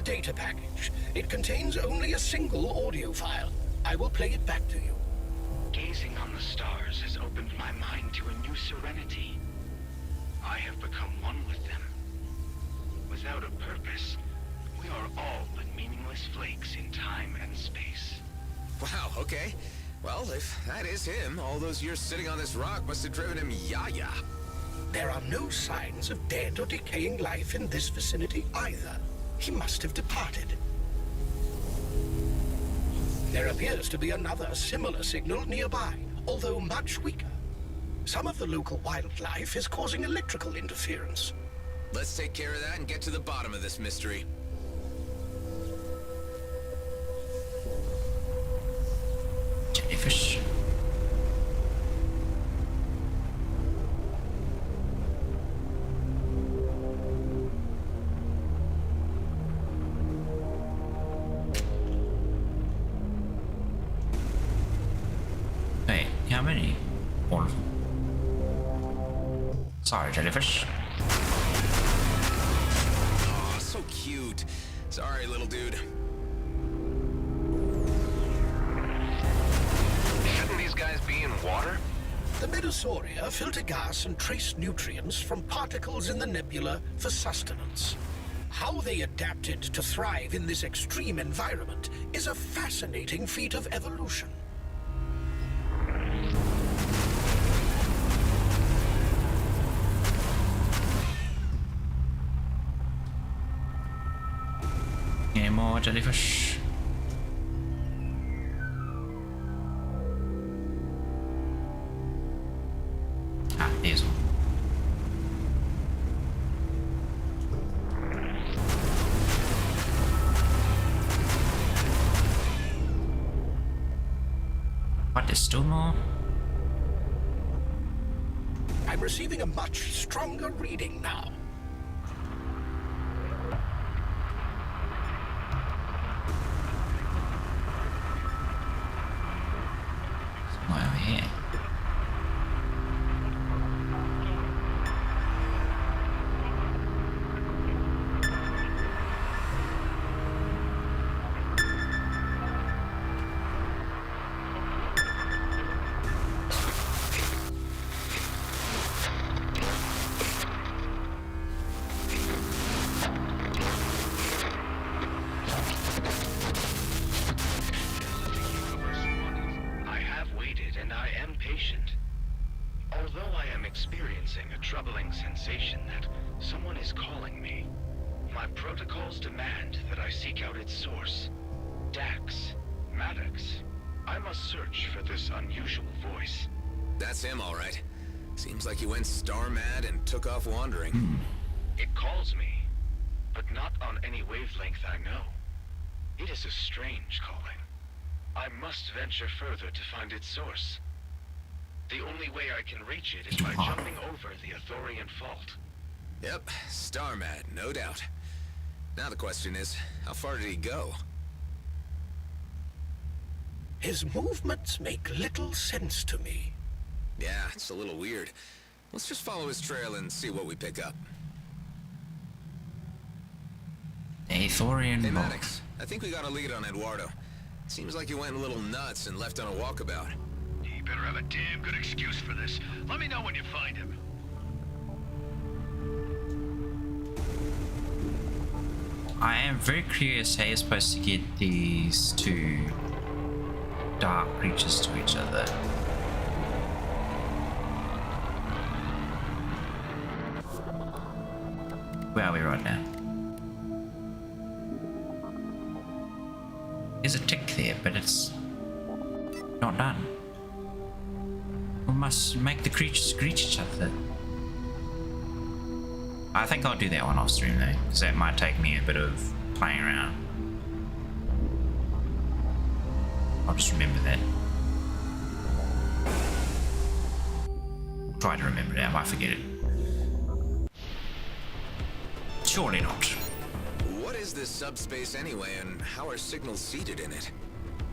Data package. It contains only a single audio file. I will play it back to you. Gazing on the stars has opened my mind to a new serenity. I have become one with them. Without a purpose, we are all but meaningless flakes in time and space. Wow, okay. Well, if that is him, all those years sitting on this rock must have driven him yaya. There are no signs of dead or decaying life in this vicinity either. He must have departed. There appears to be another similar signal nearby, although much weaker. Some of the local wildlife is causing electrical interference. Let's take care of that and get to the bottom of this mystery. Jellyfish. How many? All of them. Sorry, jellyfish. Oh, so cute. Sorry, little dude. Shouldn't these guys be in water? The Medosauria filter gas and trace nutrients from particles in the nebula for sustenance. How they adapted to thrive in this extreme environment is a fascinating feat of evolution. Any more jellyfish? Ah, there's one. there's still more? I'm receiving a much stronger reading now. What over here? I have waited, and I am patient. Although I am experiencing a troubling sensation that someone is calling me, my protocols demand that I seek out its source. Dax, Maddox. I must search for this unusual voice. That's him, all right. Seems like he went star-mad and took off wandering. It calls me, but not on any wavelength I know. It is a strange calling. I must venture further to find its source. The only way I can reach it is by jumping over the Athorian fault. Yep, star-mad, no doubt. Now the question is, how far did he go? His movements make little sense to me. Yeah, it's a little weird. Let's just follow his trail and see what we pick up. Athorian Hey, vault. Maddox, I think we got a lead on Eduardo. Seems like he went a little nuts and left on a walkabout. You better have a damn good excuse for this. Let me know when you find him. I am very curious how you're supposed to get these two dark creatures to each other. Where are we right now? There's a tick there, but it's not done. We must make the creatures greet each other. I think I'll do that one off stream though, because that might take me a bit of playing around. I'll just remember that. Try to remember it, I might forget it. Surely not. What is this subspace anyway, and how are signals seeded in it?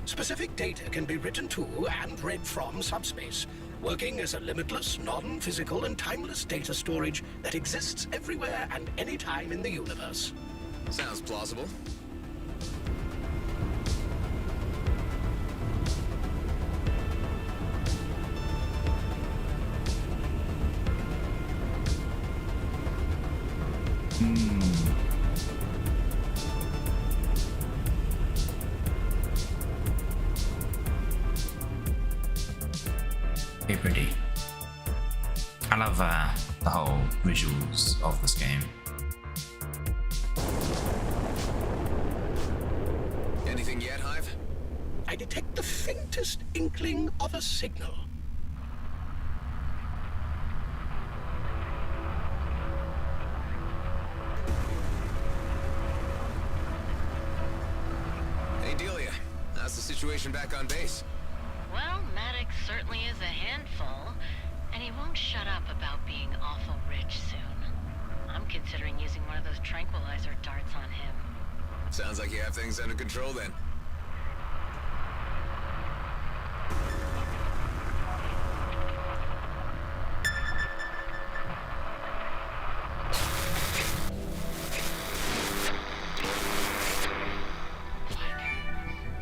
Specific data can be written to and read from subspace, working as a limitless, non-physical and timeless data storage that exists everywhere and anytime in the universe. Sounds plausible. Very pretty. I love the whole visuals of this game. Anything yet, Hive? I detect the faintest inkling of a signal. Hey, Delia. How's the situation back on base? Well, Maddox certainly is a handful, and he won't shut up about being awful rich soon. I'm considering using one of those tranquilizer darts on him. Sounds like you have things under control then.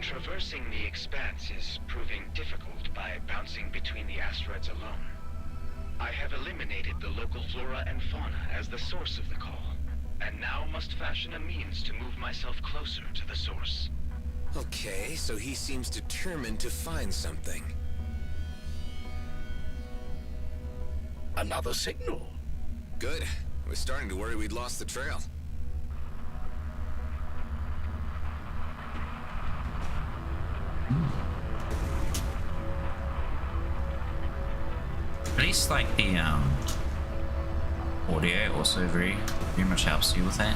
Traversing the expanse is proving difficult by bouncing between the asteroids alone. I have eliminated the local flora and fauna as the source of the call, and now must fashion a means to move myself closer to the source. Okay, so he seems determined to find something. Another signal. Good. I was starting to worry we'd lost the trail. At least like the audio also very much helps you with that.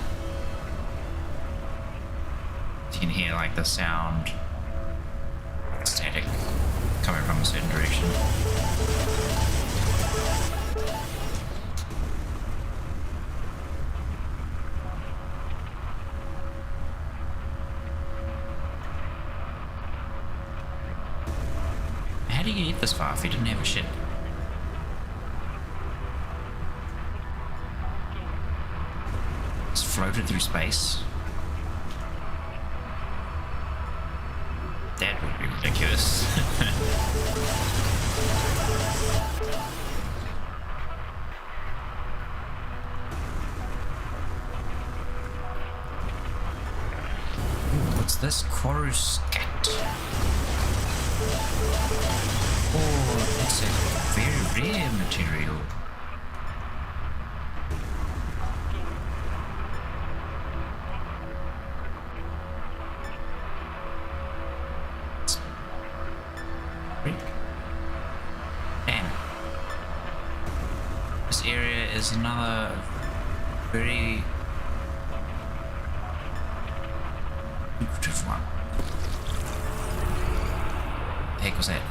You can hear like the sound, static coming from a certain direction. How do you get this far if you didn't have a ship? It's floated through space. That would be ridiculous. Ooh, what's this? Coruscant. Oh, it's a very rare material. Damn. This area is another very lucrative one. The heck was that?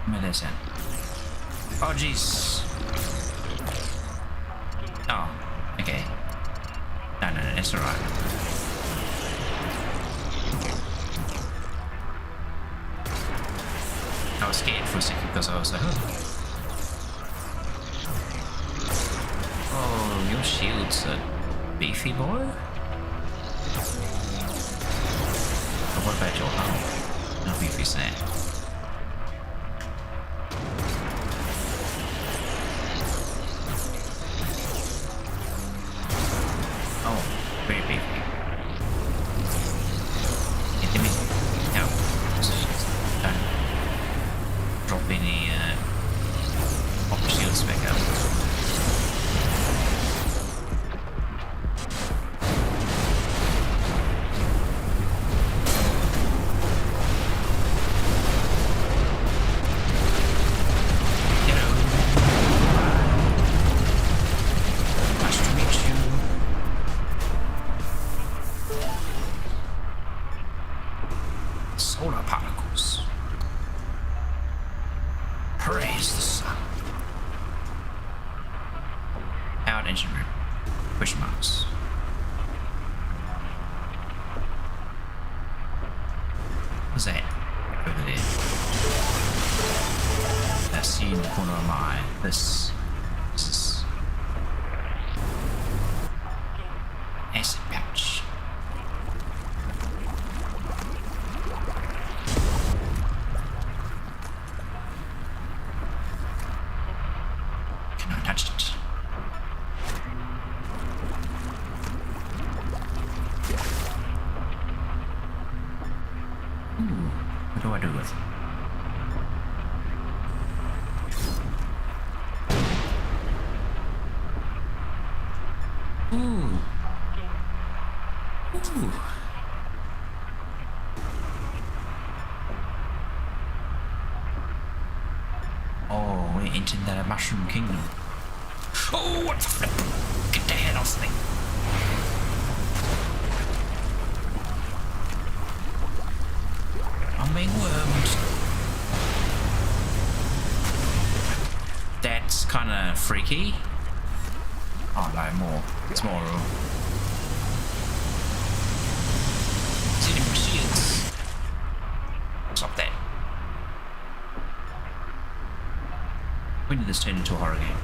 Where that's at? Oh jeez. Oh, okay. No, that's alright. I was scared for a second because I was like, oh, your shield's a beefy boy? But what about your hull? How beefy is that? Oh, very beefy. Yeah, give me help. Don't drop any opera shields back up. Solar particles. Praise the sun. Powered engine room. Question marks. What's that? Over there. I see in the corner of my eye. This is acid pouch. Touched it. Ooh, what do I do with it? Ooh. Ooh. Oh, we're entering the Mushroom Kingdom. Oh, what the flip? Get the head off me. I'm being wormed. That's kind of freaky. Oh no, more. It's more real. See them shields. Stop that. When did this turn into a horror game?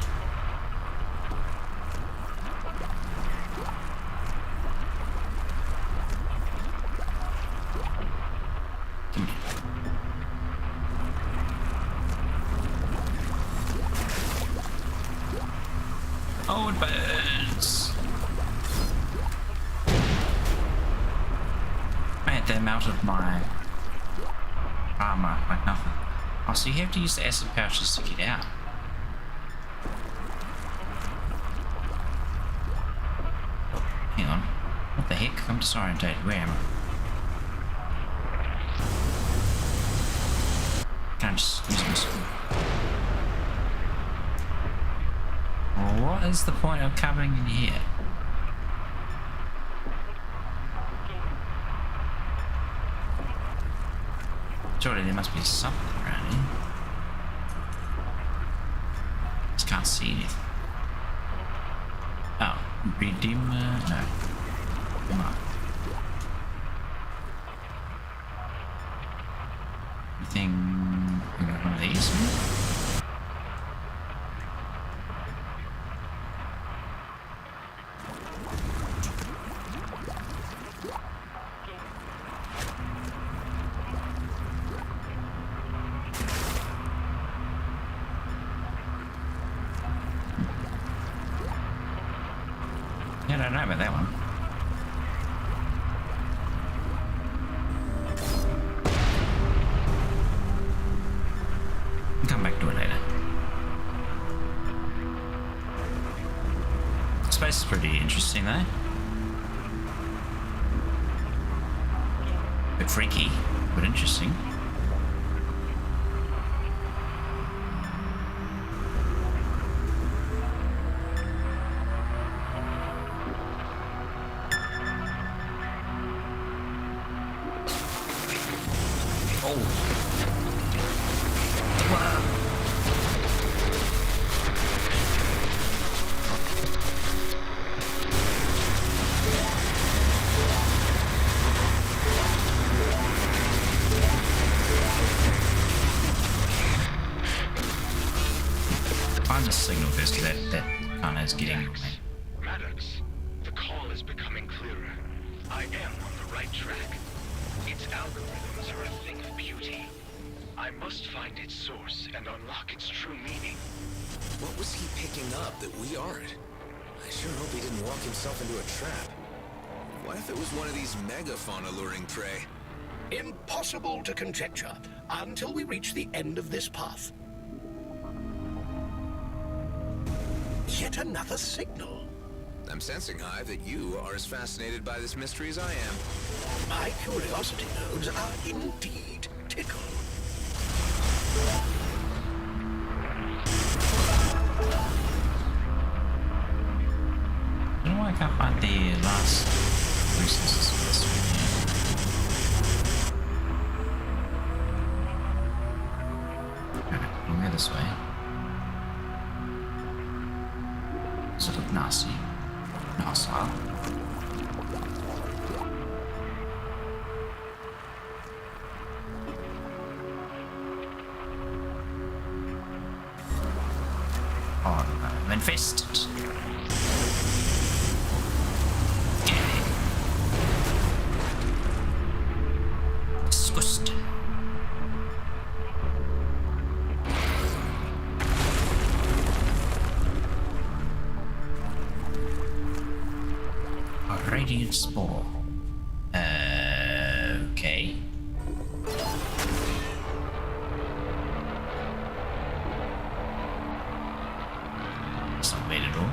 Oh, it burns. Man, they melted my armor like nothing. Oh, so you have to use the acid pouches to get out. Hang on. What the heck? I'm disorientated. Where am I? Can I just use my screw? What is the point of coming in here? Surely there must be something around here. Just can't see anything. Oh, Redeemer. No. Come on. Anything? One of these? Yeah, I don't know about that one. I'll come back to it later. Space is pretty interesting though. Bit freaky, but interesting. Find the signal first, that kind of is getting. Maddox, the call is becoming clearer. I am on the right track. Its algorithms are a thing of beauty. I must find its source and unlock its true meaning. What was he picking up that we aren't? I sure hope he didn't walk himself into a trap. What if it was one of these megafauna luring prey? Impossible to conjecture until we reach the end of this path. Yet another signal. I'm sensing, Hive, that you are as fascinated by this mystery as I am. My curiosity nodes are indeed tickled. I don't know why I can't find the last resources for this one. I'll go this way. Does it look nasty? Hostile. Oh, I'm infested. Disgusting. Radiant spore. Okay. It's not bad at all.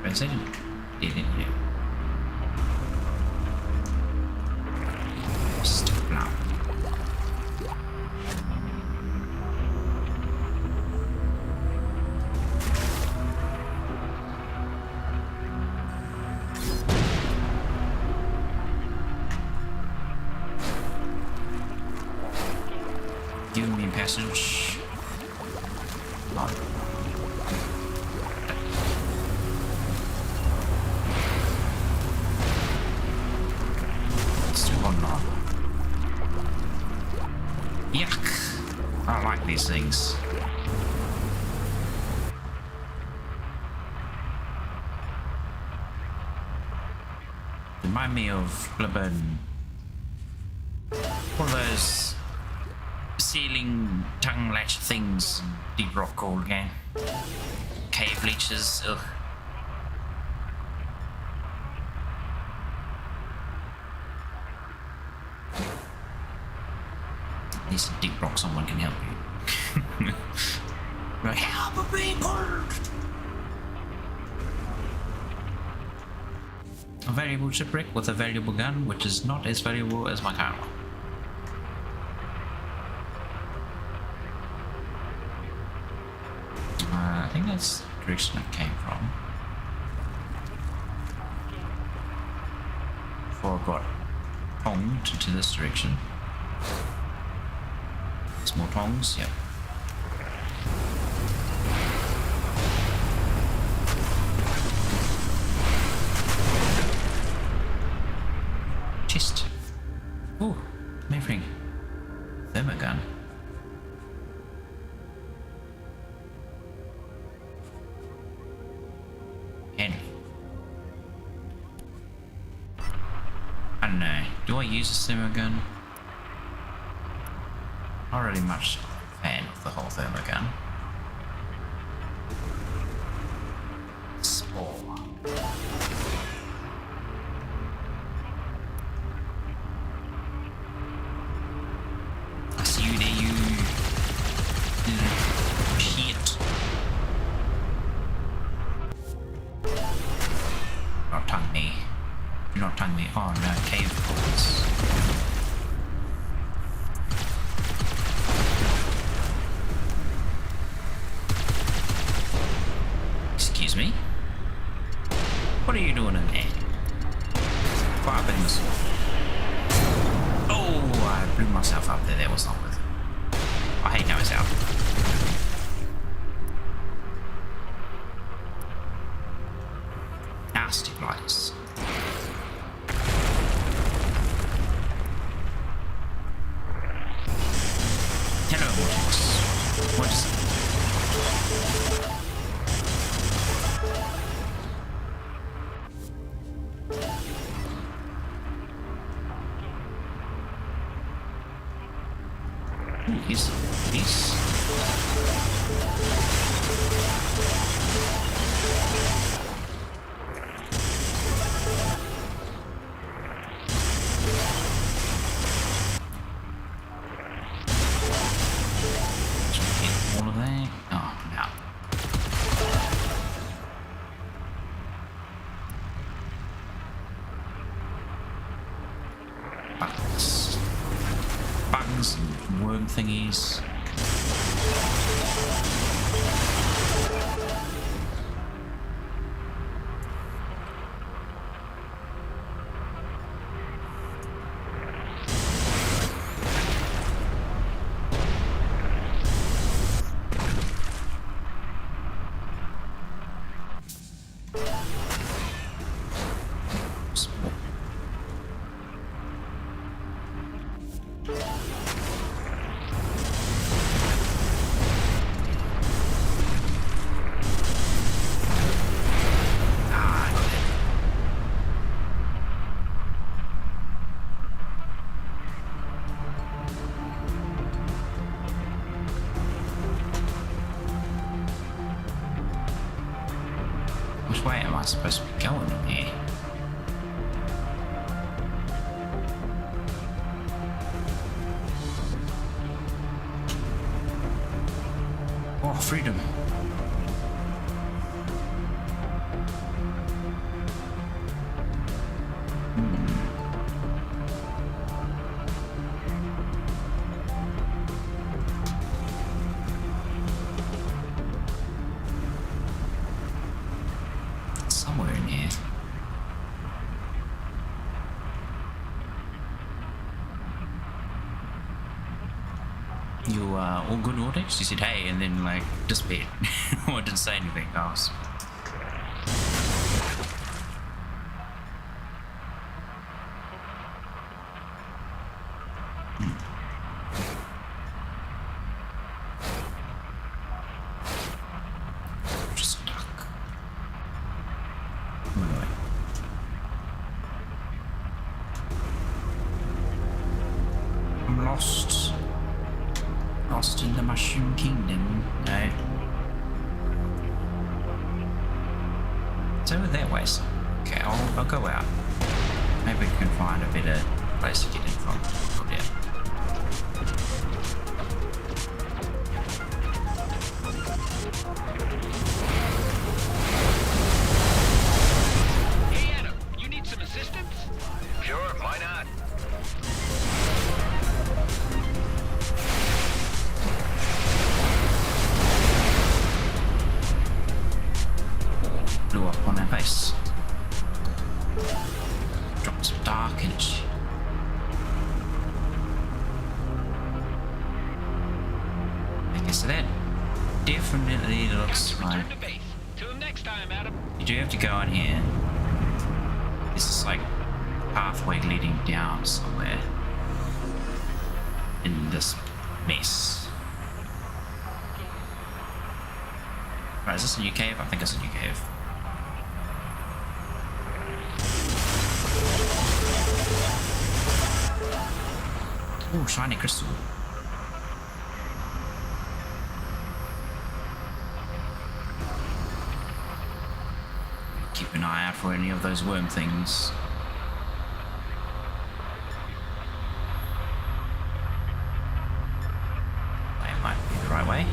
I didn't hear. Stop now. Give me a passage. On. Yuck. I don't like these things. Remind me of Blibbin. One of those ceiling tongue latch things in Deep Rock called again. Cave leeches. Ugh. At least in Deep Rock someone can help you. Like, help me, people! a valuable shipwreck with a valuable gun, which is not as valuable as my current one. I think that's the direction it came from. Before I got tonged to this direction. There's more tongs, yep. Chest. Ooh, Maverick. Thermogun. And I don't know. Do I use a thermogun? Not really much fan of the whole thermogun. Spore. I see you there, you shit. Not tongue me. Do not tongue me. Oh no, cave ports. Excuse me? What are you doing in there? Fire missile. Oh, I blew myself up there. That was not worth it. I hate how it's out. Nasty lights. Hello, Vortex. What is it? He's all of that. Oh no. Bugs and worm thingies. Which way am I supposed to be going in here? Oh, freedom. Somewhere in here. You all good orders? She said hey and then like disappeared. I didn't say anything else. Just stuck. Anyway. I'm lost. Lost in the Mushroom Kingdom. No. It's over that way. So. Okay, I'll go out. Maybe we can find a better place to get in from. Oh, yeah. Hey Adam, you need some Okay, so that definitely looks like... Return to base. Till next time, Adam. You do have to go in here. This is like pathway leading down somewhere in this mess. Right, is this a new cave? I think it's a new cave. Oh, shiny crystal. Keep an eye out for any of those worm things. That might be the right way.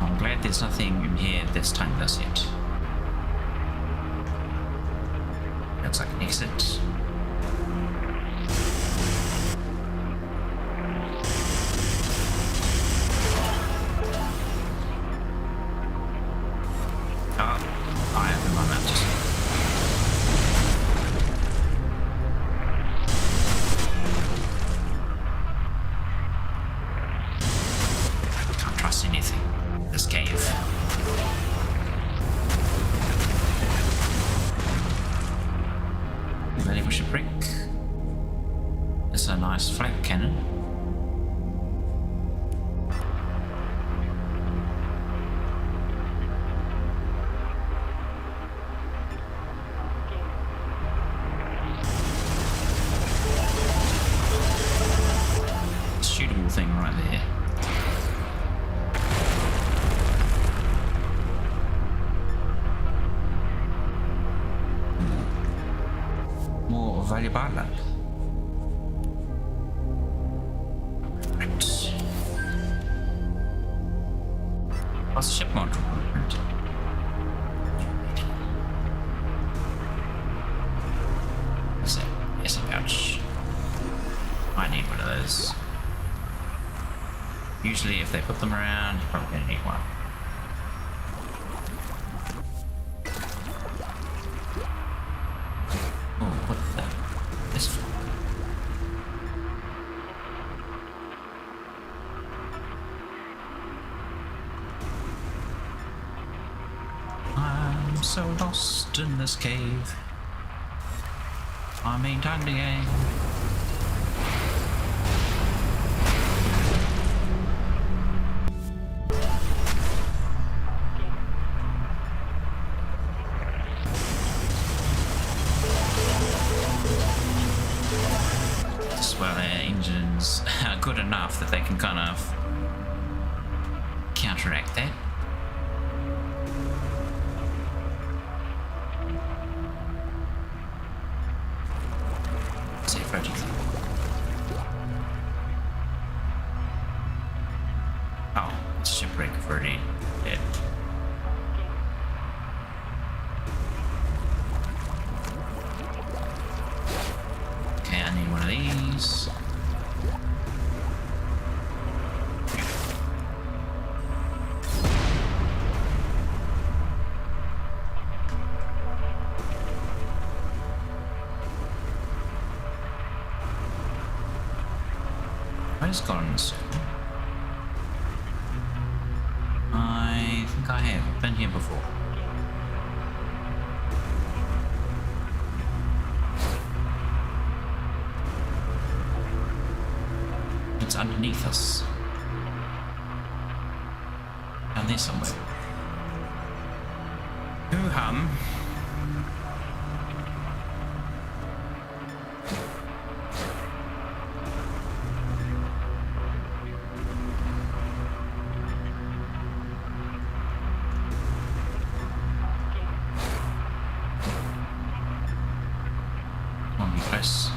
I'm glad there's nothing in here this time does yet. Looks like an exit. Oh, I have in my map just... Can't trust anything. This cave. Valuable shipwreck. It's a nice flak cannon. Shootable thing right there. More valuable land. Right. What's the ship module? Right. What's that? Yes, a pouch. Might need one of those. Usually, if they put them around, you're probably gonna need one. Oh, what the? This. I'm so lost in this cave. I mean, time to game. Well, their engines are good enough that they can kind of counteract that. Safe project. Oh, it's shipwreck already dead. Okay, I need one of these. I just got on this. I think I have. I've been here before. It's underneath us. Down there somewhere. Hoo-hum. Come on, be close.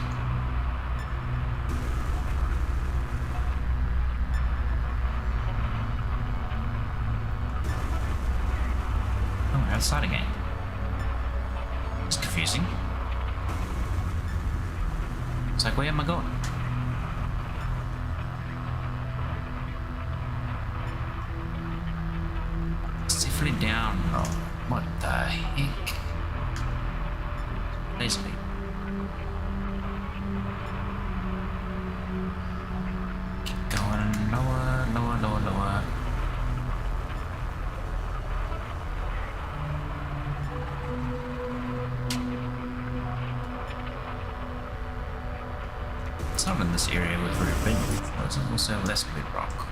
Outside again. It's confusing. It's like, where am I going? hopefully down. Oh, what the heck? Basically. Keep going lower, lower, lower, lower. It's not in this area we've already been before, it's also less good rock.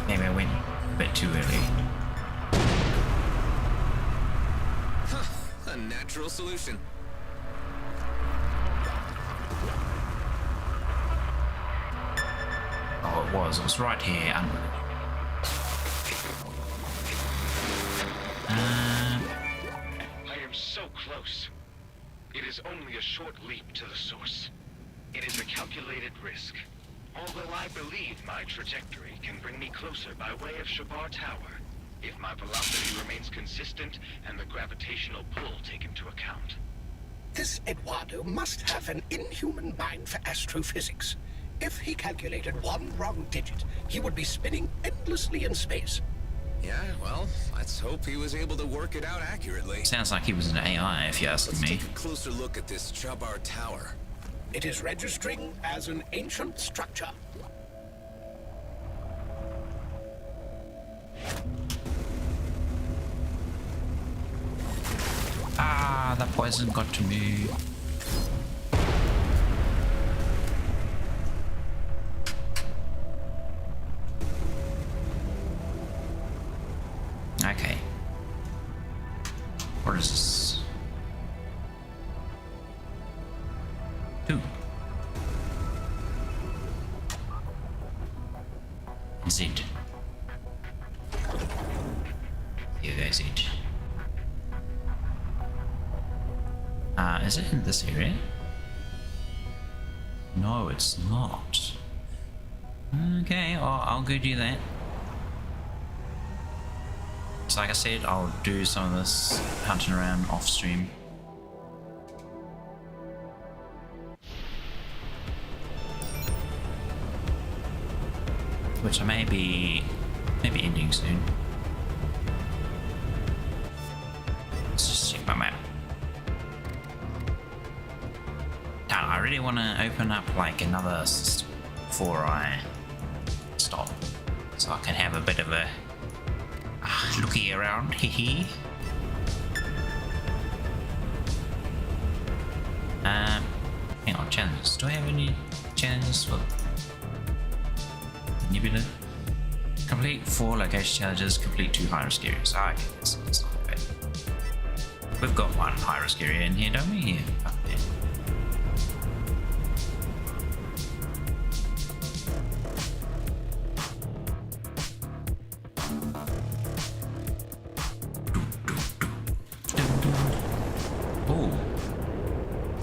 Maybe I went a bit too early. A natural solution. Oh, it was right here. I am so close. It is only a short leap to the source. It is a calculated risk. Although I believe my trajectory can bring me closer by way of Shabar Tower, if my velocity remains consistent and the gravitational pull taken into account. This Eduardo must have an inhuman mind for astrophysics. If he calculated one wrong digit, he would be spinning endlessly in space. Yeah, well, let's hope he was able to work it out accurately. Sounds like he was an AI, if you ask Let's me. take a closer look at this Shabar Tower. It is registering as an ancient structure. Ah, that poison got to me. Okay. What is this? 2. Z. Here goes Z. Is it in this area? No, it's not. Okay, well, I'll go do that. So like I said, I'll do some of this hunting around off stream. Which I may be ending soon. Let's just check my map. Now, I really want to open up like another system before I stop, so I can have a bit of a looky around. Hee. Hang on, challenges. Do I have any challenges for Nebula? Complete 4 location challenges, complete 2 high risk areas. Ah, okay, that's not bad. We've got 1 high risk area in here, don't we? Yeah, up there.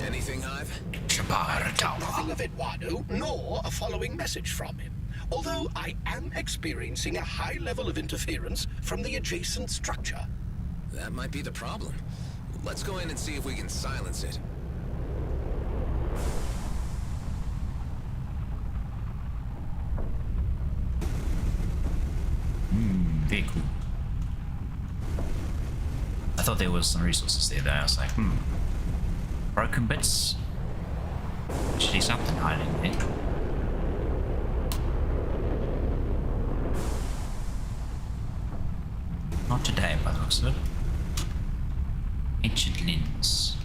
Anything, Hive? Shabar Tower. Nothing of Eduardo, nor a following message from him. Although I am experiencing a high level of interference from the adjacent structure. That might be the problem. Let's go in and see if we can silence it. Very cool. I thought there was some resources there though. I was like, broken bits? Actually something hiding there. Not today by the looks of it. Ancient lens.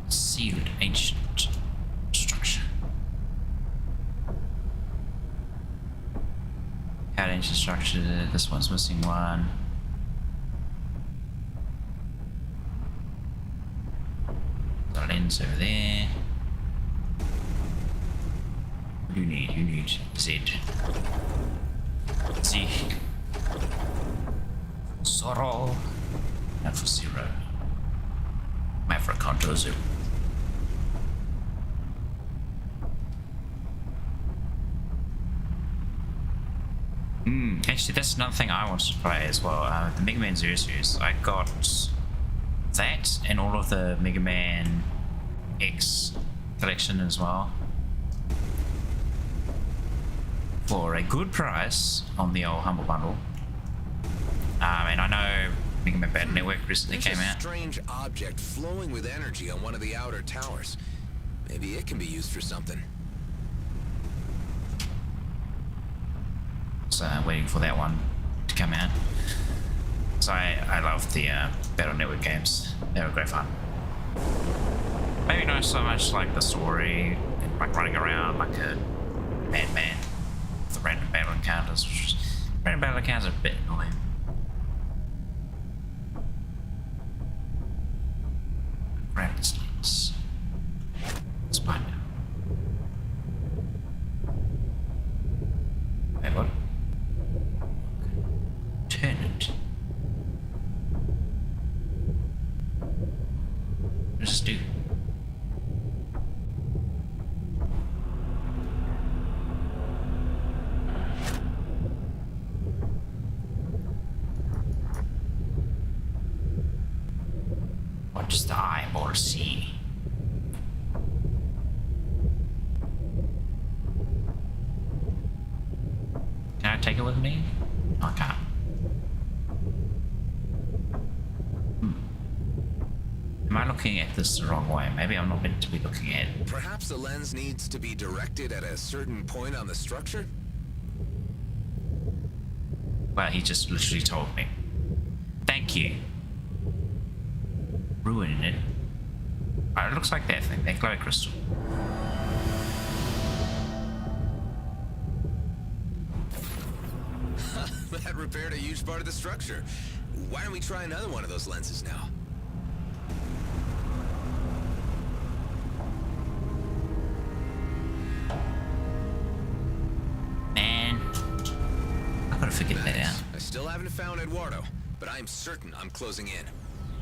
Sealed ancient structure. Had ancient structure. This one's missing one. The lens over there. What do you need? You need Z. Z. Sorrow. And for 0. Maverick Contour Zoom. Actually, that's another thing I wanted to play as well. The Mega Man Zero series. I got that and all of the Mega Man X collection as well for a good price on the old Humble Bundle. And I know Mega Man Battle Network recently came out. There's a strange object flowing with energy on one of the outer towers. Maybe it can be used for something. So waiting for that one to come out. So I love the Battle Network games. They were great fun. Maybe not so much like the story and like running around like a madman with the random battle encounters. Random battle encounters are a bit annoying. Grab this links. Spider. Wait, what? Turn it. What does this do? What does the eyeball see? Can I take it with me? No, I can't. Am I looking at this the wrong way? Maybe I'm not meant to be looking at it. Perhaps the lens needs to be directed at a certain point on the structure? Well, he just literally told me. Thank you. Ruining it. Oh, it looks like that thing, that glow crystal. That repaired a huge part of the structure. Why don't we try another one of those lenses now? Man, I gotta figure that out. I still haven't found Eduardo, but I'm certain I'm closing in.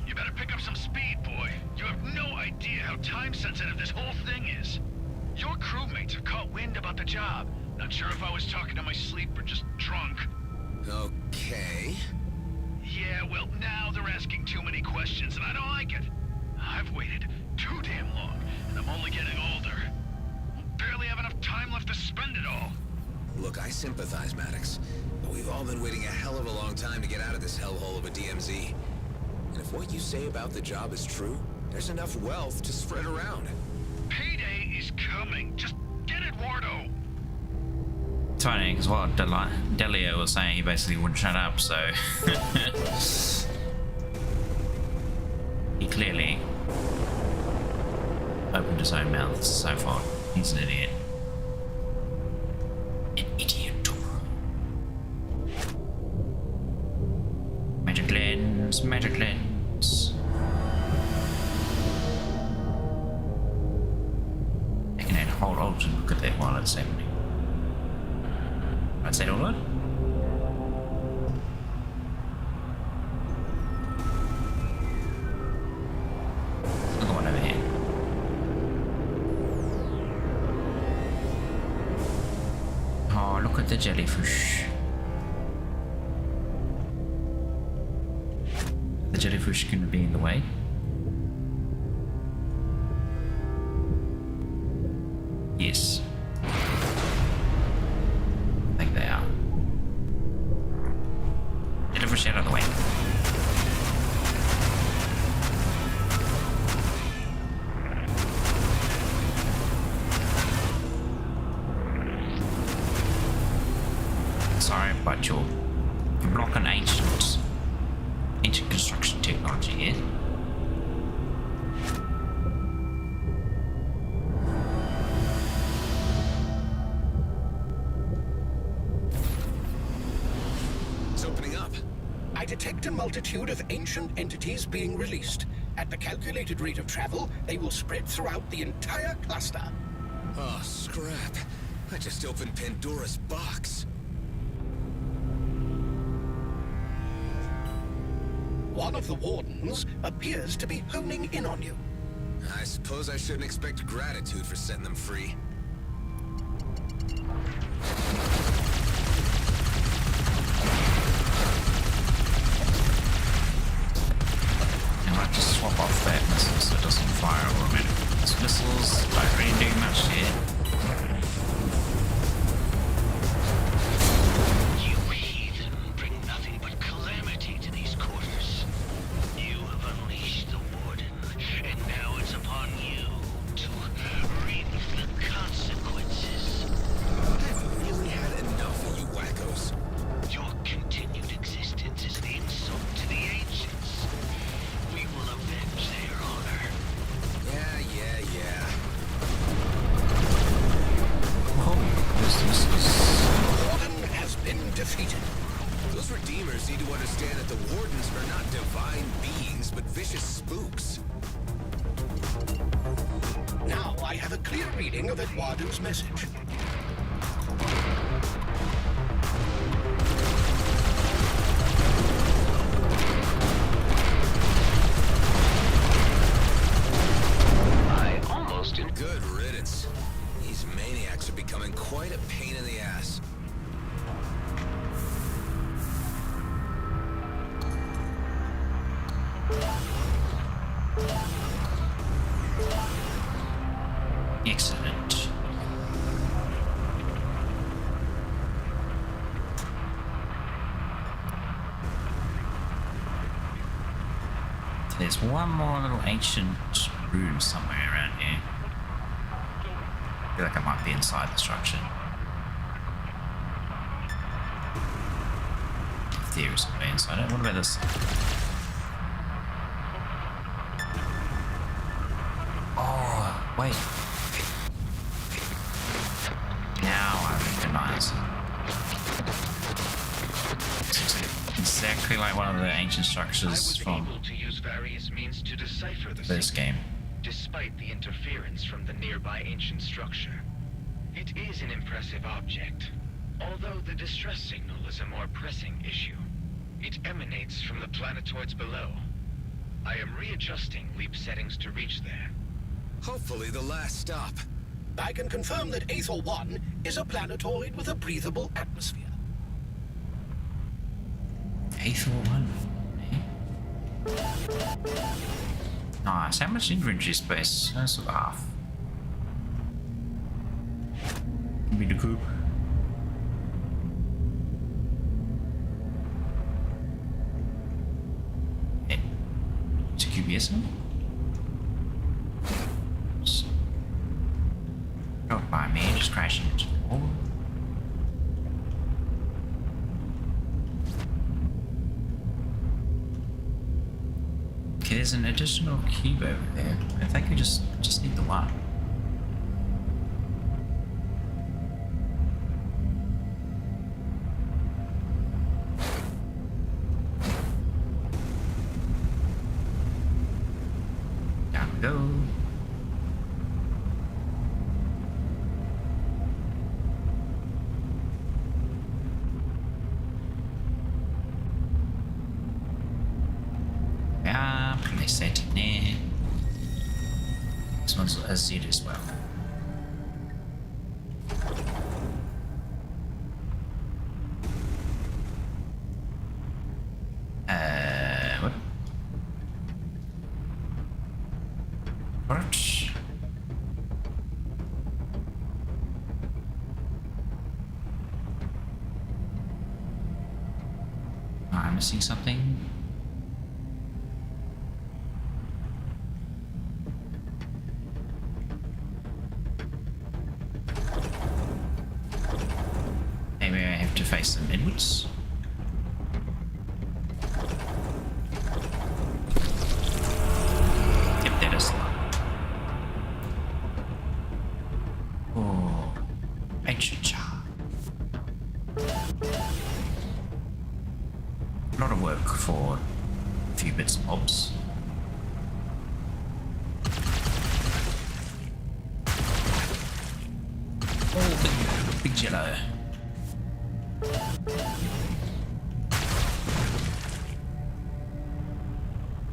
You better pick up some speed, boy. You have no idea how time-sensitive this whole thing is. Your crewmates have caught wind about the job. Not sure if I was talking in my sleep or just drunk. Okay. Yeah, well, now they're asking too many questions, and I don't like it. I've waited too damn long, and I'm only getting older. Barely have enough time left to spend it all. Look, I sympathize, Maddox, but we've all been waiting a hell of a long time to get out of this hellhole of a DMZ. And if what you say about the job is true, there's enough wealth to spread around. Payday is coming. Just get Eduardo. It's funny, because what Delio was saying, he basically wouldn't shut up, so... he clearly opened his own mouth so far. He's an idiot. An idiot. Magic lens, magic lens. I can hold alt and look at that while it's happening. Is that all right? Another one over here. Oh, look at the jellyfish. The jellyfish can be in the way. Yes. I think they are. Jellyfish out of the way. Sorry, but you're blocking ancient construction technology here. It's opening up. I detect a multitude of ancient entities being released. At the calculated rate of travel, they will spread throughout the entire cluster. Oh, scrap. I just opened Pandora's box. One of the wardens appears to be honing in on you. I suppose I shouldn't expect gratitude for setting them free. so it doesn't fire automatic missiles. Don't really do much here. You heathen bring nothing but calamity to these quarters. You have unleashed the Warden, and now it's upon you to reap the consequences. I've really had enough of you wackos. Your continued existence is an insult to the ancients. We will avenge their honor. Yeah. Oh, this is... The Warden has been defeated. Those Redeemers need to understand that the Wardens are not divine beings, but vicious spooks. Now I have a clear reading of that Warden's message. Good riddance. These maniacs are becoming quite a pain in the ass. Excellent. There's one more little ancient room somewhere around here. I feel like I might be inside the structure. If there is a way inside it. What about this? Oh, wait. Now I recognize. It's exactly like one of the ancient structures from able to use various means to decipher the this game. despite the interference from the nearby ancient structure. It is an impressive object, although the distress signal is a more pressing issue. It emanates from the planetoids below. I am readjusting leap settings to reach there. Hopefully the last stop. I can confirm that Aethel 1 is a planetoid with a breathable atmosphere. Aethel 1. Nice. How much inventory space? That's sort of half. Give me the coop. Hey. Is it QBS in? Don't mind me, just crashing into the wall. Okay, there's an additional cube over there. I think we just need the one. Down we go. Place that in there. This one's a Z as well. What? What? I'm missing something. Maybe I have to face them inwards. Yep, that is the one. Oh, ancient jar. A lot of work for a few bits and bobs. Oh, big jello.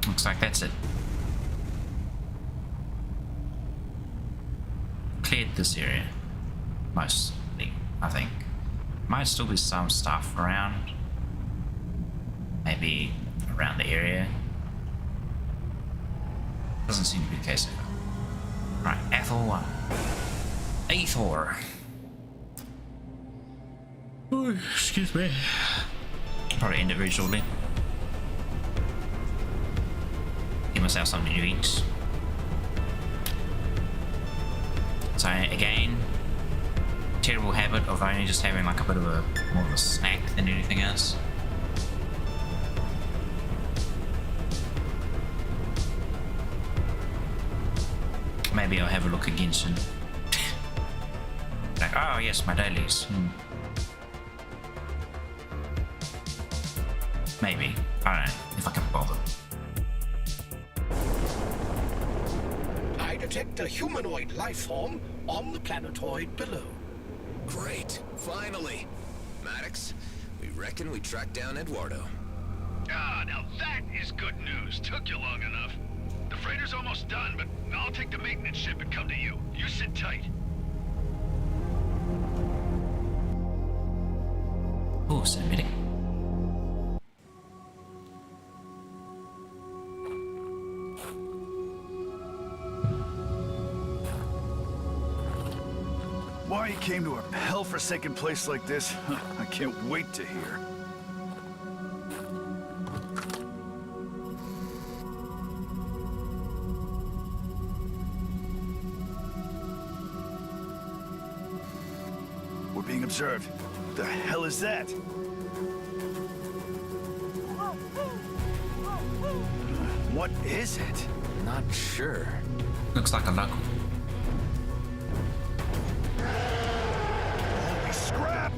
Looks like that's it. Cleared this area. Mostly, I think. Might still be some stuff around. Maybe around the area. Doesn't seem to be the case so far. Right, Ethel. Ethor. Oh, excuse me. Probably end it very shortly. Give myself something to eat. So again, terrible habit of only just having like a bit of a more of a snack than anything else. Maybe I'll have a look again soon. Like, oh yes, my dailies. Maybe. I don't know if I can bother. I detect a humanoid life form on the planetoid below. Great. Finally. Maddox, we reckon we tracked down Eduardo. Ah, now that is good news. Took you long enough. The freighter's almost done, but I'll take the maintenance ship and come to you. You sit tight. Oh, submitting. Why you came to a hell-forsaken place like this, I can't wait to hear. We're being observed. What the hell is that? What is it? Not sure. Looks like a local. Holy scrap!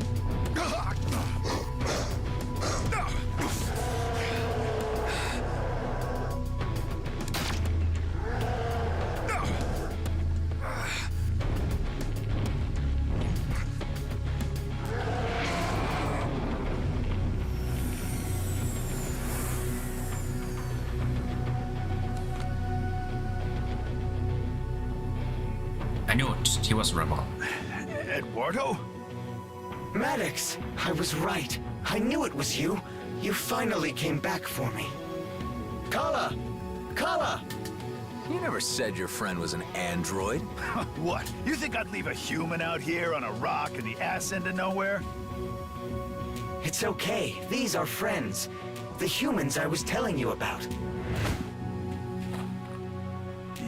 I knew it. He was a rebel. Eduardo? Maddox, I was right. I knew it was you. You finally came back for me. Kala! Kala! You never said your friend was an android. What? You think I'd leave a human out here on a rock in the ass end of nowhere? It's okay. These are friends. The humans I was telling you about.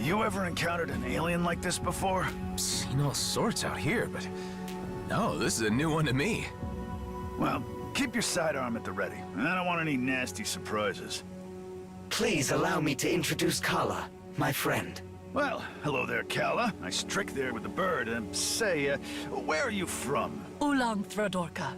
You ever encountered an alien like this before? Seen all sorts out here, but no, this is a new one to me. Well, keep your sidearm at the ready. I don't want any nasty surprises. Please allow me to introduce Kala, my friend. Well, hello there, Kala. Nice trick there with the bird. Say, where are you from? Ulang Thradorka.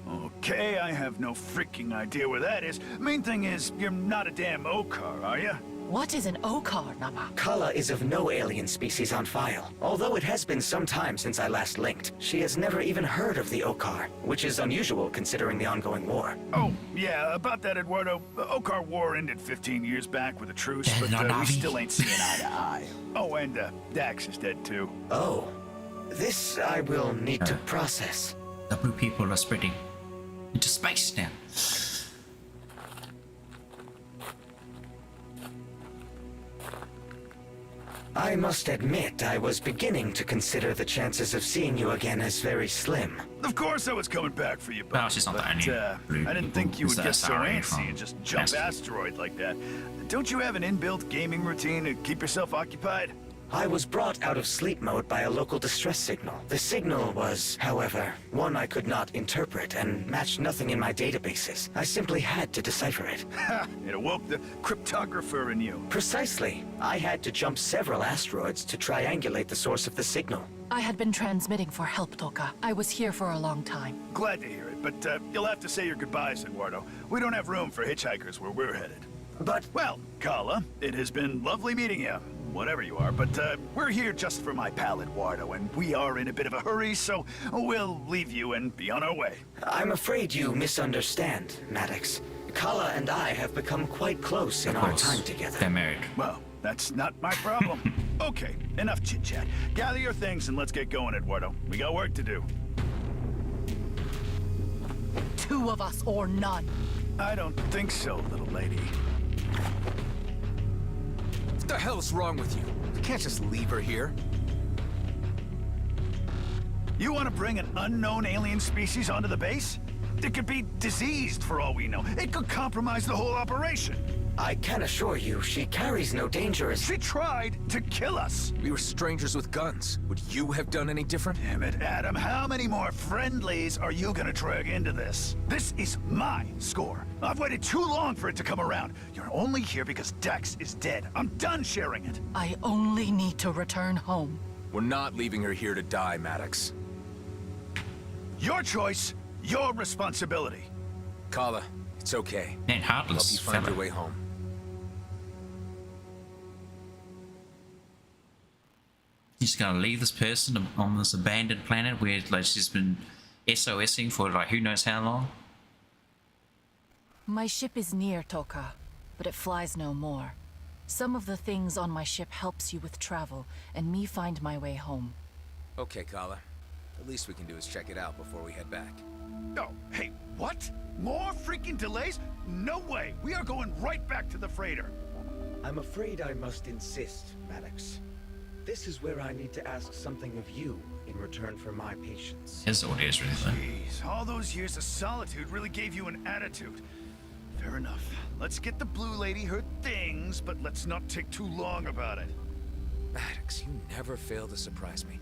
Okay, I have no freaking idea where that is. Main thing is, you're not a damn Okar, are you? What is an Okar, Nama? Kala is of no alien species on file. Although it has been some time since I last linked, she has never even heard of the Okar, which is unusual considering the ongoing war. Oh, yeah, about that, Eduardo. The Okar War ended 15 years back with a truce, but we still ain't seeing eye to eye. Oh, and Dax is dead too. Oh, this I will need to process. The blue people are spreading into space now. I must admit, I was beginning to consider the chances of seeing you again as very slim. Of course I was coming back for you, Well, she's not the only blue I didn't people. think you Is would that get so sorry antsy from and just jump Master? asteroid like that. Don't you have an inbuilt gaming routine to keep yourself occupied? I was brought out of sleep mode by a local distress signal. The signal was, however, one I could not interpret and matched nothing in my databases. I simply had to decipher it. Ha! It awoke the cryptographer in you. Precisely. I had to jump several asteroids to triangulate the source of the signal. I had been transmitting for help, Toka. I was here for a long time. Glad to hear it, but you'll have to say your goodbyes, Eduardo. We don't have room for hitchhikers where we're headed. But... Well, Kala, it has been lovely meeting you. Whatever you are, but we're here just for my pal Eduardo, and we are in a bit of a hurry, so we'll leave you and be on our way. I'm afraid you misunderstand, Maddox. Kala and I have become quite close in our time together. They're married. Well, that's not my problem. Okay, enough chit-chat. Gather your things and let's get going, Eduardo. We got work to do. Two of us or none. I don't think so, little lady. hell's wrong with you? You can't just leave her here. You want to bring an unknown alien species onto the base? It could be diseased for all we know. It could compromise the whole operation. I can assure you, she carries no dangerous... She tried to kill us. We were strangers with guns. Would you have done any different? Damn it, Adam. How many more friendlies are you gonna drag into this? This is my score. I've waited too long for it to come around. You're only here because Dex is dead. I'm done sharing it. I only need to return home. We're not leaving her here to die, Maddox. Your choice, your responsibility. Kala, it's okay. Man, heartless Help you find fella. your way home. You just gonna leave this person on this abandoned planet where like she's been SOSing for like who knows how long? My ship is near Toka, but it flies no more. Some of the things on my ship helps you with travel, and me find my way home. Okay, Kala. The least we can do is check it out before we head back. Oh, hey, what? More freaking delays? No way! We are going right back to the freighter. I'm afraid I must insist, Maddox. This is where I need to ask something of you in return for my patience. His audio is really thin. Jeez, all those years of solitude really gave you an attitude. Fair enough. Let's get the blue lady her things, but let's not take too long about it. Maddox, you never fail to surprise me.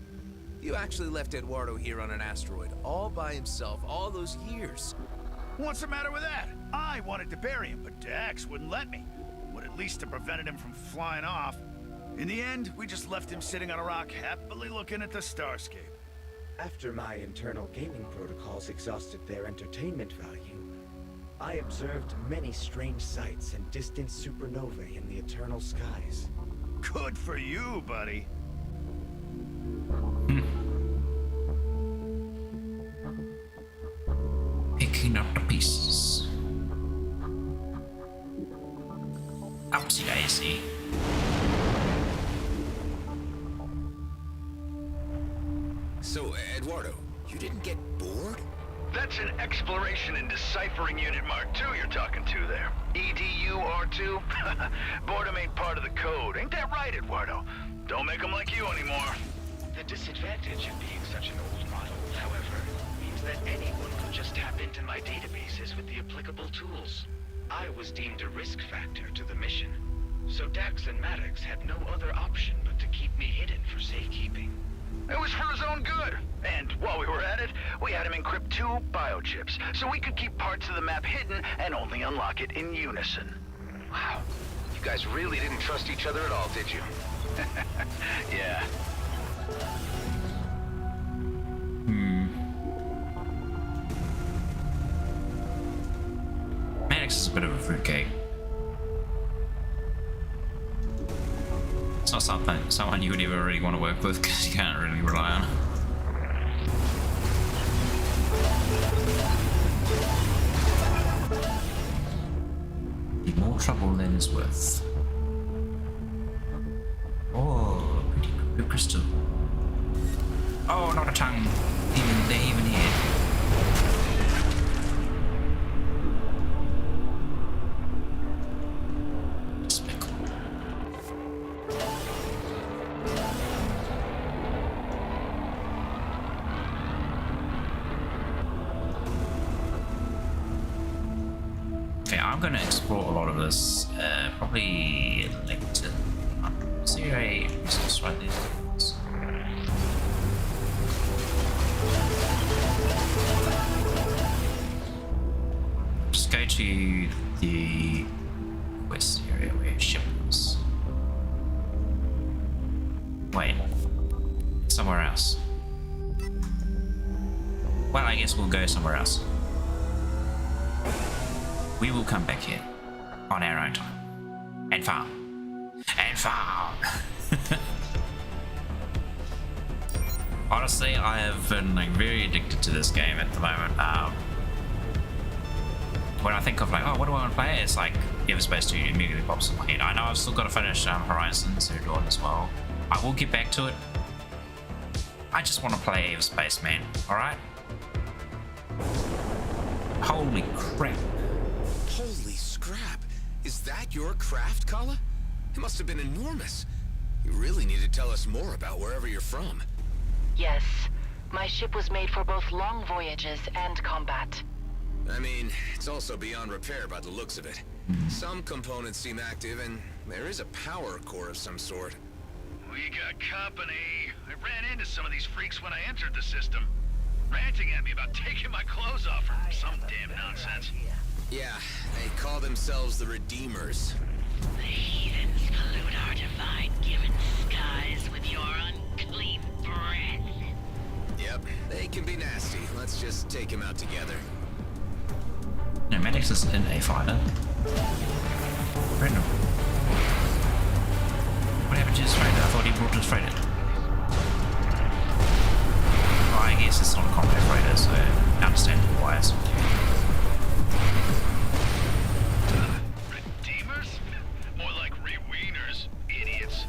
You actually left Eduardo here on an asteroid, all by himself, all those years. What's the matter with that? I wanted to bury him, but Dax wouldn't let me. Would at least have prevented him from flying off. In the end, we just left him sitting on a rock, happily looking at the starscape. After my internal gaming protocols exhausted their entertainment value, I observed many strange sights and distant supernovae in the eternal skies. Good for you, buddy. Picking up the pieces. Upsy daisy. So, Eduardo, you didn't get bored? That's an Exploration and Deciphering Unit Mark II you're talking to there. EDU-R2? Boredom ain't part of the code. Ain't that right, Eduardo? Don't make them like you anymore. The disadvantage of being such an old model, however, means that anyone could just tap into my databases with the applicable tools. I was deemed a risk factor to the mission, so Dax and Maddox had no other option but to keep me hidden for safekeeping. It was for his own good. And while we were at it, we had him encrypt 2 biochips, so we could keep parts of the map hidden and only unlock it in unison. Wow. You guys really didn't trust each other at all, did you? Yeah. Maddox is a bit of a fruitcake. It's not someone you would ever really want to work with because you can't really rely on. Be more trouble than it's worth. Oh, pretty good crystal. Oh, not a tongue. They're even here. I'm going to explore a lot of this, probably later. Is there a resource right there? Just go to the west area where ship was. Wait, somewhere else. Well, I guess we'll go somewhere else. We will come back here on our own time and farm and farm. Honestly, I have been like very addicted to this game at the moment. When I think of like, oh, what do I want to play? It's like Everspace 2 immediately pops in my head. I know I've still got to finish Horizon Zero Dawn as well. I will get back to it. I just want to play Everspace, man. All right. Holy crap. Holy scrap! Is that your craft, Kala? It must have been enormous. You really need to tell us more about wherever you're from. Yes. My ship was made for both long voyages and combat. I mean, it's also beyond repair by the looks of it. Some components seem active, and there is a power core of some sort. We got company. I ran into some of these freaks when I entered the system. Ranting at me about taking my clothes off or some damn nonsense. Yeah, they call themselves the Redeemers. The heathens pollute our divine-given skies with your unclean breath. Yep, they can be nasty. Let's just take him out together. No, Maddox is in a fighter. Random. What happened to his freighter? I thought he brought his freighter. Well, I guess it's not a combat freighter, so I understand why it's Redeemers? More like re-wieners, idiots.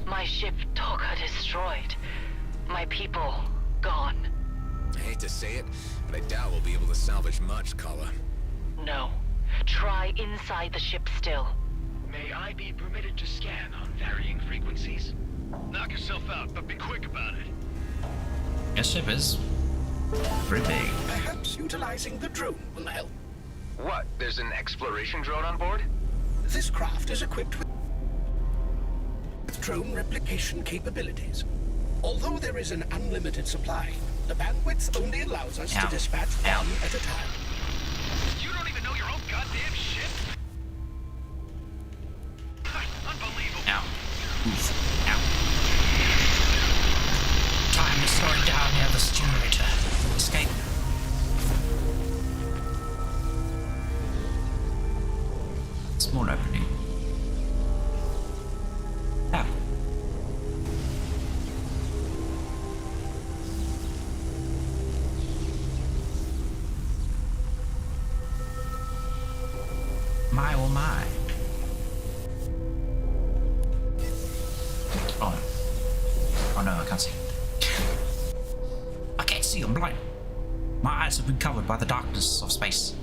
My ship Toka destroyed. My people gone. I hate to say it, but I doubt we'll be able to salvage much, Kala. No. Try inside the ship still. May I be permitted to scan on varying frequencies? Knock yourself out, but be quick about it. Your ship is pretty big. Perhaps utilizing the drone will help. What? There's an exploration drone on board? This craft is equipped with drone replication capabilities. Although there is an unlimited supply, the bandwidth only allows us to dispatch one at a time. You don't even know your own goddamn ship? Unbelievable. Ow. Oof. Ow. Time is slowing down near this generator. Escape. Small opening. Ow. My oh my. Oh. Oh no, I can't see. I can't see, I'm blind. My eyes have been covered by the darkness of space.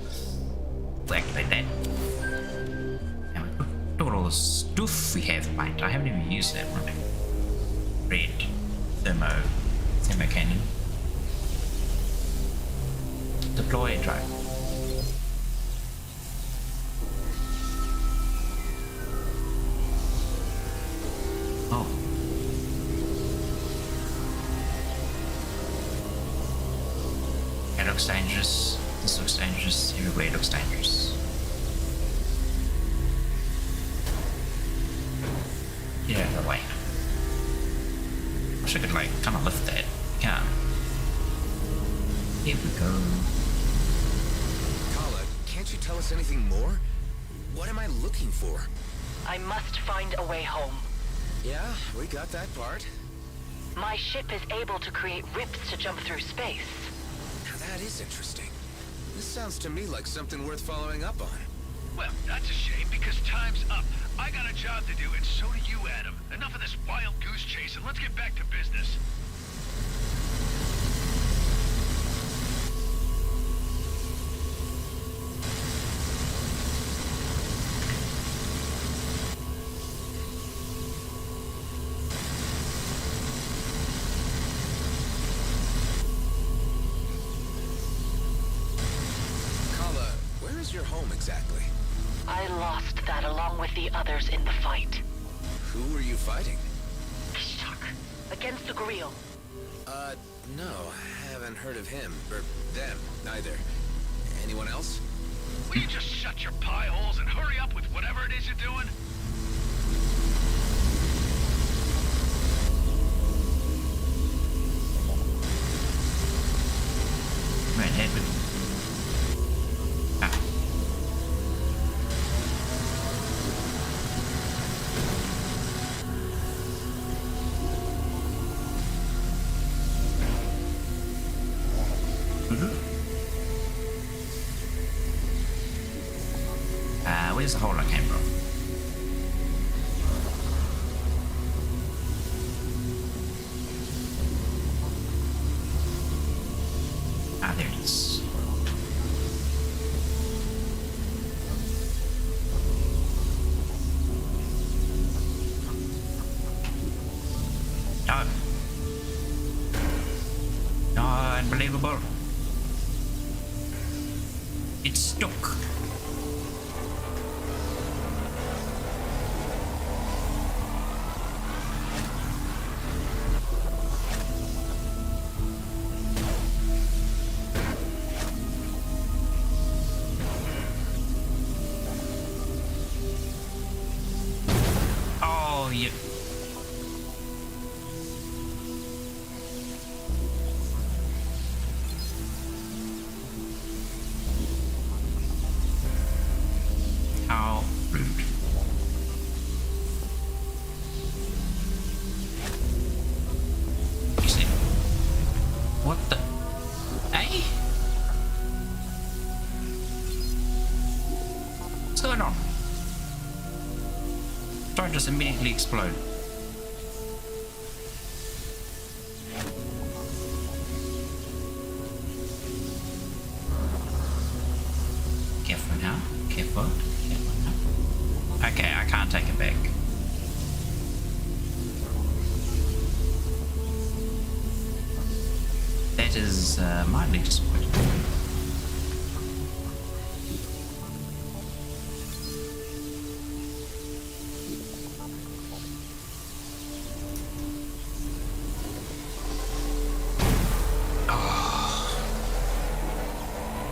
We'll activate that. And look at all the stuff we have, mate. I haven't even used that one. Red. Thermo cannon. Deploy drone. Oh. That looks dangerous. This looks dangerous. Everywhere looks dangerous. Get out of the way. I wish I could, like, kind of lift that. Can't. Here we go. Kala, can't you tell us anything more? What am I looking for? I must find a way home. Yeah, we got that part. My ship is able to create rips to jump through space. Now that is interesting. This sounds to me like something worth following up on. Well, that's a shame, because time's up. I got a job to do, and so do you, Adam. Enough of this wild goose chase, and let's get back to business. Kala, where is your home exactly? I lost that along with the others in the fight. Who were you fighting? Against the Grill. No, I haven't heard of him, or them, neither. Anyone else? Will you just shut your pie holes and hurry up with whatever it is you're doing? Right, head with. Ah. Where's the hole I came from? Unbelievable. It's stuck. Oh, yeah. How rude. You see? What the? Hey? What's going on? Don't just immediately explode. Careful now. Careful. Careful now. Okay, I can't take it back. That is mildly disappointing.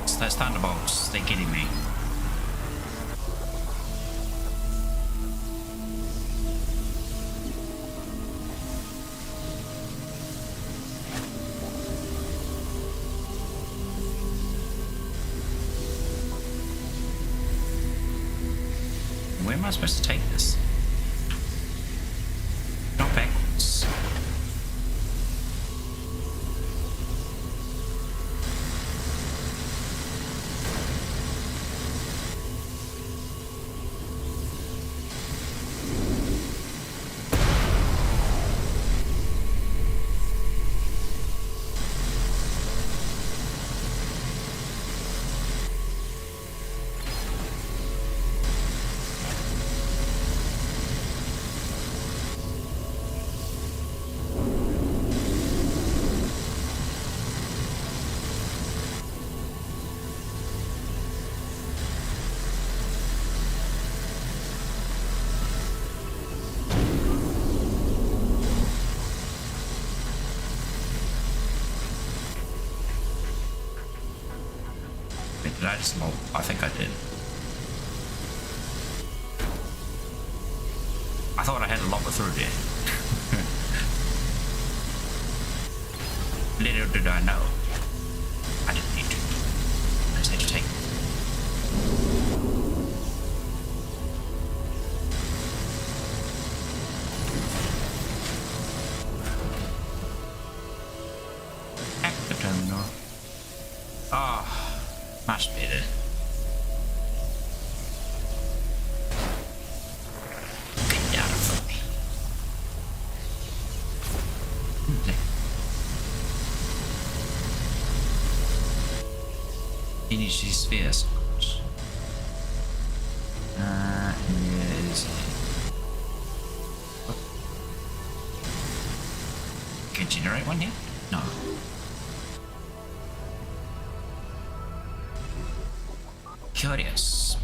It's those thunderbolts, they're getting me. Where am I supposed to take this? Not backwards. Did I just? I think I did. I thought I had a longer through there. Little did I know. I didn't need to. I just had to take it. Hack the terminal. Ah. Much better. Get down from me. Finish these spheres. Here is it. Can generate one here? No. Curious.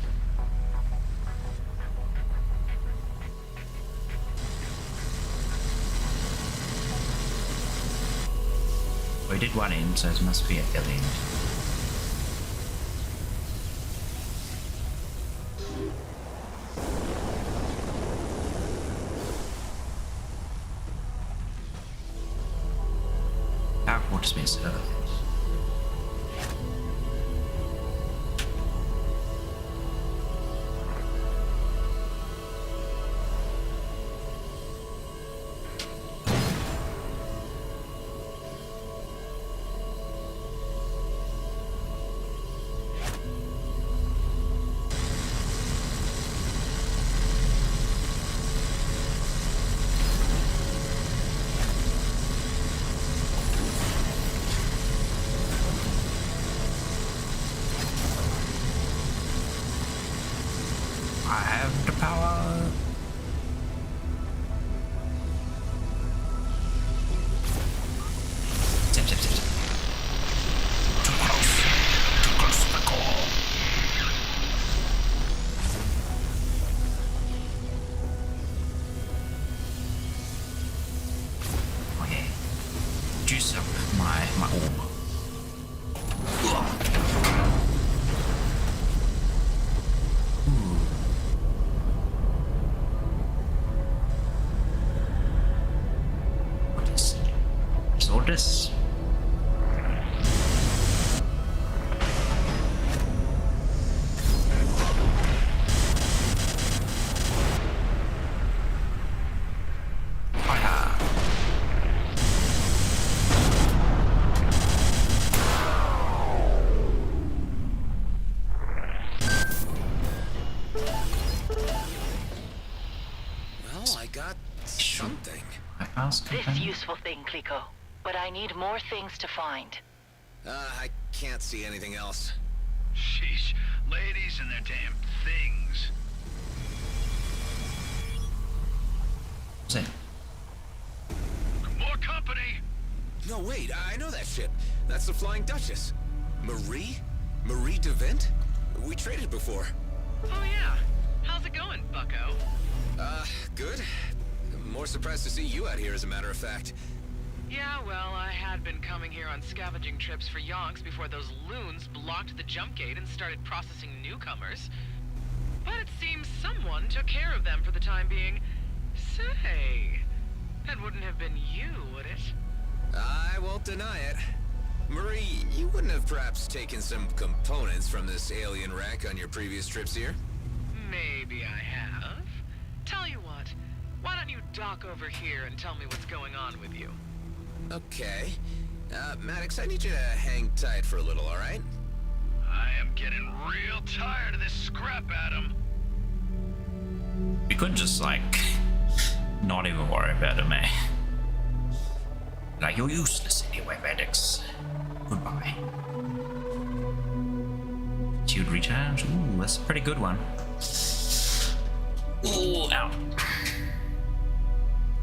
We did one end, so it must be at the other end. Dark water space. this. Well, I got something. This useful thing, Clico. But I need more things to find. I can't see anything else. Sheesh. Ladies and their damn things. What's it? More company! No, wait, I know that ship. That's the Flying Duchess. Marie? Marie DeVent? We traded before. Oh yeah. How's it going, bucko? Good. More surprised to see you out here, as a matter of fact. Yeah, well, I had been coming here on scavenging trips for yonks before those loons blocked the jump gate and started processing newcomers. But it seems someone took care of them for the time being. Say, that wouldn't have been you, would it? I won't deny it. Marie, you wouldn't have perhaps taken some components from this alien wreck on your previous trips here? Maybe I have. Tell you what, why don't you dock over here and tell me what's going on with you? Okay. Maddox, I need you to hang tight for a little, alright? I am getting real tired of this scrap, Adam. We could just, like, not even worry about him, eh? Like, you're useless anyway, Maddox. Goodbye. Shield recharge. Ooh, that's a pretty good one. Ooh, ow.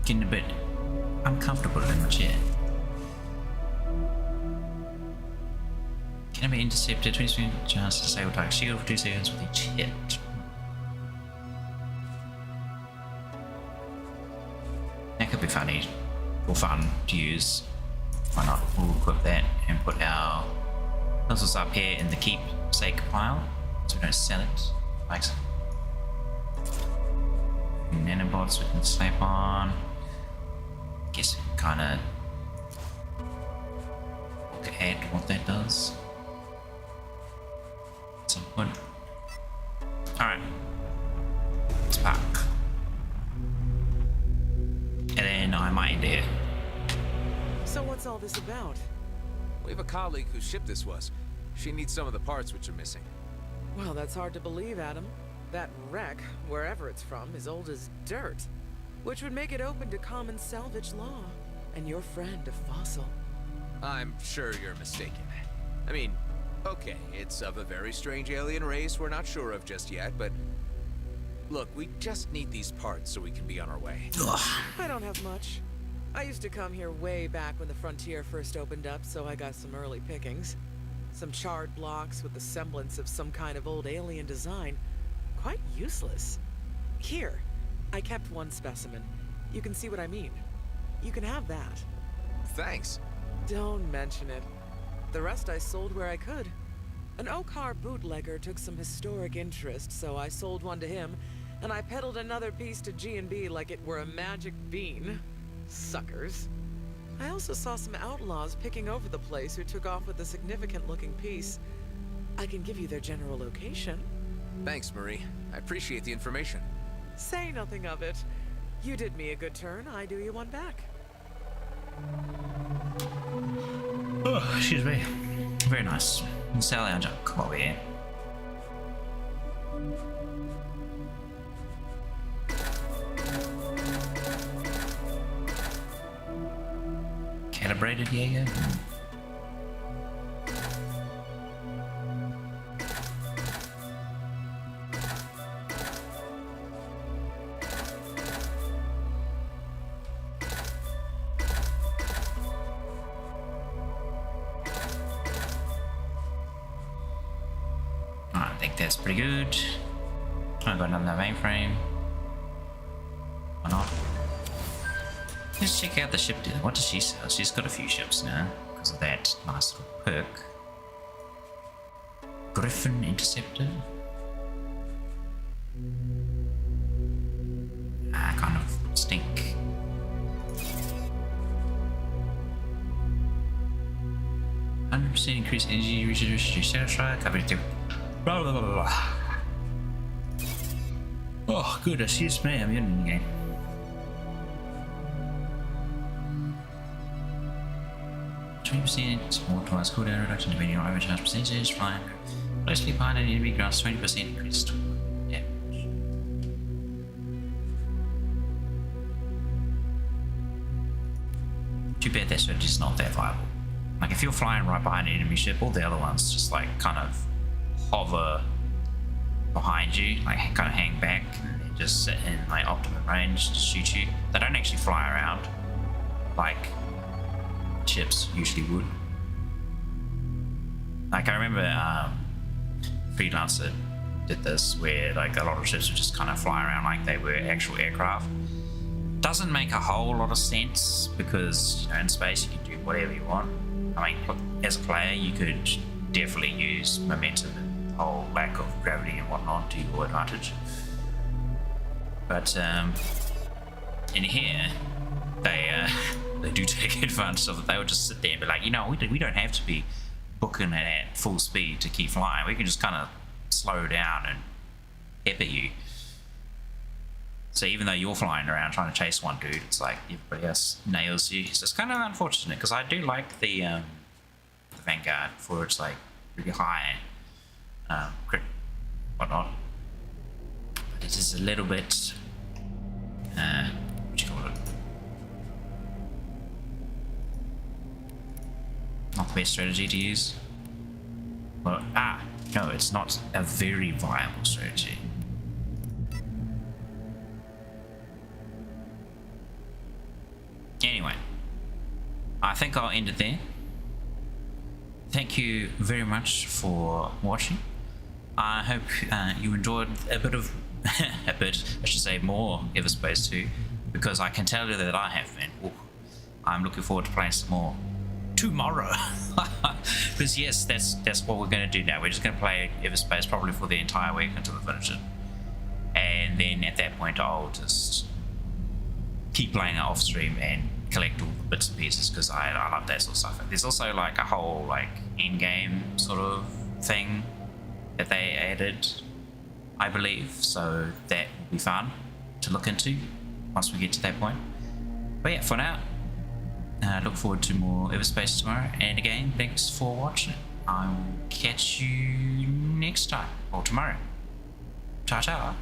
Getting a bit uncomfortable in my chair. Can it be intercepted? 20% chance to disable target shield for 2 seconds with each hit. That could be funny or fun to use. Why not? We'll equip that and put our puzzles up here in the keepsake pile so we don't sell it. Like so. Nanobots we can slap on. Guess kinda look ahead what that does. At some point. Alright. Let's park. And then I might end here. So what's all this about? We have a colleague whose ship this was. She needs some of the parts which are missing. Well, that's hard to believe, Adam. That wreck, wherever it's from, is old as dirt, which would make it open to common salvage law. And your friend a fossil. I'm sure you're mistaken. I mean, okay, it's of a very strange alien race we're not sure of just yet, but look, we just need these parts so we can be on our way. I don't have much. I used to come here way back when the frontier first opened up, so I got some early pickings. Some charred blocks with the semblance of some kind of old alien design. Quite useless. Here, I kept one specimen. You can see what I mean. You can have that. Thanks. Don't mention it. The rest I sold where I could. An Okar bootlegger took some historic interest, so I sold one to him, and I peddled another piece to G&B like it were a magic bean. Suckers. I also saw some outlaws picking over the place who took off with a significant-looking piece. I can give you their general location. Thanks, Marie. I appreciate the information. Say nothing of it. You did me a good turn, I do you one back. Oh, excuse me. Very nice. Sell our junk while we're here. Calibrated Jaeger. I think that's pretty good. I've got another mainframe. Why not? Let's check out the ship dealer. What does she sell? She's got a few ships now because of that nice little perk. Griffin Interceptor. Kind of stink. 100% increased energy regeneration, satisfied, coverage, blah blah blah blah blah. Oh goodness, yes me, I'm in the game. Small twice cooldown reduction depending on overcharge percentage, flying closely behind an enemy grants 20% increased damage. Too bad that strategy's not that viable. Like if you're flying right behind an enemy ship, all the other ones just like kind of hover behind you, like kind of hang back and just sit in like optimum range to shoot you. They don't actually fly around like ships usually would. Like I remember Freelancer did this where like a lot of ships would just kind of fly around like they were actual aircraft. Doesn't make a whole lot of sense because, you know, in space you can do whatever you want. I mean, as a player you could definitely use momentum and the whole lack of gravity and whatnot to your advantage. But in here they do take advantage of it. They would just sit there and be like, you know, we don't have to be booking it at full speed to keep flying. We can just kind of slow down and pepper you. So even though you're flying around trying to chase one dude, it's like everybody else nails you. So it's kind of unfortunate because I do like the Vanguard for its like really high crit whatnot. But it is a little bit what you call it? Not the best strategy to use. Well, no, it's not a very viable strategy. Anyway, I think I'll end it there. Thank you very much for watching. I hope you enjoyed a bit of, I should say more Everspace 2, because I can tell you that I have been. Ooh, I'm looking forward to playing some more tomorrow. Because yes, that's what we're going to do now. We're just going to play Everspace probably for the entire week until we finish it. And then at that point I'll just keep playing it off stream and collect all the bits and pieces because I love that sort of stuff. There's also like a whole like end game sort of thing that they added, I believe, so that will be fun to look into once we get to that point. But yeah, for now, look forward to more Everspace tomorrow, and again, thanks for watching. I will catch you next time, or tomorrow. Ta-ta.